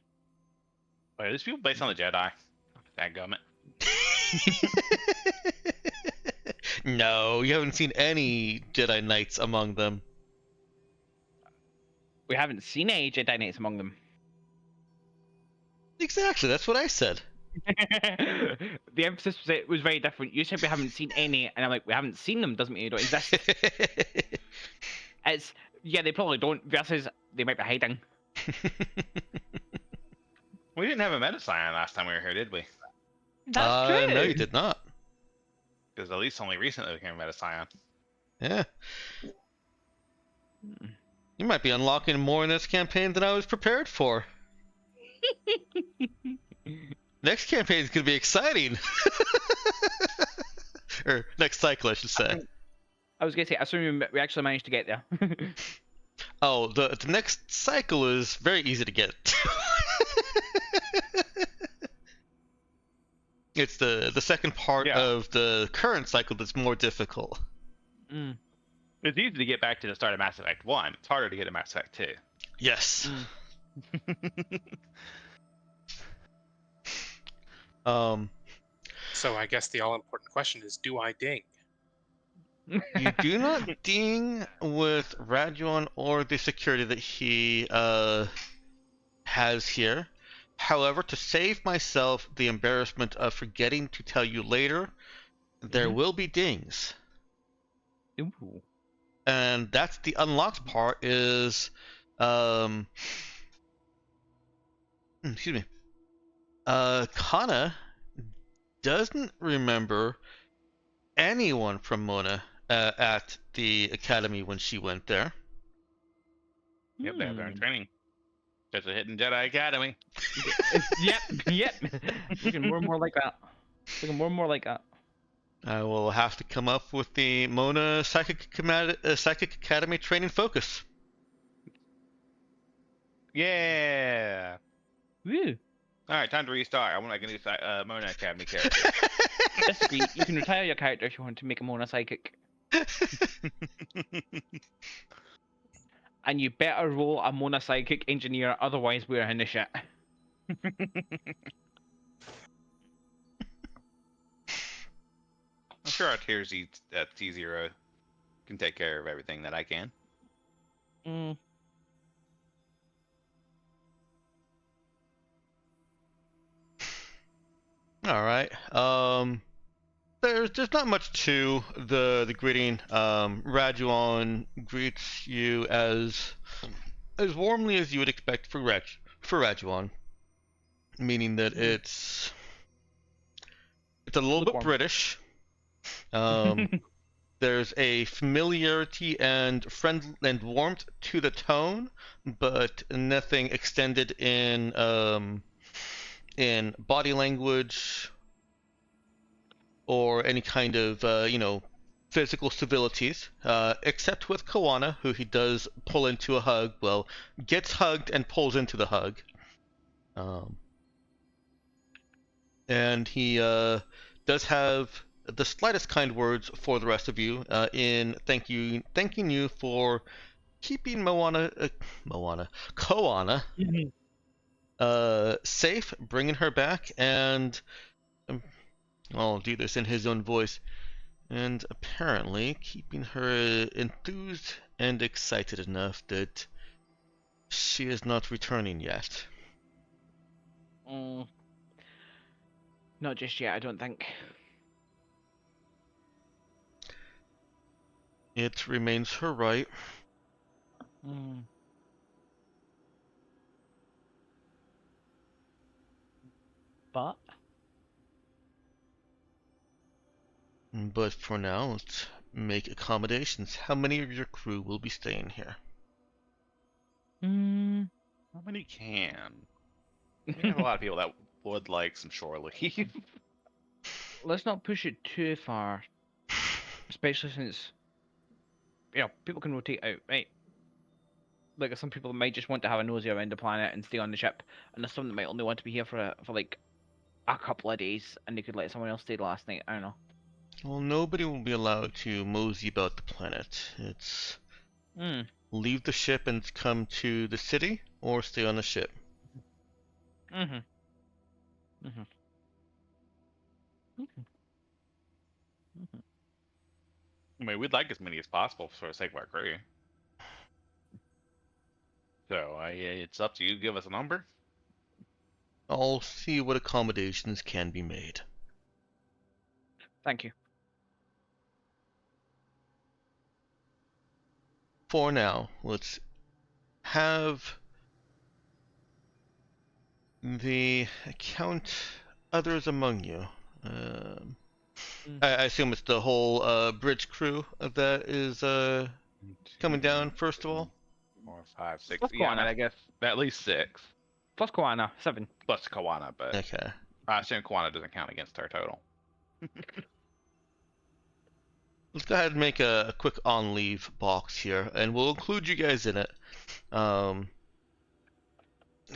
are these people based on the Jedi? Dadgummit. No, you haven't seen any Jedi Knights among them. We haven't seen any Jedi Knights among them. Exactly, that's what I said. The emphasis was very different. You said we haven't seen any, and I'm like, we haven't seen them doesn't mean they don't exist. It's they probably don't. Versus they might be hiding. We didn't have a Metascion last time we were here, did we? That's true. No, you did not. Because at least only recently became a Metascion. Yeah. You might be unlocking more in this campaign than I was prepared for. Next campaign is going to be exciting. Or next cycle, I should say. I was going to say, I assume we actually managed to get there. Oh, the next cycle is very easy to get. It's the second part of the current cycle that's more difficult. It's easy to get back to the start of Mass Effect 1. It's harder to get to Mass Effect 2. Yes. So I guess the all-important question is, do I ding? You do not ding with Raduan or the security that he has here. However, to save myself the embarrassment of forgetting to tell you later, there will be dings. Ooh. And that's the unlocked part is excuse me. Kana doesn't remember anyone from Mona at the academy when she went there. Yep, they have their own training. Just a hidden Jedi Academy. Yep. Looking more and more like that. Looking more and more like that. I will have to come up with the Mona Psychic Academy training focus. Yeah. Woo. All right, time to restart. I want to make a new Mona Academy character. Basically, you can retire your character if you want to make a Mona psychic. And you better roll a Mona psychic engineer, otherwise we're in the shit. I'm sure our tier Z at T0 can take care of everything that I can. Mm. All right. There's not much to the greeting. Raduan greets you as warmly as you would expect for Raduan, meaning that it's a little bit British. There's a familiarity and friend and warmth to the tone, but nothing extended in body language or any kind of physical civilities, except with Kawana, who he does pull into a hug. Well, gets hugged and pulls into the hug. And he does have the slightest kind words for the rest of you, in thanking you for keeping Koana safe, bringing her back, and I'll do this in his own voice, and apparently keeping her enthused and excited enough that she is not returning yet. Not just yet, I don't think. It remains her right. But for now, let's make accommodations. How many of your crew will be staying here? How many can? We have a lot of people that would like some shore leave. let's not push it too far, especially since people can rotate out, right? Like some people might just want to have a nosy around the planet and stay on the ship, and there's some that might only want to be here for like a couple of days, and they could let someone else stay the last night. I don't know. Well, nobody will be allowed to mosey about the planet. It's leave the ship and come to the city, or stay on the ship. I mean, we'd like as many as possible for the sake of our crew. So it's up to you. Give us a number. I'll see what accommodations can be made. Thank you. For now, let's have the count others among you. I assume it's the whole bridge crew that is coming down first of all. 4, 5, 6. Plus Yeah, I, mean, Koana. I guess at least 6. Plus Koana, 7. Plus Kawana, but Okay. I assume Kawana doesn't count against our total. Let's go ahead and make a quick on-leave box here, and we'll include you guys in it.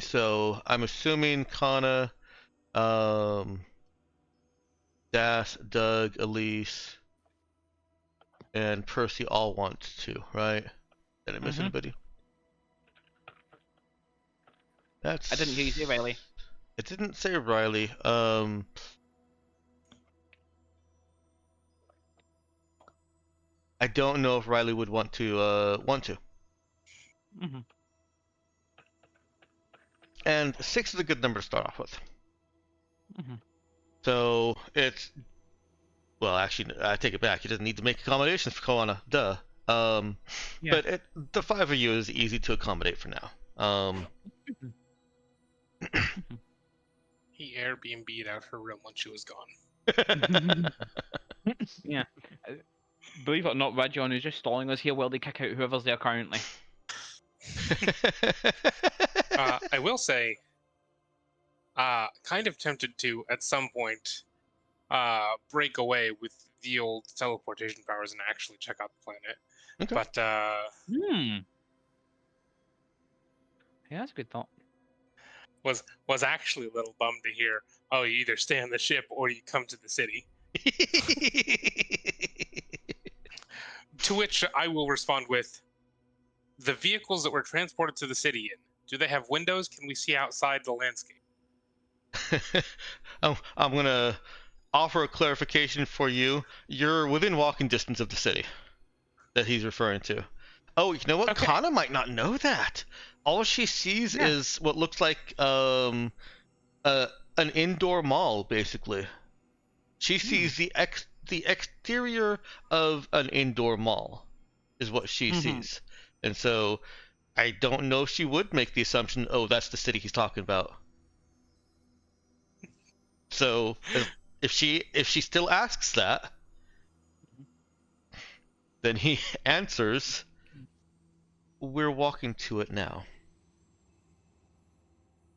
So I'm assuming Kana, Das, Doug, Elise, and Percy all want to, right? Did I miss anybody? I didn't hear you say Riley. It didn't say Riley. I don't know if Riley would want to. Mm-hmm. And 6 is a good number to start off with. Mm-hmm. So it's, well, actually, I take it back. He doesn't need to make accommodations for Koana. Duh. Yeah. But the 5 of you is easy to accommodate for now. He Airbnb'd out her room when she was gone. Yeah. Believe it or not, Rajon is just stalling us here while they kick out whoever's there currently. I will say, kind of tempted to, at some point, break away with the old teleportation powers and actually check out the planet. Okay. But Yeah, that's a good thought. was actually a little bummed to hear, oh, you either stay on the ship or you come to the city. To which I will respond with, the vehicles that were transported to the city in, do they have windows? Can we see outside the landscape? I'm gonna offer a clarification for you. You're within walking distance of the city that he's referring to. Oh, you know what? Okay. Kana might not know that. All she sees is what looks like an indoor mall, basically. She sees the exterior of an indoor mall, is what she sees, and so I don't know if she would make the assumption, oh, that's the city he's talking about. So if she still asks that, then he answers, we're walking to it now.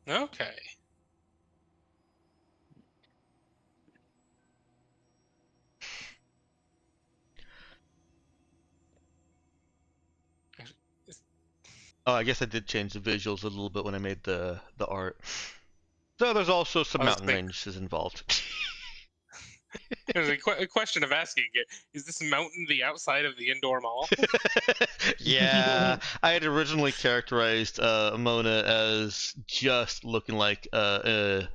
Okay. Oh, I guess I did change the visuals a little bit when I made the art. So there's also some mountain ranges involved. There's a question of asking it. Is this mountain the outside of the indoor mall? Yeah, I had originally characterized Mona as just looking like an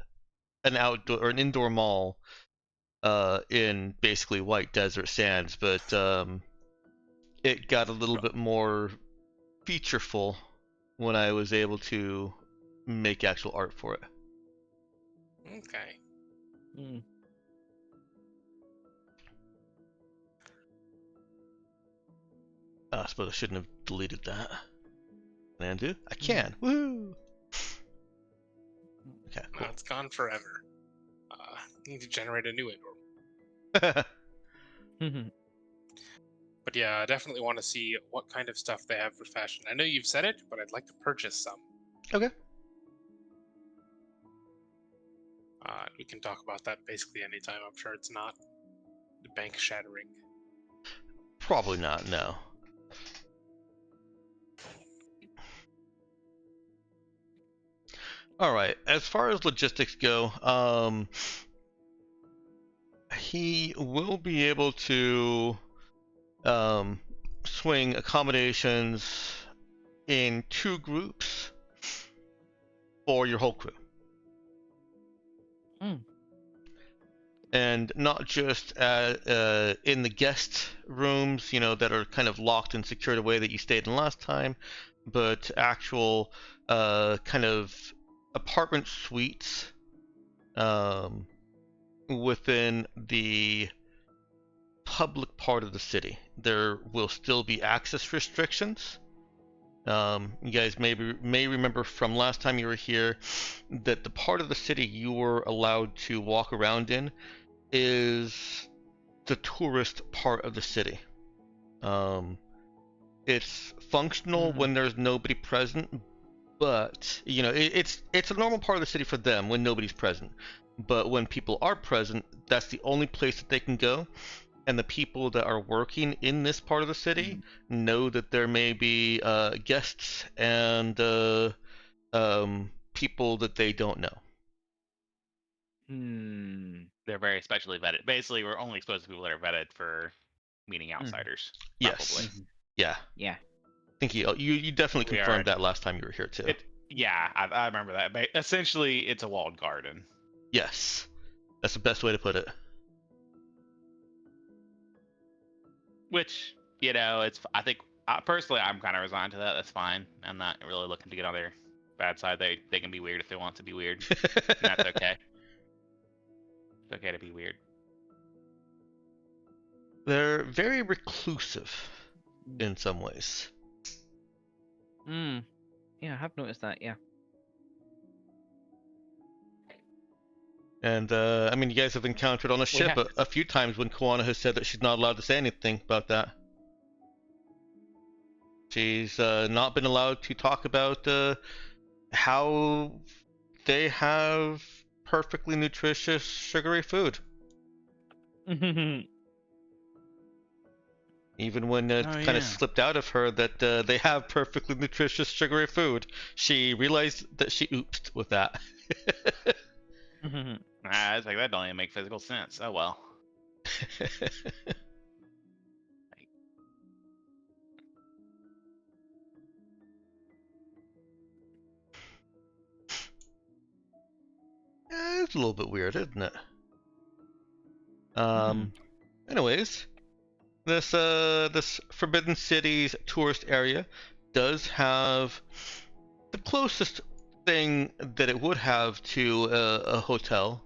outdoor or an indoor mall in basically white desert sands, but it got a little bit more featureful when I was able to make actual art for it. Okay. I suppose I shouldn't have deleted that. Can I undo? I can. Woo! Okay, cool. No, it's gone forever. Need to generate a new indoor. But yeah, I definitely want to see what kind of stuff they have for fashion. I know you've said it, but I'd like to purchase some. Okay. We can talk about that basically anytime. I'm sure it's not bank shattering. Probably not, no. Alright, as far as logistics go, he will be able to swing accommodations in 2 groups for your whole crew. And not just in the guest rooms, that are kind of locked and secured away that you stayed in last time, but actual kind of apartment suites within the public part of the city. There will still be access restrictions. You guys may remember from last time you were here that the part of the city you were allowed to walk around in is the tourist part of the city. It's functional when there's nobody present, but it's a normal part of the city for them when nobody's present. But when people are present, that's the only place that they can go. And the people that are working in this part of the city know that there may be guests and people that they don't know. They're very specially vetted. Basically, we're only exposed to people that are vetted for meeting outsiders. Yes. Probably. Yeah. Yeah. I think you definitely confirmed that last time you were here too. Yeah, I remember that. But essentially, it's a walled garden. Yes, that's the best way to put it. Which, it's. I think personally, I'm kind of resigned to that. That's fine. I'm not really looking to get on their bad side. They can be weird if they want to be weird. And that's okay. It's okay to be weird. They're very reclusive in some ways. Yeah, I have noticed that. Yeah. And I mean, you guys have encountered on a ship have- a few times when Koana has said that she's not allowed to say anything about that. She's not been allowed to talk about how they have perfectly nutritious sugary food. Even when it kind of slipped out of her that they have perfectly nutritious sugary food, she realized that she oopsed with that. I was like, that don't even make physical sense. Oh well. It's a little bit weird, isn't it? Anyways, this Forbidden Cities tourist area does have the closest thing that it would have to a hotel.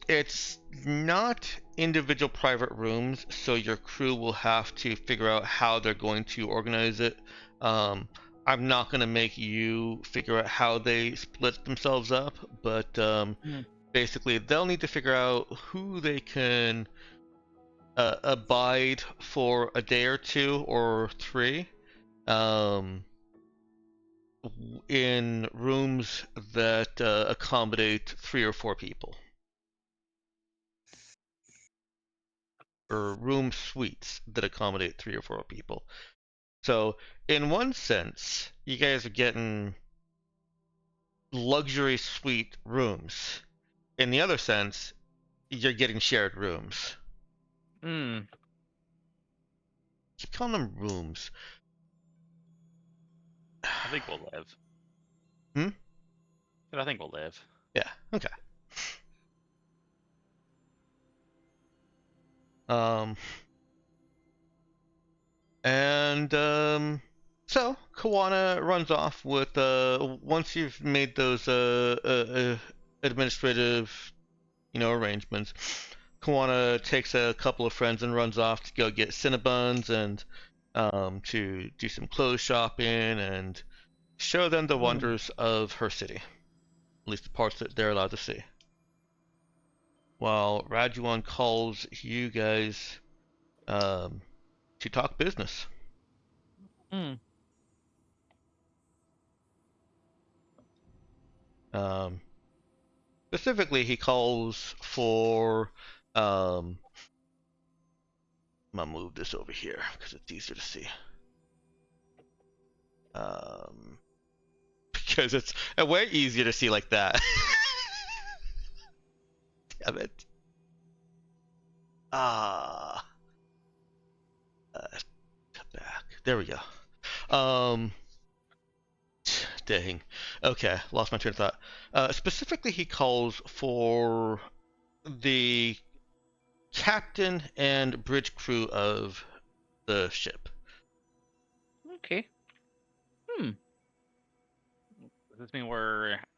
It's not individual private rooms, so your crew will have to figure out how they're going to organize it. I'm not going to make you figure out how they split themselves up, but basically they'll need to figure out who they can abide for a day or two or three in rooms that accommodate 3 or 4 people. Or room suites that accommodate 3 or 4 people. So, in one sense, you guys are getting luxury suite rooms. In the other sense, you're getting shared rooms. Keep calling them rooms. I think we'll live. But I think we'll live. Yeah, okay. So Kawana runs off with once you've made those administrative, arrangements. Kawana takes a couple of friends and runs off to go get Cinnabons and to do some clothes shopping and show them the wonders of her city, at least the parts that they're allowed to see. While Rajuan calls you guys to talk business. Specifically, he calls for. I'm gonna move this over here because it's easier to see. Because it's way easier to see like that. Damn it. Come back. There we go. Dang. Okay, lost my train of thought. Specifically, he calls for the captain and bridge crew of the ship. Okay. Does this mean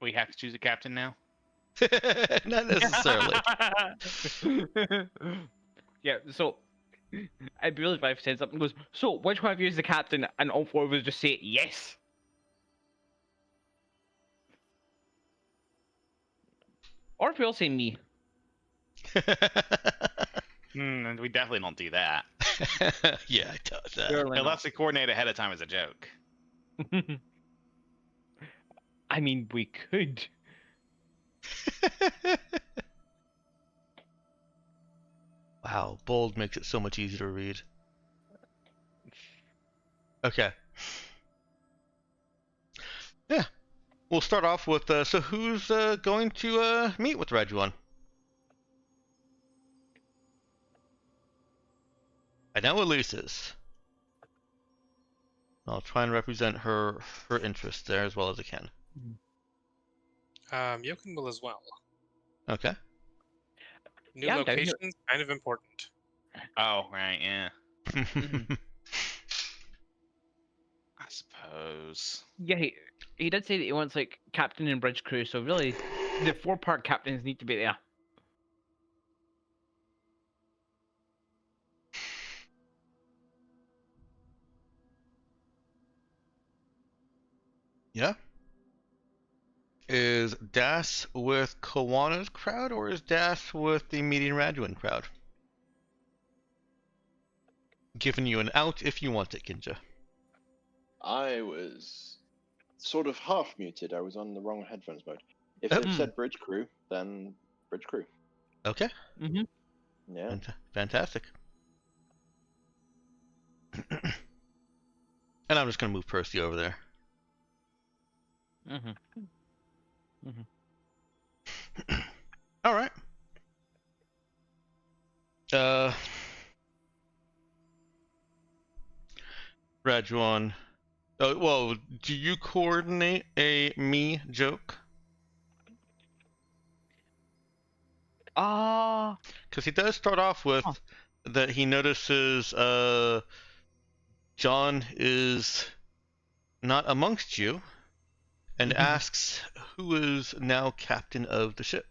we have to choose a captain now? Not necessarily. Yeah, so I'd be really glad if he said something goes, so which one of you is the captain? And all 4 of us just say yes. Or if we all say me. And we definitely don't do that. Yeah, I doubt that. Unless we coordinate ahead of time as a joke. I mean, we could. Wow, bold makes it so much easier to read. Okay. Yeah. We'll start off with, so who's going to meet with Rajuan? I know Elise is. I'll try and represent her interests there as well as I can. Yokin will as well. Okay. New Yeah, I'm down here. locations, kind of important. Oh, right, yeah. Mhm. I suppose. Yeah, he did say that he wants like captain and bridge crew, so really the 4-part captains need to be there. Yeah. Is Das with Kawana's crowd, or is Das with the Median Raduan crowd? Giving you an out if you want it, Kinja. I was sort of half muted. I was on the wrong headphones mode. If Oh. they've said bridge crew, then bridge crew. Okay. Mm-hmm. Yeah. Fantastic. And I'm just gonna move Percy over there. Mm-hmm. All right. Rajuan. Oh, well, do you coordinate a me joke? Because he does start off with that he notices John is not amongst you and asks who is now captain of the ship.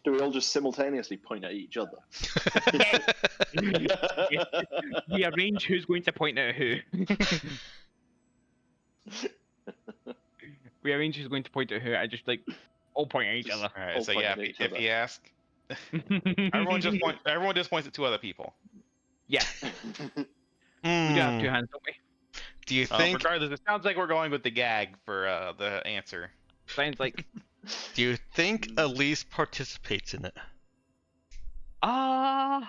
Do we all just simultaneously point at each other? We arrange who's going to point at who. We arrange who's going to point at who. I just like all point at each Just- other. All right, All so point yeah, at each if other. you ask, everyone just points at 2 other people. Yeah, we do have 2 hands, don't we? Do you think? Regardless, it sounds like we're going with the gag for the answer. Sounds like. Do you think Elise participates in it? I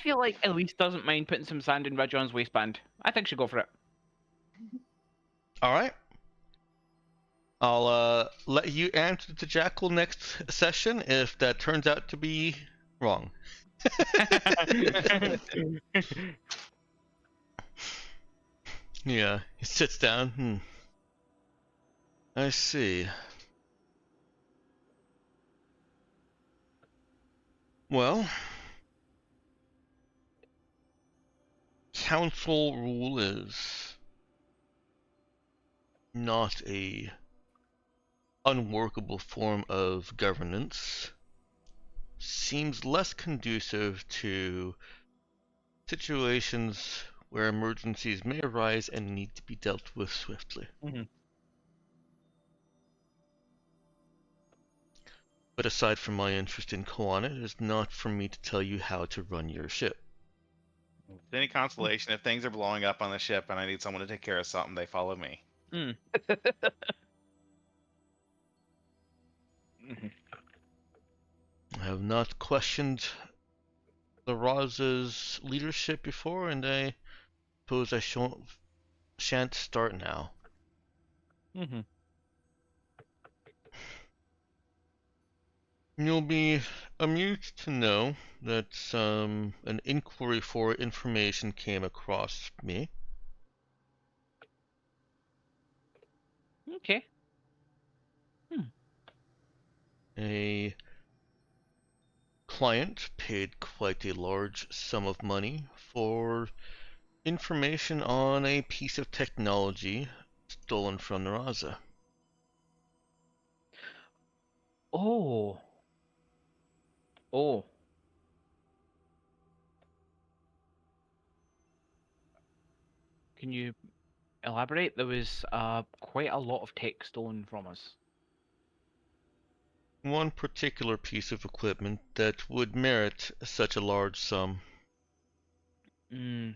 feel like Elise doesn't mind putting some sand in Rajon's waistband. I think she'll go for it. All right. I'll let you answer to Jackal next session if that turns out to be wrong. Yeah, he sits down. I see. Well, council rule is not a unworkable form of governance. Seems less conducive to situations where emergencies may arise and need to be dealt with swiftly. But aside from my interest in Koana, it is not for me to tell you how to run your ship. Any consolation, if things are blowing up on the ship and I need someone to take care of something, they follow me. I have not questioned the Raza's leadership before, and I suppose I shan't start now. You'll be amused to know that an inquiry for information came across me. Okay. A client paid quite a large sum of money for information on a piece of technology stolen from the Raza. Oh. Can you elaborate? There was quite a lot of tech stolen from us. One particular piece of equipment that would merit such a large sum. I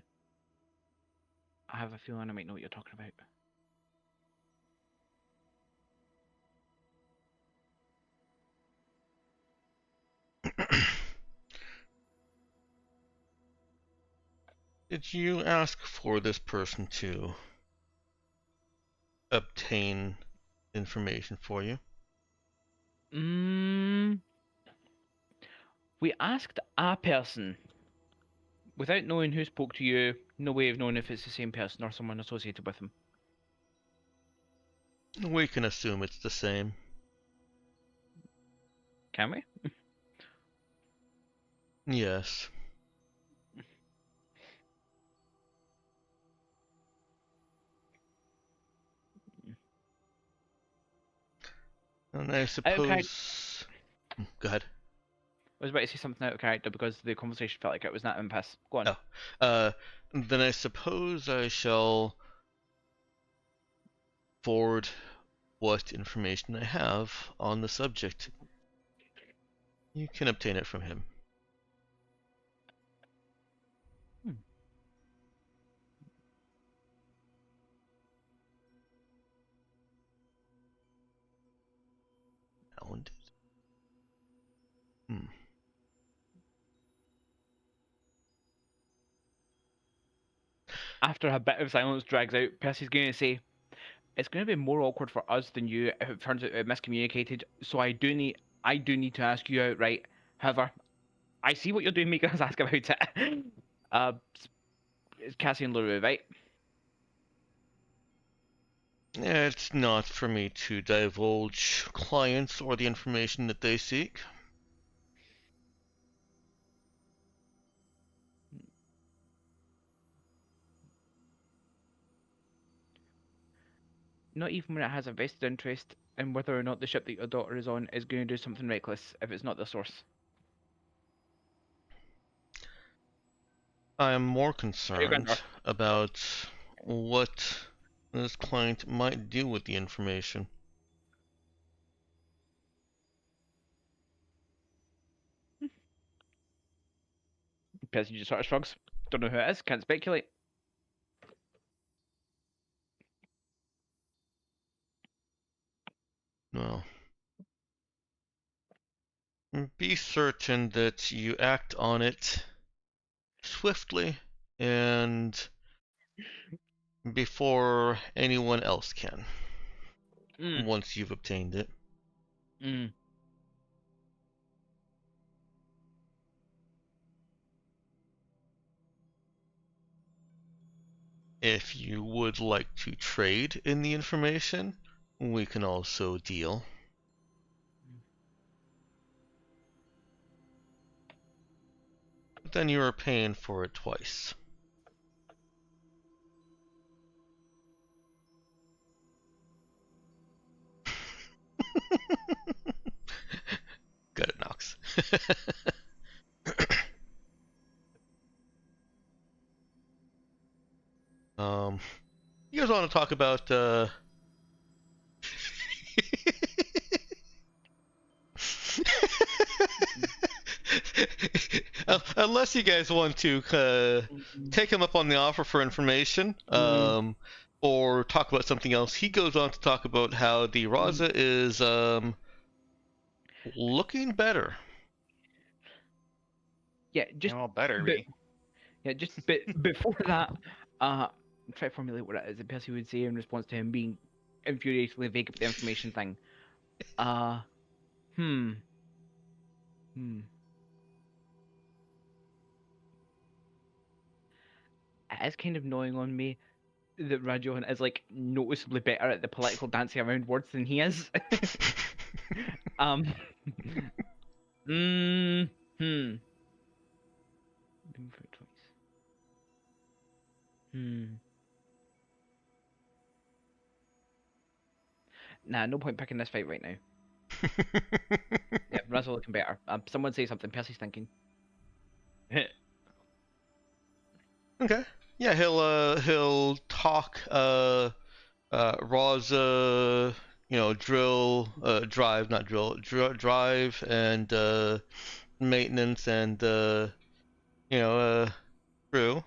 have a feeling I might know what you're talking about. Did you ask for this person to obtain information for you? We asked a person Without knowing who spoke to you, no way of knowing if it's the same person or someone associated with him. We can assume it's the same. Can we? Yes. And I suppose... Go ahead. I was about to say something out of character because the conversation felt like it was not impasse. Go on. Oh. Then I suppose I shall forward what information I have on the subject. You can obtain it from him. Found it. After a bit of silence drags out, Percy's going to say, "It's going to be more awkward for us than you if it turns out it miscommunicated. So I do need to ask you outright. However, I see what you're doing, making us ask about it. It's Cassie and LaRue, right?" It's not for me to divulge clients or the information that they seek. Not even when it has a vested interest in whether or not the ship that your daughter is on is going to do something reckless if it's not the source. I am more concerned North. about what this client might do with the information. Percy just sort of shrugs. Don't know who it is, can't speculate. Well, be certain that you act on it swiftly and before anyone else can, once you've obtained it. If you would like to trade in the information, we can also deal. But then you are paying for it twice. Got it, Nox. You guys want to talk about unless you guys want to take him up on the offer for information, or talk about something else. He goes on to talk about how the Raza is looking better. Yeah, just better be. Yeah, just before that, try to formulate what it is that Percy would say in response to him being infuriatingly vague about the information thing. It is kind of gnawing on me that Rajohan is like noticeably better at the political dancing around words than he is. Nah, no point picking this fight right now. Yeah, Razzle looking better. Someone say something. Percy's thinking. Okay. Yeah, he'll talk Raza, drive and maintenance and crew.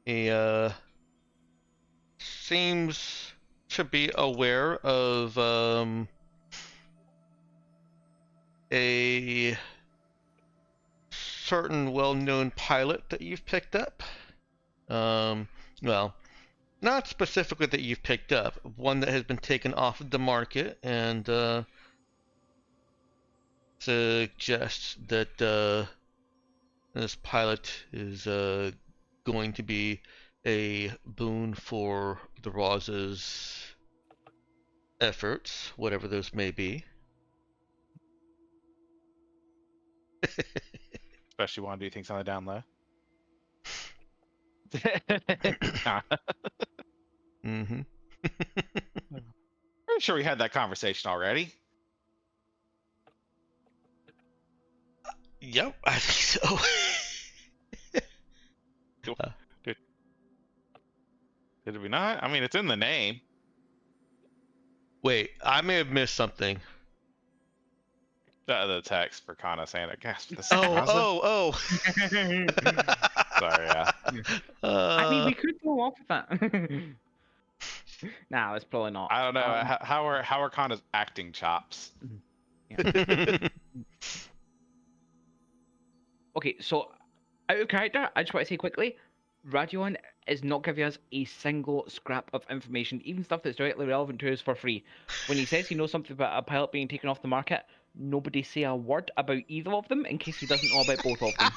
He seems to be aware of a certain well-known pilot that you've picked up. Well, not specifically that you've picked up, one that has been taken off of the market and suggests that this pilot is going to be a boon for the Roz's efforts, whatever those may be. Especially want to do things on the down low. Mm-hmm. Pretty sure we had that conversation already. Yep, I think so. Did we not? I mean, it's in the name. Wait, I may have missed something. The text for Kana saying that. Gasp, this is Oh, Raza? Sorry, yeah. I mean, we could go off with that. Nah, it's probably not. I don't know. How are Kana's acting chops? Okay, so out of character, I just want to say quickly, Radion is not giving us a single scrap of information, even stuff that's directly relevant to us for free. When he says he knows something about a pilot being taken off the market, nobody say a word about either of them in case he doesn't know about both of them.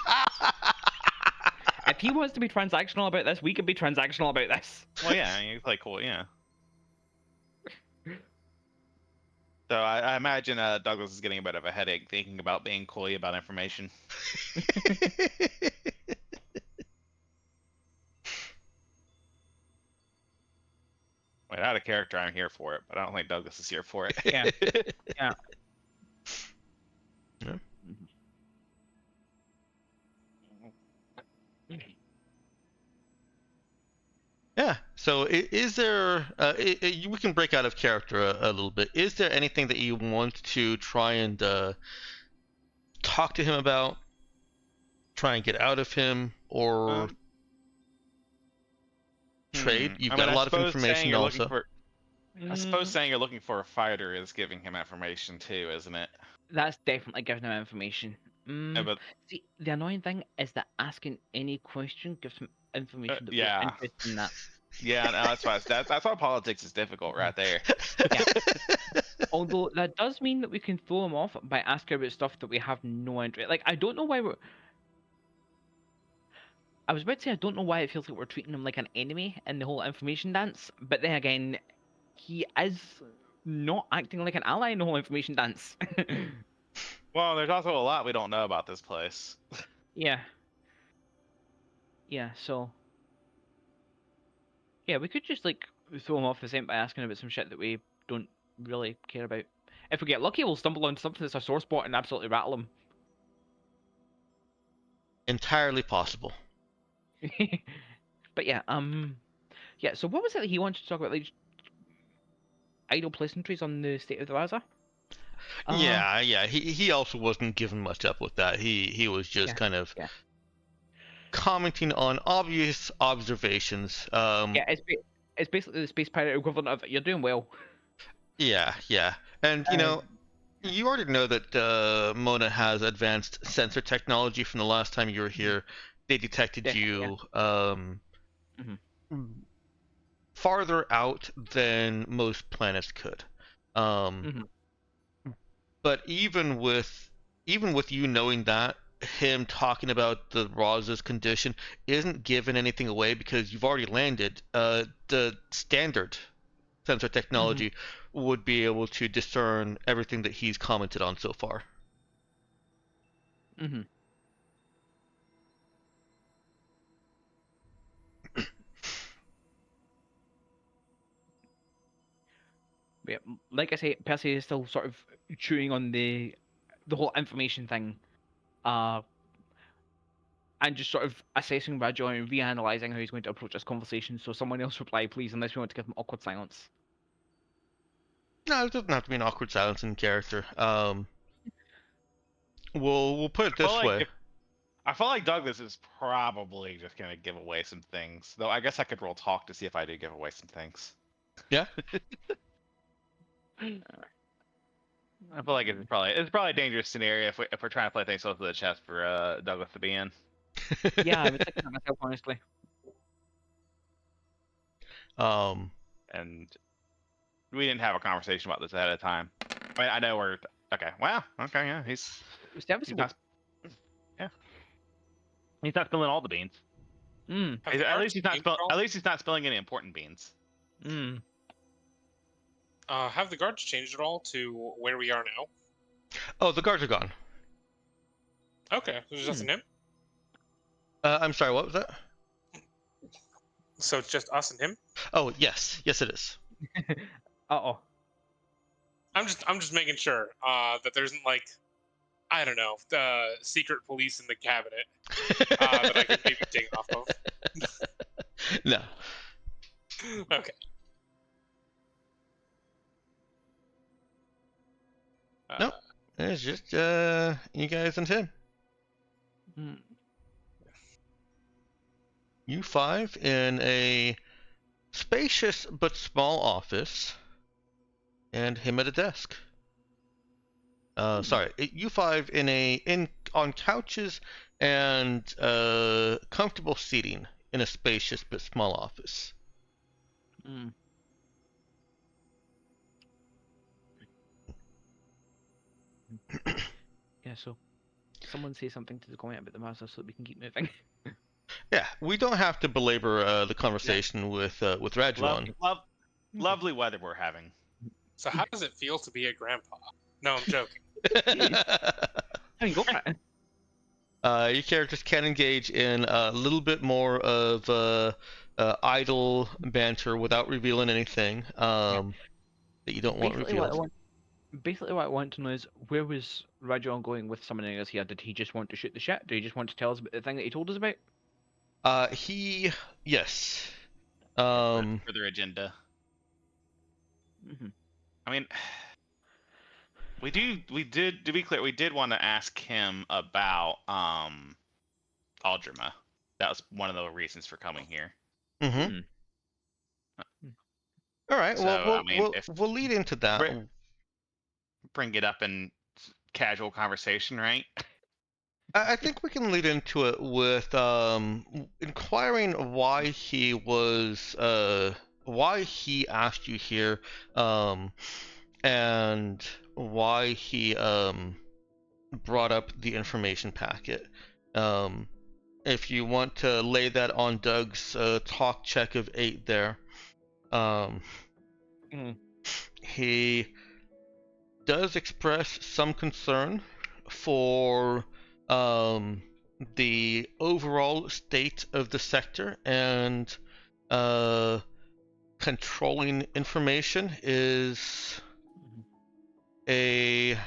If he wants to be transactional about this, we can be transactional about this. Well, yeah, you play cool, yeah. So I imagine Douglas is getting a bit of a headache thinking about being coy about information. Wait, out of character, I'm here for it, but I don't think Douglas is here for it. Yeah. Yeah. Yeah. Yeah. So, is there? We can break out of character a little bit. Is there anything that you want to try and talk to him about? Try and get out of him, or trade? You've got a lot of information also. I suppose saying you're looking for a fighter is giving him information too, isn't it? That's definitely giving him information. Yeah, but See, the annoying thing is that asking any question gives him information that yeah. we're interested in that. Yeah, no, that's why politics is difficult right there. Yeah. Although that does mean that we can throw him off by asking about stuff that we have no interest. Like, I don't know why we're. I was about to say I don't know why it feels like we're treating him like an enemy in the whole information dance, but then again, he is not acting like an ally in the whole information dance. Well, there's also a lot we don't know about this place. Yeah. Yeah, so. Yeah, we could just, like, throw him off the scent by asking about some shit that we don't really care about. If we get lucky, we'll stumble onto something that's a sore spot and absolutely rattle him. Entirely possible. But yeah, yeah, so what was it that he wanted to talk about? Like, idle pleasantries on the state of the Raza? Yeah. He also wasn't given much up with that. He was just kind of commenting on obvious observations. Yeah, it's basically the space pirate equivalent of "you're doing well." Yeah, and you know, you already know that Mona has advanced sensor technology from the last time you were here. They detected you farther out than most planets could. But even with you knowing that, him talking about the Roz's condition isn't giving anything away because you've already landed. The standard sensor technology would be able to discern everything that he's commented on so far. Yeah, like I say, Percy is still sort of chewing on the whole information thing, and just sort of assessing Rajoy and reanalyzing how he's going to approach this conversation. So someone else reply, please, unless we want to give him awkward silence. No, it doesn't have to be an awkward silence in character. We'll put it this way. I feel like Douglas is probably just gonna give away some things. Though I guess I could roll talk to see if I do give away some things. Yeah. I feel like it's probably a dangerous scenario if we're trying to play things close to the chest for Douglas to be in. Yeah, I was thinking that myself, honestly. And we didn't have a conversation about this ahead of time. I mean, I know Okay. Wow. Okay. Yeah. He's Serviceable. not. Yeah. He's not spilling all the beans. Mm. Have the At guards least he's not changed at all? At least he's not spilling any important beans. Mm. Have the guards changed at all to where we are now? Oh, the guards are gone. Okay, there's just him. I'm sorry, what was that? So it's just us and him. Oh, yes. Yes, it is. Uh-oh. I'm just making sure that there isn't like, I don't know, the secret police in the cabinet that I could maybe ding off of. No. Okay. Nope. It's just you guys and him. Mm. You five in a spacious but small office, and him at a desk. Sorry, you five on couches and comfortable seating in a spacious but small office. Mm. Yeah, so someone say something to the comment about the master so that we can keep moving. Yeah, we don't have to belabor the conversation with Rajuan. Lovely weather we're having. So how does it feel to be a grandpa? No, I'm joking. I mean, go for it. Your characters can engage in a little bit more of idle banter without revealing anything that you don't want revealed. Basically, what I want to know is where was Rajon going with summoning us here? Did he just want to shoot the shit? Did he just want to tell us about the thing that he told us about? Yes. For their agenda. Mm-hmm. I mean, we did. To be clear, we did want to ask him about Aldrima. That was one of the reasons for coming here. Mm-hmm. All right. So, Well, I mean, we'll lead into that. Bring it up in casual conversation, right? I think we can lead into it with inquiring why he asked you here, and why he brought up the information packet. If you want to lay that on Doug's talk check of 8 there, he does express some concern for the overall state of the sector, and controlling information is a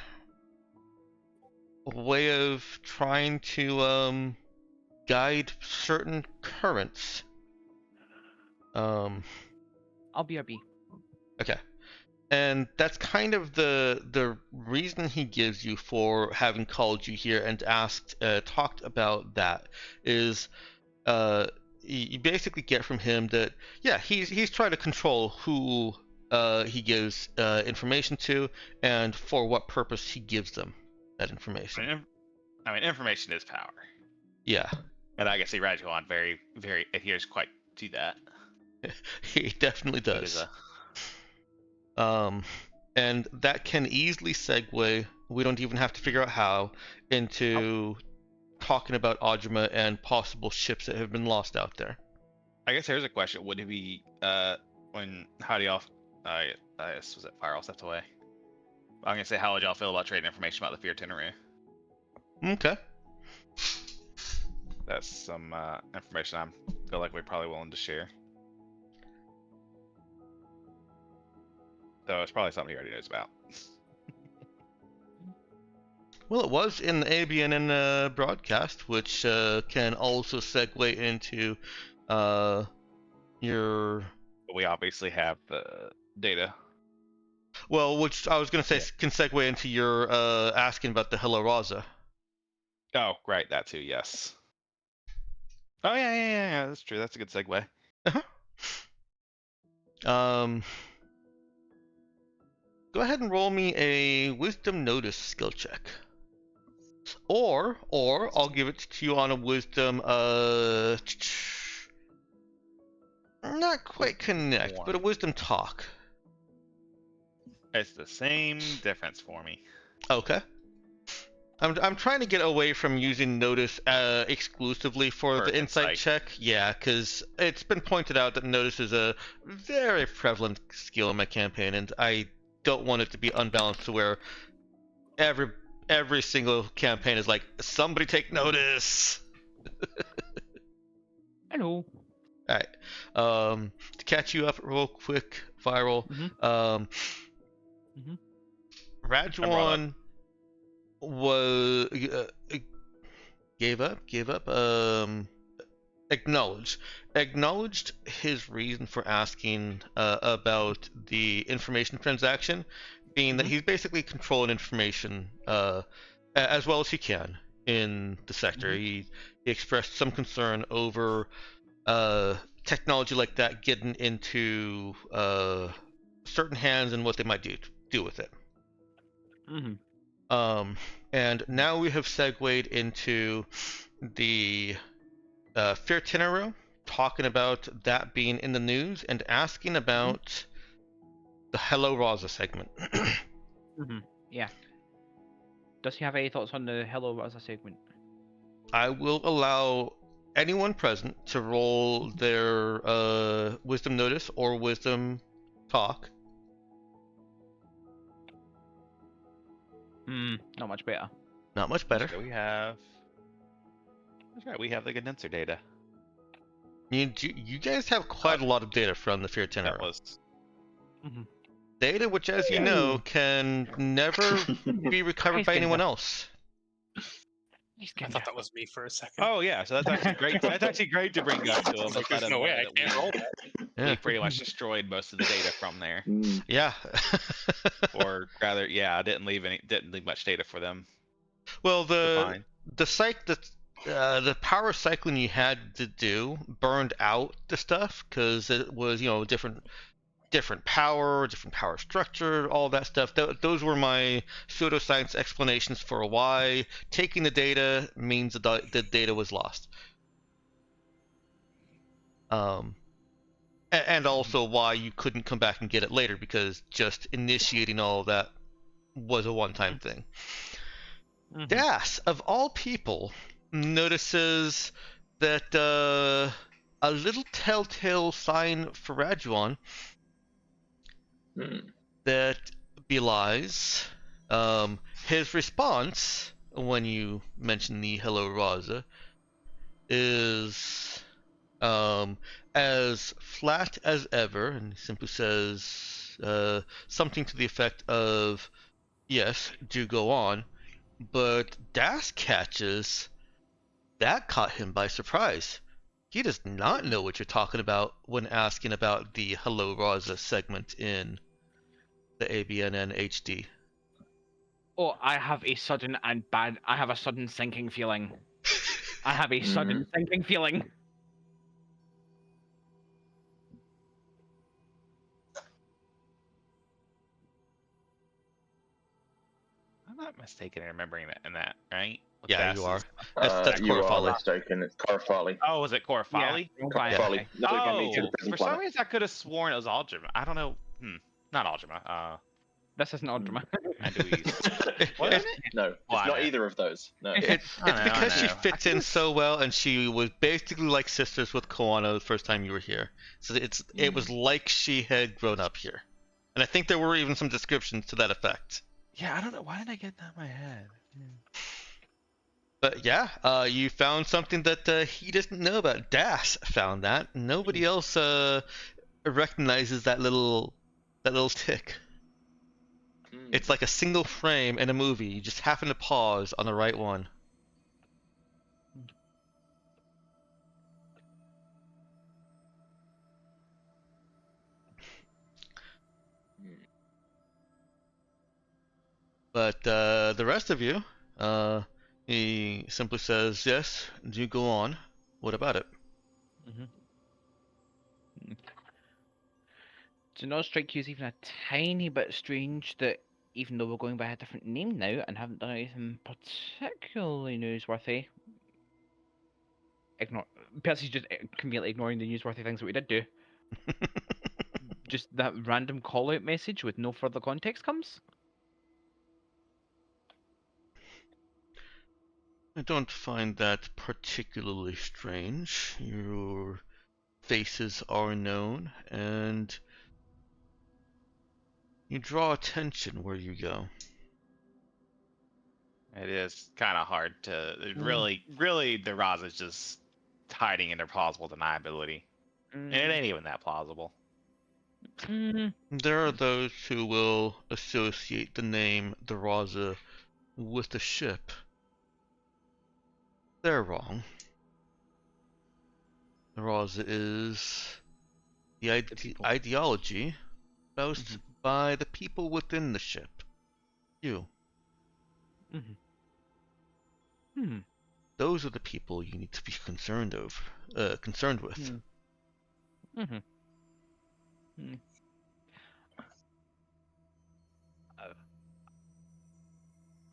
way of trying to guide certain currents. I'll BRB. Okay. And that's kind of the reason he gives you for having called you here and talked about that is you basically get from him that he's trying to control who he gives information to and for what purpose he gives them that information. I mean, information is power. Yeah. And I guess Rajuan very, very adheres quite to that. He definitely does. And that can easily segue, we don't even have to figure out how, into talking about Audrima and possible ships that have been lost out there. I guess here's a question. Would it be, how do y'all, I guess, was it Fire all stepped away? I'm going to say, how would y'all feel about trading information about the Fear itinerary? Okay. That's some information I feel like we're probably willing to share. So it's probably something he already knows about. Well, it was in the ABNN broadcast, which can also segue into your... We obviously have the data. Well, which I was going to say can segue into your asking about the Hello Raza. Oh, right, that too, yes. Oh, yeah, that's true. That's a good segue. Go ahead and roll me a Wisdom Notice skill check. Or I'll give it to you on a Wisdom, not quite connect, but a Wisdom Talk. It's the same difference for me. Okay. I'm trying to get away from using Notice exclusively for For the insight insight. check. Yeah, because it's been pointed out that Notice is a very prevalent skill in my campaign, and I don't want it to be unbalanced to where every single campaign is like, somebody take notice. Hello. All right. To catch you up real quick, Viral. Mhm. Rajuan was gave up. Acknowledged his reason for asking about the information transaction, being that he's basically controlling information as well as he can in the sector. He expressed some concern over technology like that getting into certain hands and what they might do with it. And now we have segued into the Fear Tenero, talking about that being in the news and asking about the Hello Raza segment. Yeah. Does he have any thoughts on the Hello Raza segment? I will allow anyone present to roll their wisdom notice or wisdom talk. Not much better. Not much better. So we have. That's right. We have the condenser data. You guys have quite a lot of data from the Fear That Tenero. was. Data which, as you know, can never be recovered by anyone else. I thought that was me for a second. Oh yeah, so that's actually great. That's actually great to bring up to him. It's like, there's no way I can't roll that. Yeah. We pretty much destroyed most of the data from there, Yeah. or rather, yeah, didn't leave much data for them. Well, to the power cycling you had to do burned out the stuff because it was, different power structure, all that stuff. Those were my pseudoscience explanations for why taking the data means the data was lost. And also why you couldn't come back and get it later, because just initiating all of that was a one-time thing. Das, of all people, notices that a little telltale sign for Rajuan that belies his response when you mention the Hello Raza is as flat as ever, and simply says something to the effect of, yes, do go on. But Das catches that caught him by surprise. He does not know what you're talking about when asking about the Hello Raza segment in the ABNN HD. Oh, I have a sudden sinking feeling. I have a sudden sinking feeling. I'm not mistaken in remembering that, right? With Yeah, you are. Das's- That's you are Corafali. mistaken. It's Carfali. Oh, was it Corafali? Carfali. Oh, for some reason I could have sworn it was Algebra. I don't know. Not Algebra. This isn't Aldrima. Wasn't it? No, it's Well, I not know. either of those. No. It's because she fits in so well, and she was basically like sisters with Koano the first time you were here. So it was like she had grown up here, and I think there were even some descriptions to that effect. Yeah, I don't know. Why did I get that in my head? But yeah, you found something that he doesn't know about. Das found that. Nobody else recognizes that little tick. It's like a single frame in a movie. You just happen to pause on the right one. But the rest of you, he simply says, yes, do go on. What about it? Do not strike you as even a tiny bit strange that even though we're going by a different name now and haven't done anything particularly newsworthy, Percy's just conveniently ignoring the newsworthy things that we did do. Just that random call-out message with no further context comes. I don't find that particularly strange. Your faces are known, and you draw attention where you go. It is kind of hard to really, the Raza is just hiding in their plausible deniability, and it ain't even that plausible. There are those who will associate the name the Raza with the ship. They're wrong. The Raza is the ideology espoused by the people within the ship. You. Those are the people you need to be concerned with.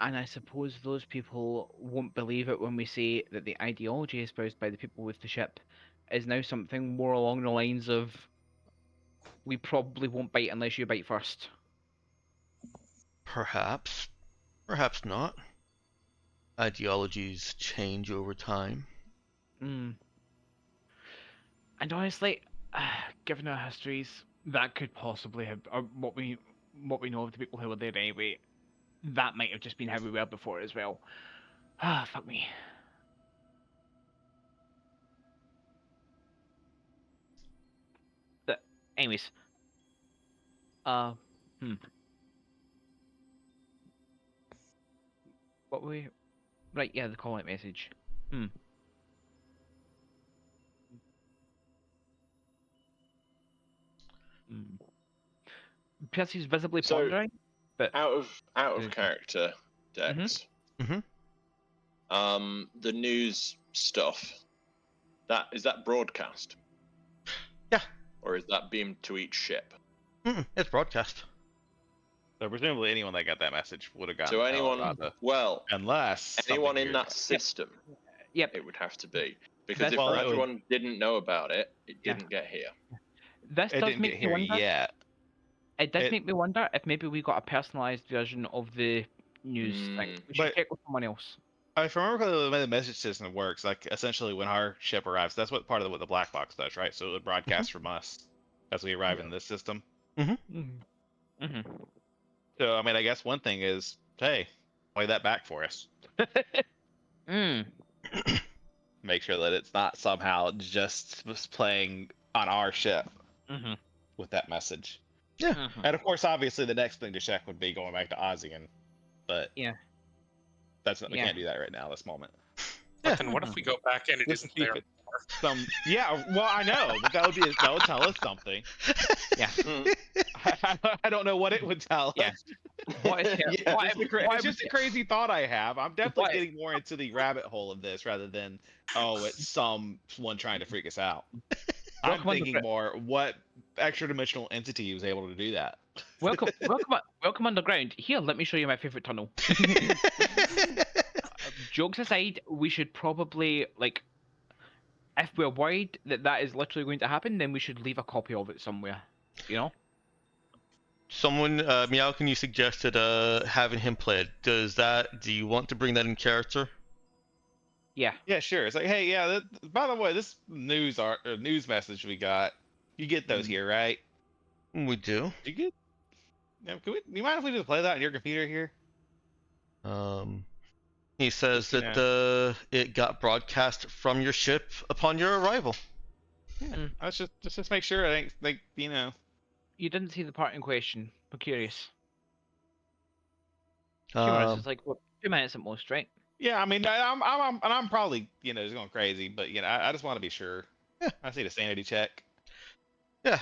And I suppose those people won't believe it when we say that the ideology espoused by the people with the ship is now something more along the lines of we probably won't bite unless you bite first. Perhaps. Perhaps not. Ideologies change over time. And honestly, given our histories, that could possibly have, or what we know of the people who were there anyway, that might have just been how we were before as well. Ah, fuck me. But anyways, what were we? Right, yeah, the call-out message. Percy's visibly So, pondering, but out of character, Dex. The news stuff. Is that broadcast? Yeah. Or is that beamed to each ship? It's broadcast. So presumably anyone that got that message would have gotten. So anyone, well, unless anyone in that system, yep, it would have to be, because if Well, everyone didn't know about it, it didn't get here. This It does didn't make get me here wonder. yet. It does make me wonder if maybe we got a personalized version of the news thing. We should But- check with someone else. If I remember correctly, the way the message system works, like essentially when our ship arrives, that's what part of what the black box does, right? So it would broadcast from us as we arrive in this system. So I mean, I guess one thing is, hey, play that back for us. Make sure that it's not somehow just playing on our ship with that message. Yeah. And of course, obviously, the next thing to check would be going back to Ozian, but yeah, that's not, we can't do that right now. This moment. But then what if we go back and it Let's isn't see there? if yeah, well, I know, but that would tell us something. Yeah. I don't know what it would tell Yeah. us. What is It's just a crazy thought I have. I'm definitely getting more into the rabbit hole of this rather than, it's someone trying to freak us out. I'm thinking more, what extra dimensional entity was able to do that? Welcome underground. Here, let me show you my favorite tunnel. Jokes aside, we should probably, like, if we're worried that that is literally going to happen, then we should leave a copy of it somewhere. You know? Someone, Meowkin, you suggested having him play it. Do you want to bring that in character? Yeah. Yeah, sure. It's like, hey, yeah. By the way, this news message we got, you get those here, right? We do. You get? Yeah, you mind if we just play that on your computer here? He says that it got broadcast from your ship upon your arrival. Yeah. Let's just make sure it ain't like You didn't see the part in question. I'm curious. Humorous. It's like 2 minutes at most, right? Yeah, I mean, I'm probably just going crazy, but I just want to be sure. Yeah, I just need a sanity check. Yeah,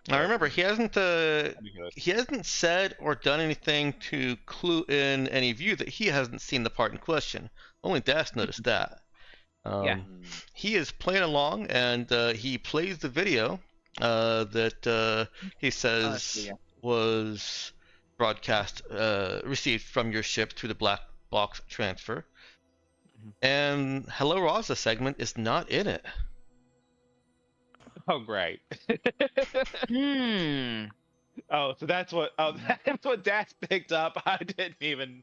I remember he hasn't said or done anything to clue in any view that he hasn't seen the part in question. Only Das noticed that. He is playing along, and he plays the video that he says was broadcast, received from your ship through the black box transfer. And Hello Raza segment is not in it. Oh, great. Oh, so that's what Das picked up. I didn't even.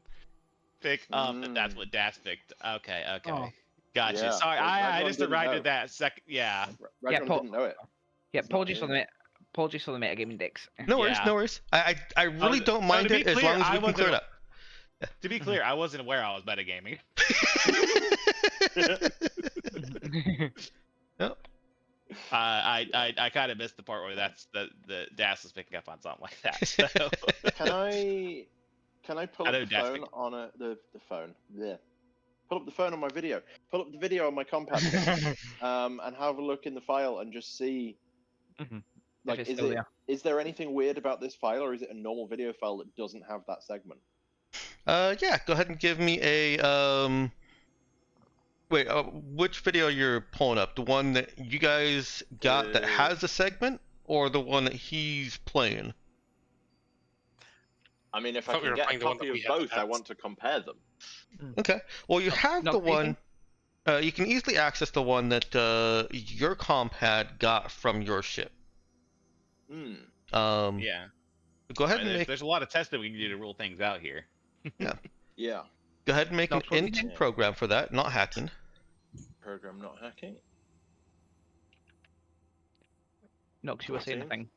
pick up that that's what Das picked. Okay, okay. Oh. Gotcha. Yeah, Sorry, well, I Raglan just didn't arrived know. at that second. Yeah. Raglan Paul- didn't know it. Yeah, It's not apologies for in. the apologies for the metagaming index. No worries, Yeah. no worries. I really don't no, mind to be it as clear, long as I we can clear it wasn't- up. To be clear, I wasn't aware I was metagaming. Yep. I kind of missed the part where that's the Das is picking up on something like that. So. Can I pull I up know the Das phone picked- on the phone? Yeah. Pull up the phone on my video. Pull up the video on my compad. And have a look in the file and just see. Mhm. Like, If it's still there. is there anything weird about this file, or is it a normal video file that doesn't have that segment? Yeah, go ahead and give me a Wait, which video you're pulling up? The one that you guys got that has the segment, or the one that he's playing? I mean, if I thought we can were get a playing the one copy that of we had both, that I has- want to compare them. Okay. Well, you have not the creepy? one. You can easily access the one that your comp had got from your ship. Hmm. Yeah. Go ahead I mean, and make. there's a lot of testing we can do to rule things out here. Yeah. Go ahead and make an Not what we int think. program for that, not hacking. Program not hacking. Nox, you were saying 14. anything.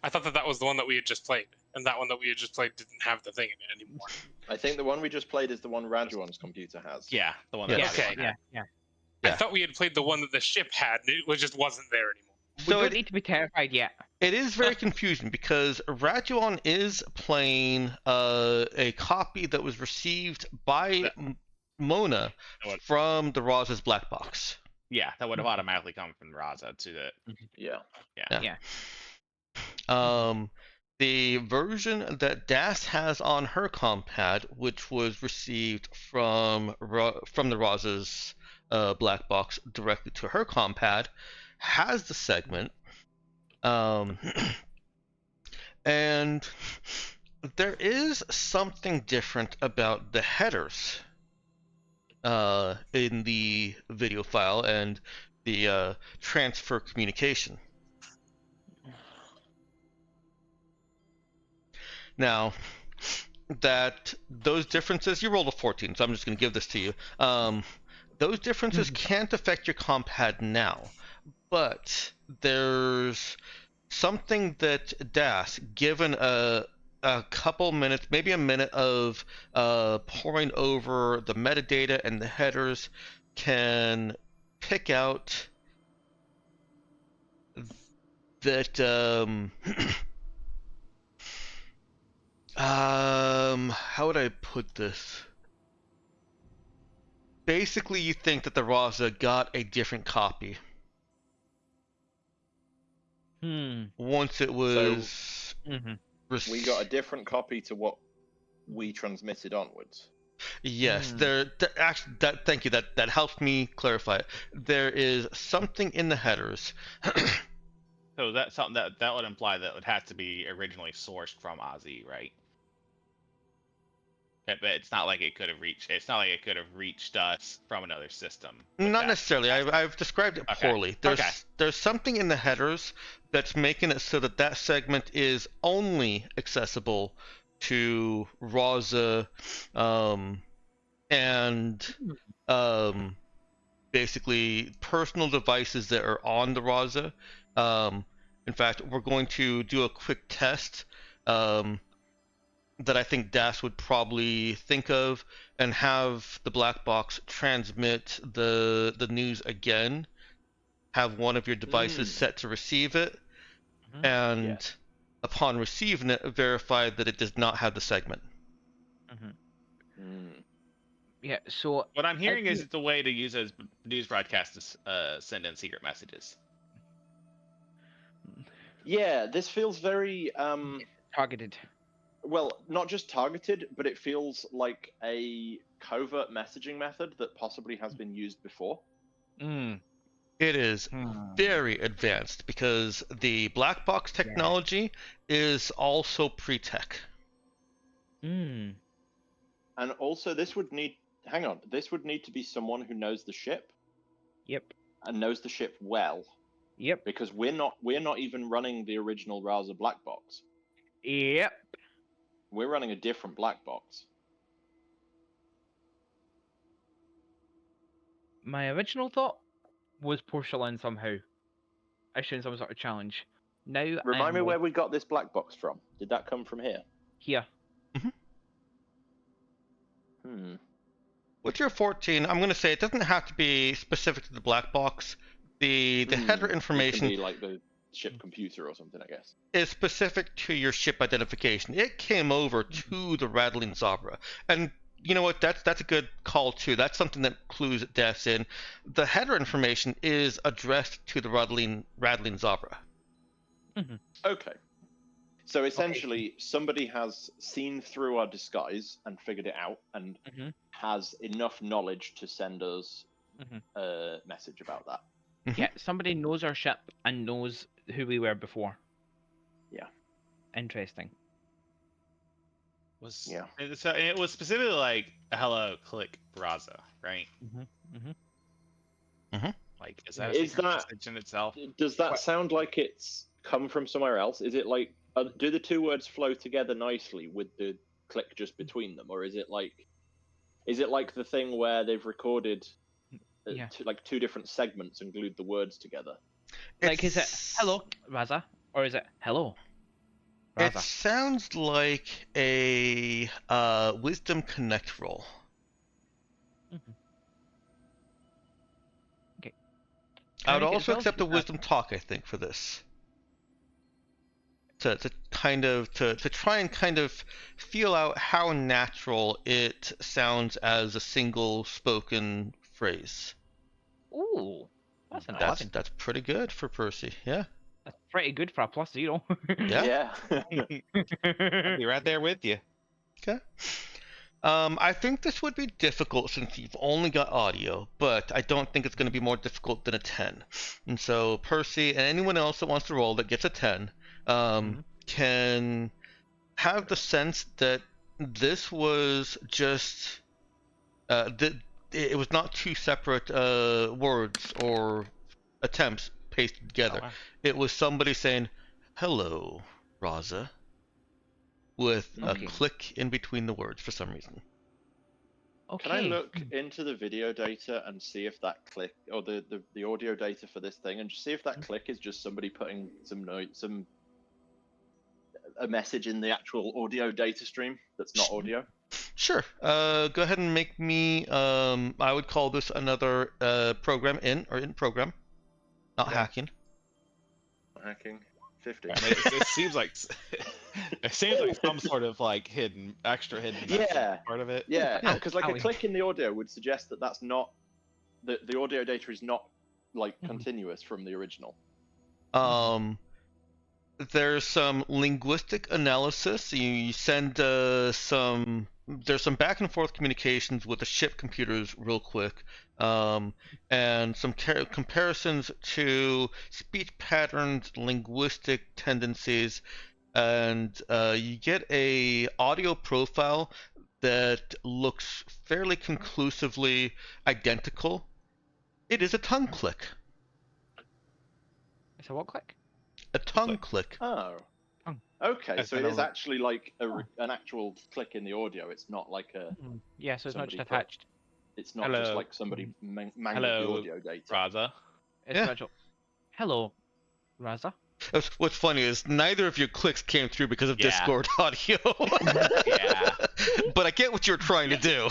I thought that was the one that we had just played, and that one that we had just played didn't have the thing in it anymore. I think the one we just played is the one Rajuan's computer has. Yeah, the one Yeah. that Okay. Yeah. I Yeah. thought we had played the one that the ship had, and it just wasn't there anymore. We So don't it, need to be terrified yet. it is very confusing because Raduan is playing a copy that was received by Mona What? from the Roz's black box. Yeah, that would have automatically come from Raza to the. Yeah. Yeah. The version that Das has on her compad, which was received from the Roz's black box directly to her compad, has the segment. And there is something different about the headers in the video file and the transfer communication. Now, that those differences, you rolled a 14, so I'm just going to give this to you. Those differences can't affect your compad now, but there's something that Das, given a couple minutes, maybe a minute of pouring over the metadata and the headers, can pick out that how would I put this? Basically, you think that the Raza got a different copy once it was We got a different copy to what we transmitted onwards. Yes, actually, thank you. That helps me clarify it. There is something in the headers. So that's something that would imply that it would have to be originally sourced from Ozzy, right? But it's not like it could have reached. It's not like it could have reached us from another system. Not necessarily. I've described it poorly. There's something in the headers that's making it so that that segment is only accessible to Raza, and basically personal devices that are on the Raza. In fact, we're going to do a quick test that I think Das would probably think of, and have the black box transmit the news again. Have one of your devices set to receive it, and upon receiving it, verify that it does not have the segment. Yeah, so what I'm hearing is it's a way to use as news broadcast to send in secret messages. Yeah, this feels very targeted. Well, not just targeted, but it feels like a covert messaging method that possibly has been used before. It is very advanced because the black box technology is also pre-tech. And also, this would need. Hang on, this would need to be someone who knows the ship. Yep. And knows the ship well. Yep. Because we're not even running the original Raza black box. Yep. We're running a different black box. My original thought was porcelain somehow, issuing some sort of challenge. Now Remind me I'm where we got this black box from. Did that come from here? here. Hmm. With your 14, I'm going to say it doesn't have to be specific to the black box. The header It information can be like the ship computer or something, I guess. is specific to your ship identification. It came over to the Rattling Zebra, and you know what? That's a good call too. That's something that clues deaths in. The header information is addressed to the Rattling Zebra. Okay. So essentially, somebody has seen through our disguise and figured it out, and has enough knowledge to send us a message about that. Yeah, somebody knows our ship and knows who we were before. Yeah. Interesting. Yeah. So it was specifically like, hello, click Raza, right? Like, is that a Is secret that- message in itself? Does that sound like it's come from somewhere else? Is it like, do the two words flow together nicely with the click just between them, or is it like the thing where they've recorded Yeah. like two different segments and glued the words together? Like, is it hello, Raza? Or is it hello, It Raza? sounds like a Wisdom Connect roll. Okay. I would Can I get also spells? accept a Wisdom Talk, I think, for this. To try and kind of feel out how natural it sounds as a single spoken phrase. Ooh, that's an That's 11. that's pretty good for Percy. Yeah. That's pretty good for a +0. Yeah. I'd be right there with you. Okay. I think this would be difficult since you've only got audio, but I don't think it's going to be more difficult than a 10. And so Percy and anyone else that wants to roll that gets a 10 can have the sense that this was just that it was not two separate words or attempts pasted together. Oh, wow. It was somebody saying, "Hello, Raza," with a click in between the words for some reason. Okay. Can I look into the video data and see if that click, or the audio data for this thing, and just see if that click is just somebody putting a message in the actual audio data stream that's not audio? Sure. Go ahead and make me. I would call this another program in program, not hacking. Hacking. 50. I mean, it seems like some sort of like extra hidden message part of it. Yeah, because like a click in the audio would suggest that that's not the audio data is not like continuous from the original. There's some linguistic analysis. You send there's some back and forth communications with the ship computers real quick, and some comparisons to speech patterns, linguistic tendencies, and you get a audio profile that looks fairly conclusively identical. It is a tongue click. It's a what click? A tongue click. Oh. Okay, so it is actually like an actual click in the audio. It's not like a. Yeah, so it's not just somebody attached. It's not just like somebody mangled the audio data. Raza. It's actual. Hello, Raza. What's funny is neither of your clicks came through because of Discord audio. Yeah. But I get what you're trying to do.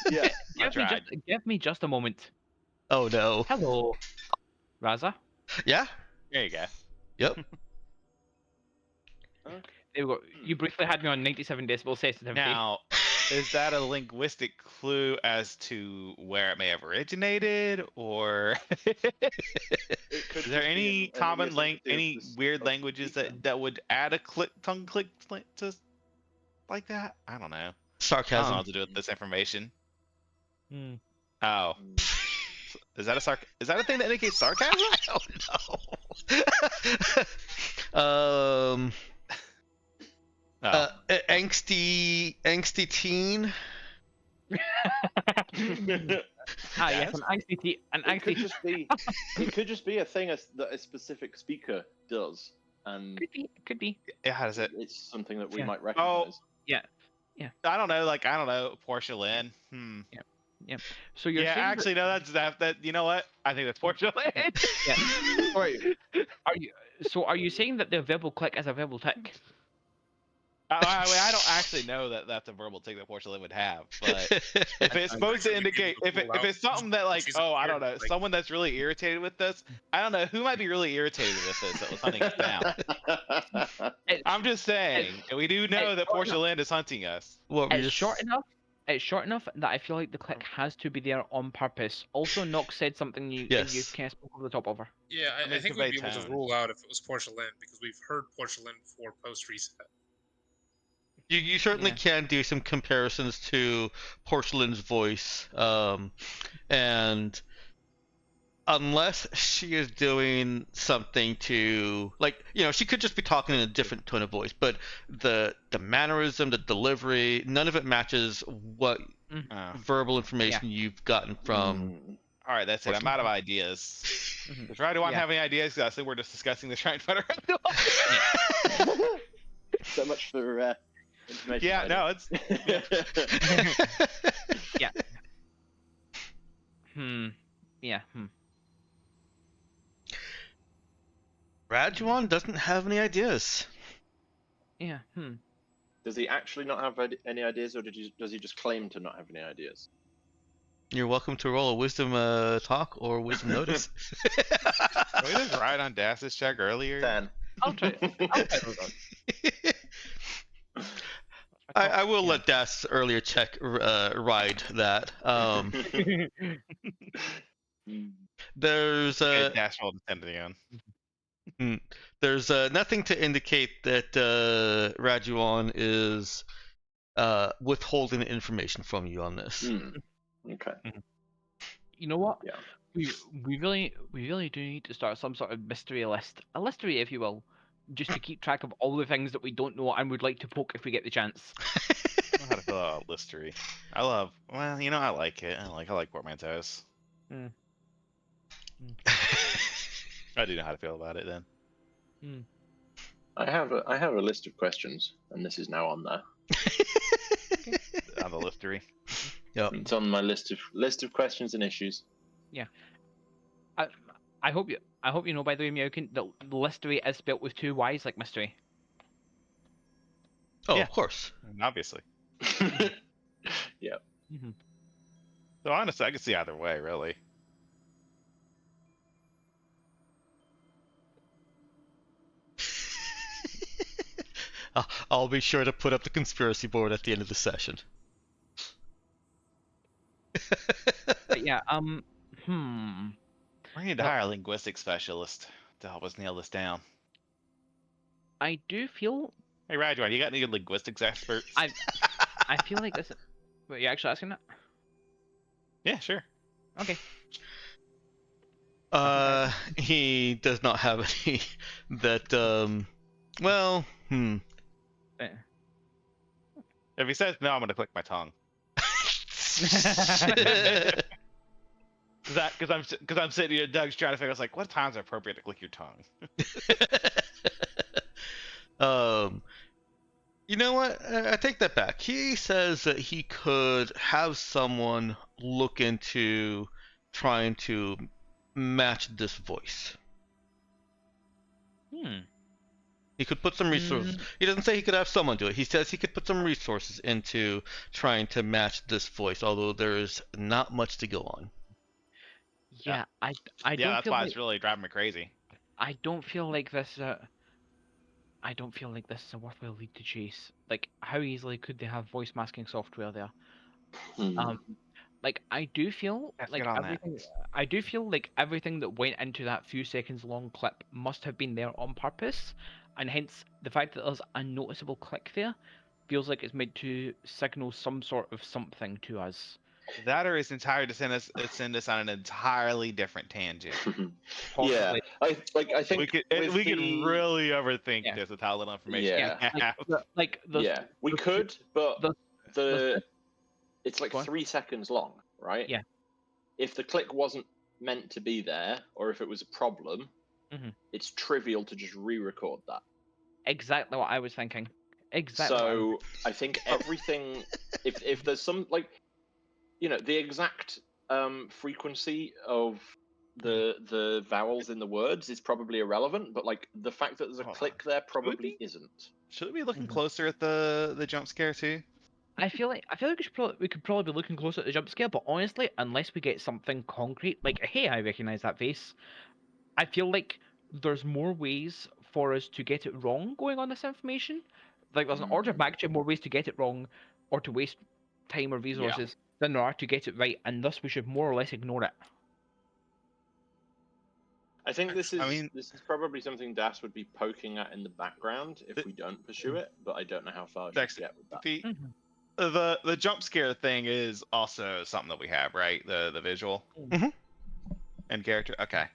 Yeah. Give me just a moment. Oh no. Hello, Raza. Yeah. There you go. Yep. There we go. You briefly had me on 97 decibel sensitivity. Now, is that a linguistic clue as to where it may have originated, or is there any common any weird languages that would add a tongue click to like that? I don't know. Sarcasm. I don't know what to do with this information. Oh. Is that a thing that indicates sarcasm? I don't know. Angsty teen. Yes, an angsty. It could just be a thing that a specific speaker does, and could be. Yeah, how does it? It's something that we might recognize. Yeah. I don't know. Like, I don't know. Porcelain. Yeah. Yeah. So you're Yeah, saying actually, no. That. You know what? I think that's Porcelain. Yeah. Sorry. Are you saying that the verbal click is a verbal tick? I don't actually know that that's a verbal tick that Porcelain would have, but if it's supposed to indicate, if it's something that like, She's oh, I weird, don't know, like- someone that's really irritated with this, I don't know who might be really irritated with this that was hunting us down. I'm just saying, and we do know that Porcelain is hunting us. What were you It's just... short enough. It's short enough that I feel like the click has to be there on purpose. Also, Nox said something you and you Yes. kind of spoke over the top of her. Yeah, I mean, I think convey we'd be able to tone. rule out if it was Porcelain because we've heard Porcelain before post reset. You certainly Yeah. can do some comparisons to Porcelain's voice, and unless she is doing something to, like, she could just be talking in a different tone of voice, but the mannerism, the delivery, none of it matches what Oh. verbal information you've gotten from. All right, that's it. I'm out of ideas. Does Radwan have any ideas? 'Cause I think we're just discussing this trying to find out. So much for information. Yeah, no, it's. Yeah. Yeah. Rajuan doesn't have any ideas. Yeah. Does he actually not have any ideas, or does he just claim to not have any ideas? You're welcome to roll a wisdom talk or wisdom notice. Can we just ride on Das's check earlier? 10. I'll try I will let Das earlier check ride that. There's Dash rolled a 10 again. There's nothing to indicate that Rajuan is withholding information from you on this. Okay. You know what? Yeah. We really do need to start some sort of mystery list, a listery, if you will, just to keep track of all the things that we don't know and would like to poke if we get the chance. I don't know how to fill out a listery. I like it. I like portmanteaus. I do know how to feel about it then. I have a list of questions, and this is now on there. On the listery. Yep. It's on my list of questions and issues. Yeah. I hope you know, by the way, Meowkin, that listery is spelt with 2 Y's like mystery. Oh, Yeah. Of course. Obviously. Yeah. So honestly, I can see either way, really. I'll be sure to put up the conspiracy board at the end of the session. But yeah, We need to hire a linguistic specialist to help us nail this down. I do feel. Hey, Radwan, you got any linguistics experts? I feel like this. Wait, you actually asking that? Yeah, sure. Okay. He does not have any that. Well, If he says no, I'm gonna click my tongue. Because I'm sitting here, Doug's trying to figure out, like, what times are appropriate to click your tongue? You know what? I take that back. He says that he could have someone look into trying to match this voice. He could put some resources. He doesn't say he could have someone do it. He says he could put some resources into trying to match this voice, although there is not much to go on. Yeah, I don't Yeah, that's feel why like, it's really driving me crazy. I don't feel like this. I don't feel like this is a worthwhile lead to chase. Like, how easily could they have voice masking software there? Like, I do feel Let's like get on that. everything. I do feel like everything that went into that few seconds long clip must have been there on purpose, and hence the fact that there's a noticeable click there feels like it's meant to signal some sort of something to us. That or it's entirely to send us on an entirely different tangent. Yeah, I think we could really overthink this with how little information we have. We could, but the it's like Go on. 3 seconds long, right? Yeah. If the click wasn't meant to be there, or if it was a problem, it's trivial to just re-record that. Exactly what I was thinking. Exactly. So I think everything, if there's some like, the exact frequency of the vowels in the words is probably irrelevant, but like the fact that there's a click there probably isn't. Should we be looking closer at the jump scare too? I feel like we could probably be looking closer at the jump scare, but honestly, unless we get something concrete, like hey, I recognize that face, I feel like there's more ways for us to get it wrong going on this information. Like there's an order of magnitude more ways to get it wrong, or to waste time or resources than there are to get it right, and thus we should more or less ignore it. I think this is probably something Das would be poking at in the background if we don't pursue it, but I don't know how far she get with that. The jump scare thing is also something that we have, right? The visual and character. Okay.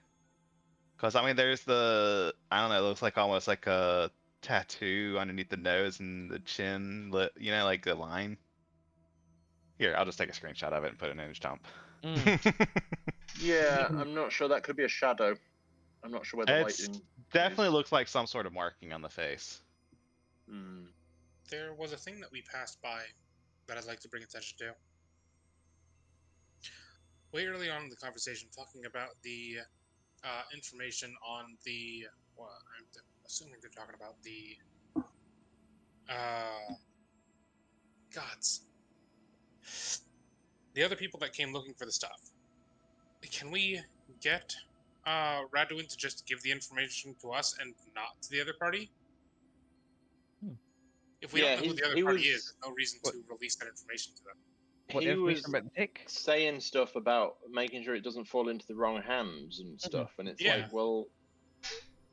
Because I mean, there's I don't know. It looks like almost like a tattoo underneath the nose and the chin. Like the line. Here, I'll just take a screenshot of it and put it in image dump. Yeah, I'm not sure. That could be a shadow. I'm not sure where the lighting. Definitely looks like some sort of marking on the face. There was a thing that we passed by that I'd like to bring attention to. Way early on in the conversation, talking about the information on the. Well, I'm assuming they're talking about the. Gods. The other people that came looking for the stuff. Can we get Raduin to just give the information to us and not to the other party? If we don't know who the other party is, there's no reason to release that information to them. He was saying stuff about making sure it doesn't fall into the wrong hands and stuff, and it's like, well,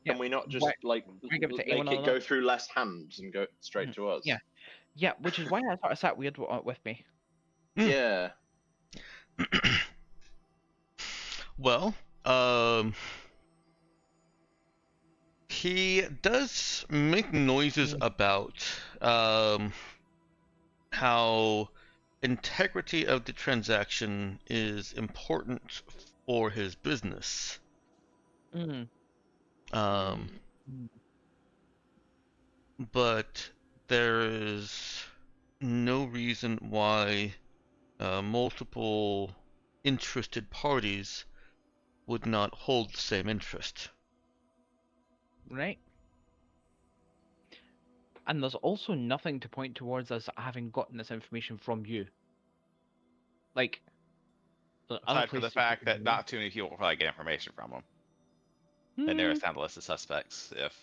can we not just make it go through less hands and go straight to us? Yeah, which is why I thought it sat weird with me. Yeah. Well, he does make noises about how integrity of the transaction is important for his business. But there is no reason why multiple interested parties would not hold the same interest. Right. And there's also nothing to point towards us having gotten this information from you. Like, aside from the fact that not too many people will probably get information from him. And narrows down the list of suspects if.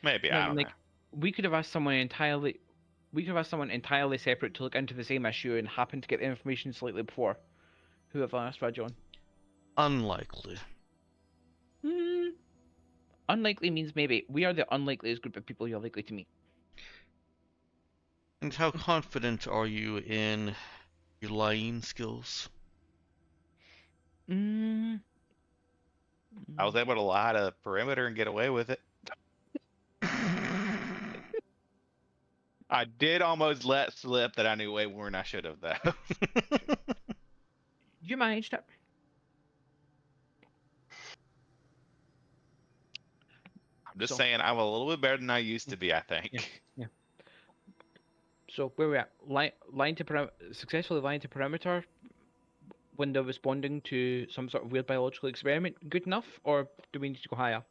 Maybe, I don't know. We could have asked someone entirely separate to look into the same issue and happen to get the information slightly before. Who have I asked, Rajon? Unlikely. Unlikely means maybe. We are the unlikeliest group of people you're likely to meet. And how confident are you in your lying skills? I was able to lie to perimeter and get away with it. I did almost let slip that I knew way more than I should have, though. You managed it. I'm just saying I'm a little bit better than I used to be, I think. Yeah. So where we at? Successfully lying to perimeter when they're responding to some sort of weird biological experiment good enough, or do we need to go higher?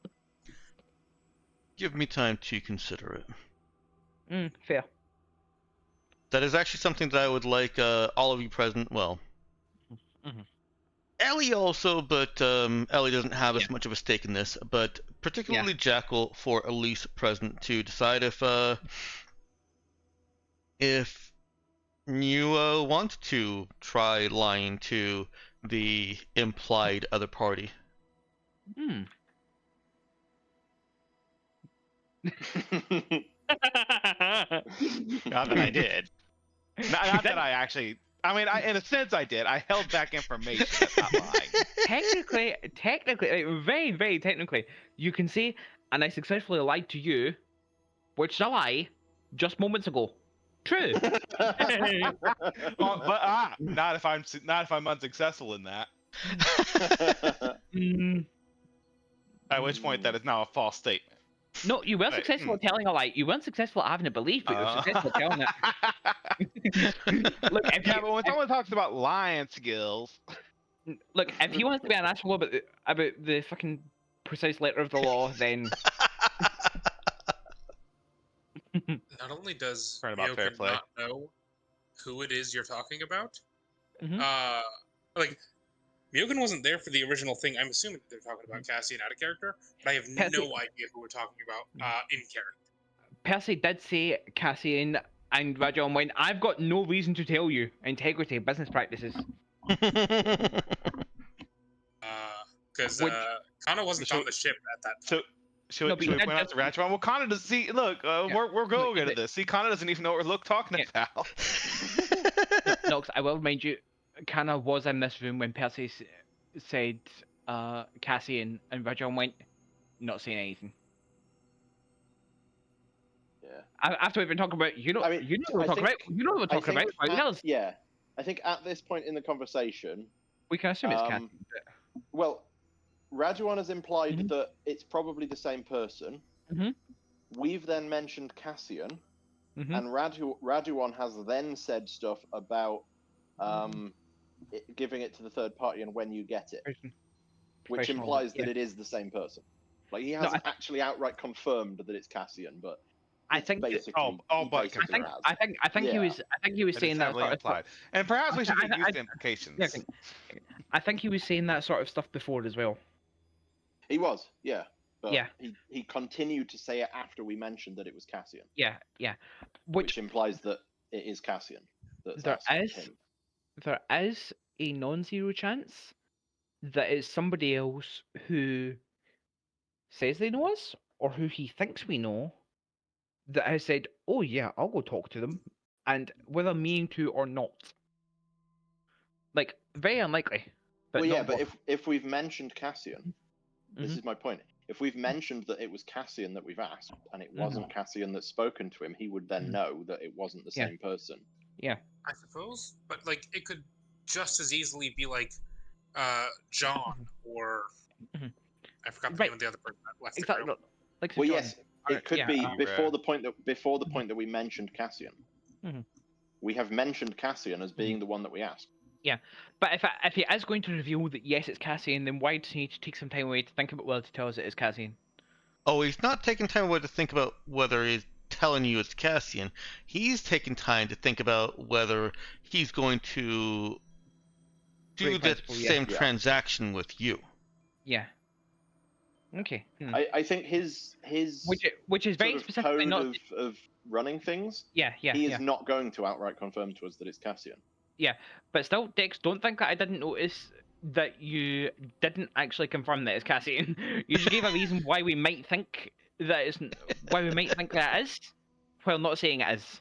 Give me time to consider it. Fair. That is actually something that I would like all of you present. Well, Ellie also, but Ellie doesn't have as much of a stake in this. But particularly Jackal for Elise present to decide if you want to try lying to the implied other party. Not that I did. Not that I actually. I mean, in a sense, I did. I held back information. That's not lying. Technically, very, very technically, you can say, and I successfully lied to you, which is a lie, just moments ago. True. Not if I'm unsuccessful in that. At which point, that is now a false statement. No, you weren't successful at telling a lie. You weren't successful at having a belief, but you were successful at telling it. Look, if Yeah, you, but when someone talks about lion skills, look, if he wants to be an asshole about the fucking precise letter of the law, then Not only does Right about fair Myokin play. not know who it is you're talking about, Mhm. like Myokin wasn't there for the original thing. I'm assuming that they're talking about Cassian out of character, but I have Percy- no idea who we're talking about in character. Percy did say Cassian and Rajon went, I've got no reason to tell you. Integrity, business practices. Because Which- Kana wasn't So- on the ship at that so time. should, No, but should he we did point out just- to Ratchet? Well, Connor does see. Look, we're going he into did- this. See, Connor doesn't even know what we're talking Yeah. about. No, 'cause I will remind you, Kana was in this room when Percy said Cassian, and Rajon went, not saying anything. Yeah. After we've been talking about, you know, I mean, you know what we're I talking think- about. You know what we're I talking think about. Right? Else, yeah, I think at this point in the conversation, we can assume it's um, Cassian. well, Rajuan has implied Mhm. that it's probably the same person. Mhm. We've then mentioned Cassian, Mhm. and Rajuan has then said stuff about giving it to the third party and when you get it, which Professional, implies that yeah. it is the same person. Like he No, hasn't actually outright confirmed that it's Cassian, but I it's think basically Oh, he but basically has. I think he Yeah. was. I think he was It is saying that heavily sort of implied, and perhaps we should I- get used I- to implications. Yeah, I think he was saying that sort of stuff before as well. He was, yeah. But Yeah. he continued to say it after we mentioned that it was Cassian, Yeah, yeah. which implies that it is Cassian. That's there asking is him. there is a non-zero chance that it's somebody else who says they know us or who he thinks we know that has said, "Oh yeah, I'll go talk to them," and whether meaning to or not, like very unlikely. But Well, yeah, not but worth- if we've mentioned Cassian, this Mhm. is my point. If we've mentioned that it was Cassian that we've asked, and it wasn't Cassian that's spoken to him, he would then know that it wasn't the Yeah. same person. Yeah. I suppose, but like it could just as easily be like John or I forgot the Right. name of the other person that left Exactly. the room. Like Well, John, yes, it could yeah, be before Right. the point that we mentioned Cassian. Mhm. We have mentioned Cassian as being the one that we asked. But if he is going to reveal that yes, it's Cassian, then why does he need to take some time away to think about whether to tell us it is Cassian? Oh, he's not taking time away to think about whether he's telling you it's Cassian. He's taking time to think about whether he's going to do Great the principle, yeah. same Yeah. transaction with you. Yeah. Okay. I think his Which is very sort of specifically code not. of running things. Yeah, yeah, He is yeah. not going to outright confirm to us that it's Cassian. But still, Dex, don't think that I didn't notice that you didn't actually confirm that it's Cassian. You just gave a reason why we might think that it's why we might think that it is, while not saying it is.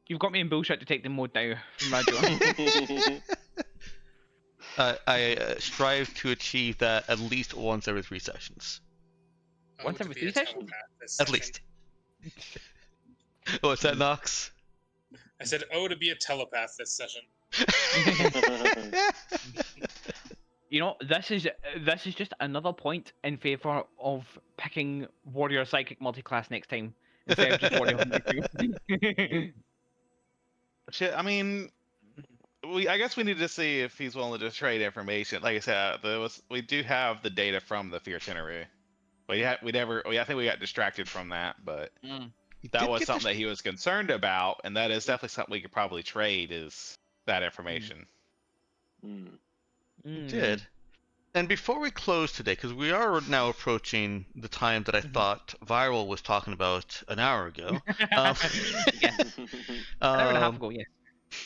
You've got me in bullshit detecting mode now, Rajo. I strive to achieve that at least once every 3 sessions. Once to every be 3 a sessions? telepath this At session. least. What's that, Nox? I said, "Oh, to be a telepath this session." You know, this is just another point in favor of picking warrior psychic multiclass next time instead of just warrior hunter. Shit, I mean, I guess we need to see if he's willing to just trade information. Like I said, we do have the data from the Fear itinerary. But I think we got distracted from that, but that was something that he was concerned about, and that is definitely something we could probably trade is that information. Did. And before we close today, because we are now approaching the time that I thought Viral was talking about an hour ago. Yeah. An hour and a half ago,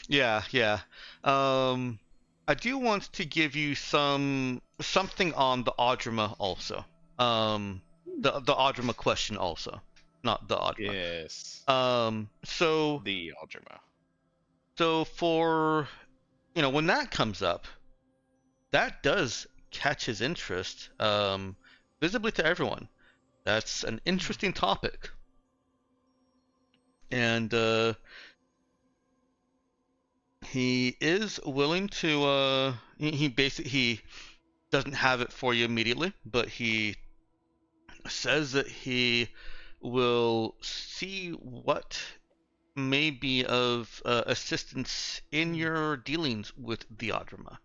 yeah. Yeah. I do want to give you something on the Audrima also. The Audrima question also, not the Audrima. Yes. So the Audrima. So for when that comes up, that does catch his interest, visibly to everyone. That's an interesting topic, and he is willing to. He doesn't have it for you immediately, but he says that he will see what may be of assistance in your dealings with the Audrima.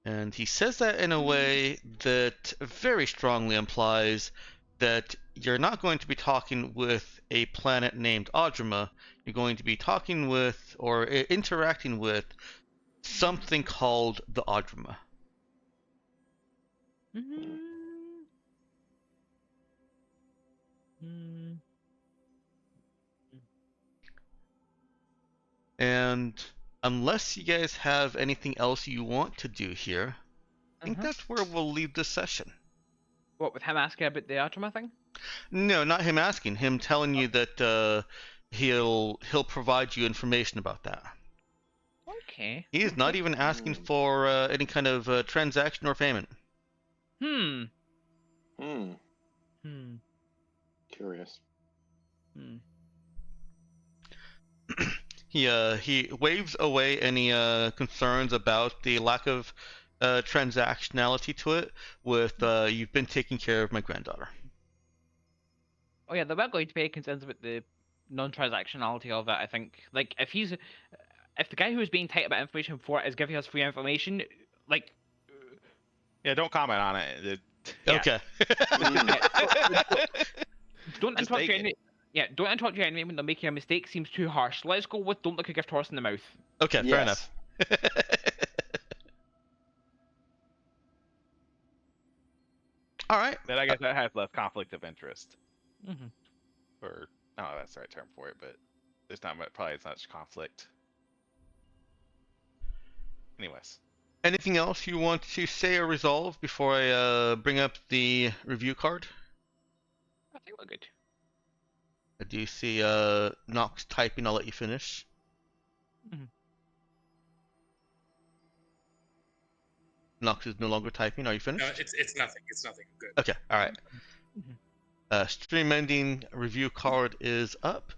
And he says that in a way that very strongly implies that you're not going to be talking with a planet named Audrima. You're going to be talking with or interacting with something called the Audrima. And unless you guys have anything else you want to do here, I think that's where we'll leave this session. What, with him asking about the Audrima thing? No, not him asking. Him telling you that he'll provide you information about that. Okay. He's not even asking for any kind of transaction or payment. Curious. He waves away any concerns about the lack of transactionality to it with you've been taking care of my granddaughter. Oh yeah, there weren't going to be any concerns about the non-transactionality of it, I think. Like, if the guy who's being tight about information before is giving us free information, like... Yeah, don't comment on it. Yeah. Okay. Don't interrupt your enemy. Yeah, don't interrupt your enemy when they're making a mistake. Seems too harsh. Let's go with don't look a gift horse in the mouth. Okay, fair enough. All right. Then I guess that has less conflict of interest. Or, I don't know if that's the right term for it, but there's not much, probably as much conflict. Anyways. Anything else you want to say or resolve before I bring up the review card? I think we're good. I do see Nox typing. I'll let you finish. Nox is no longer typing. Are you finished? No, it's nothing. It's nothing. Good. Okay. All right. Stream ending review card is up.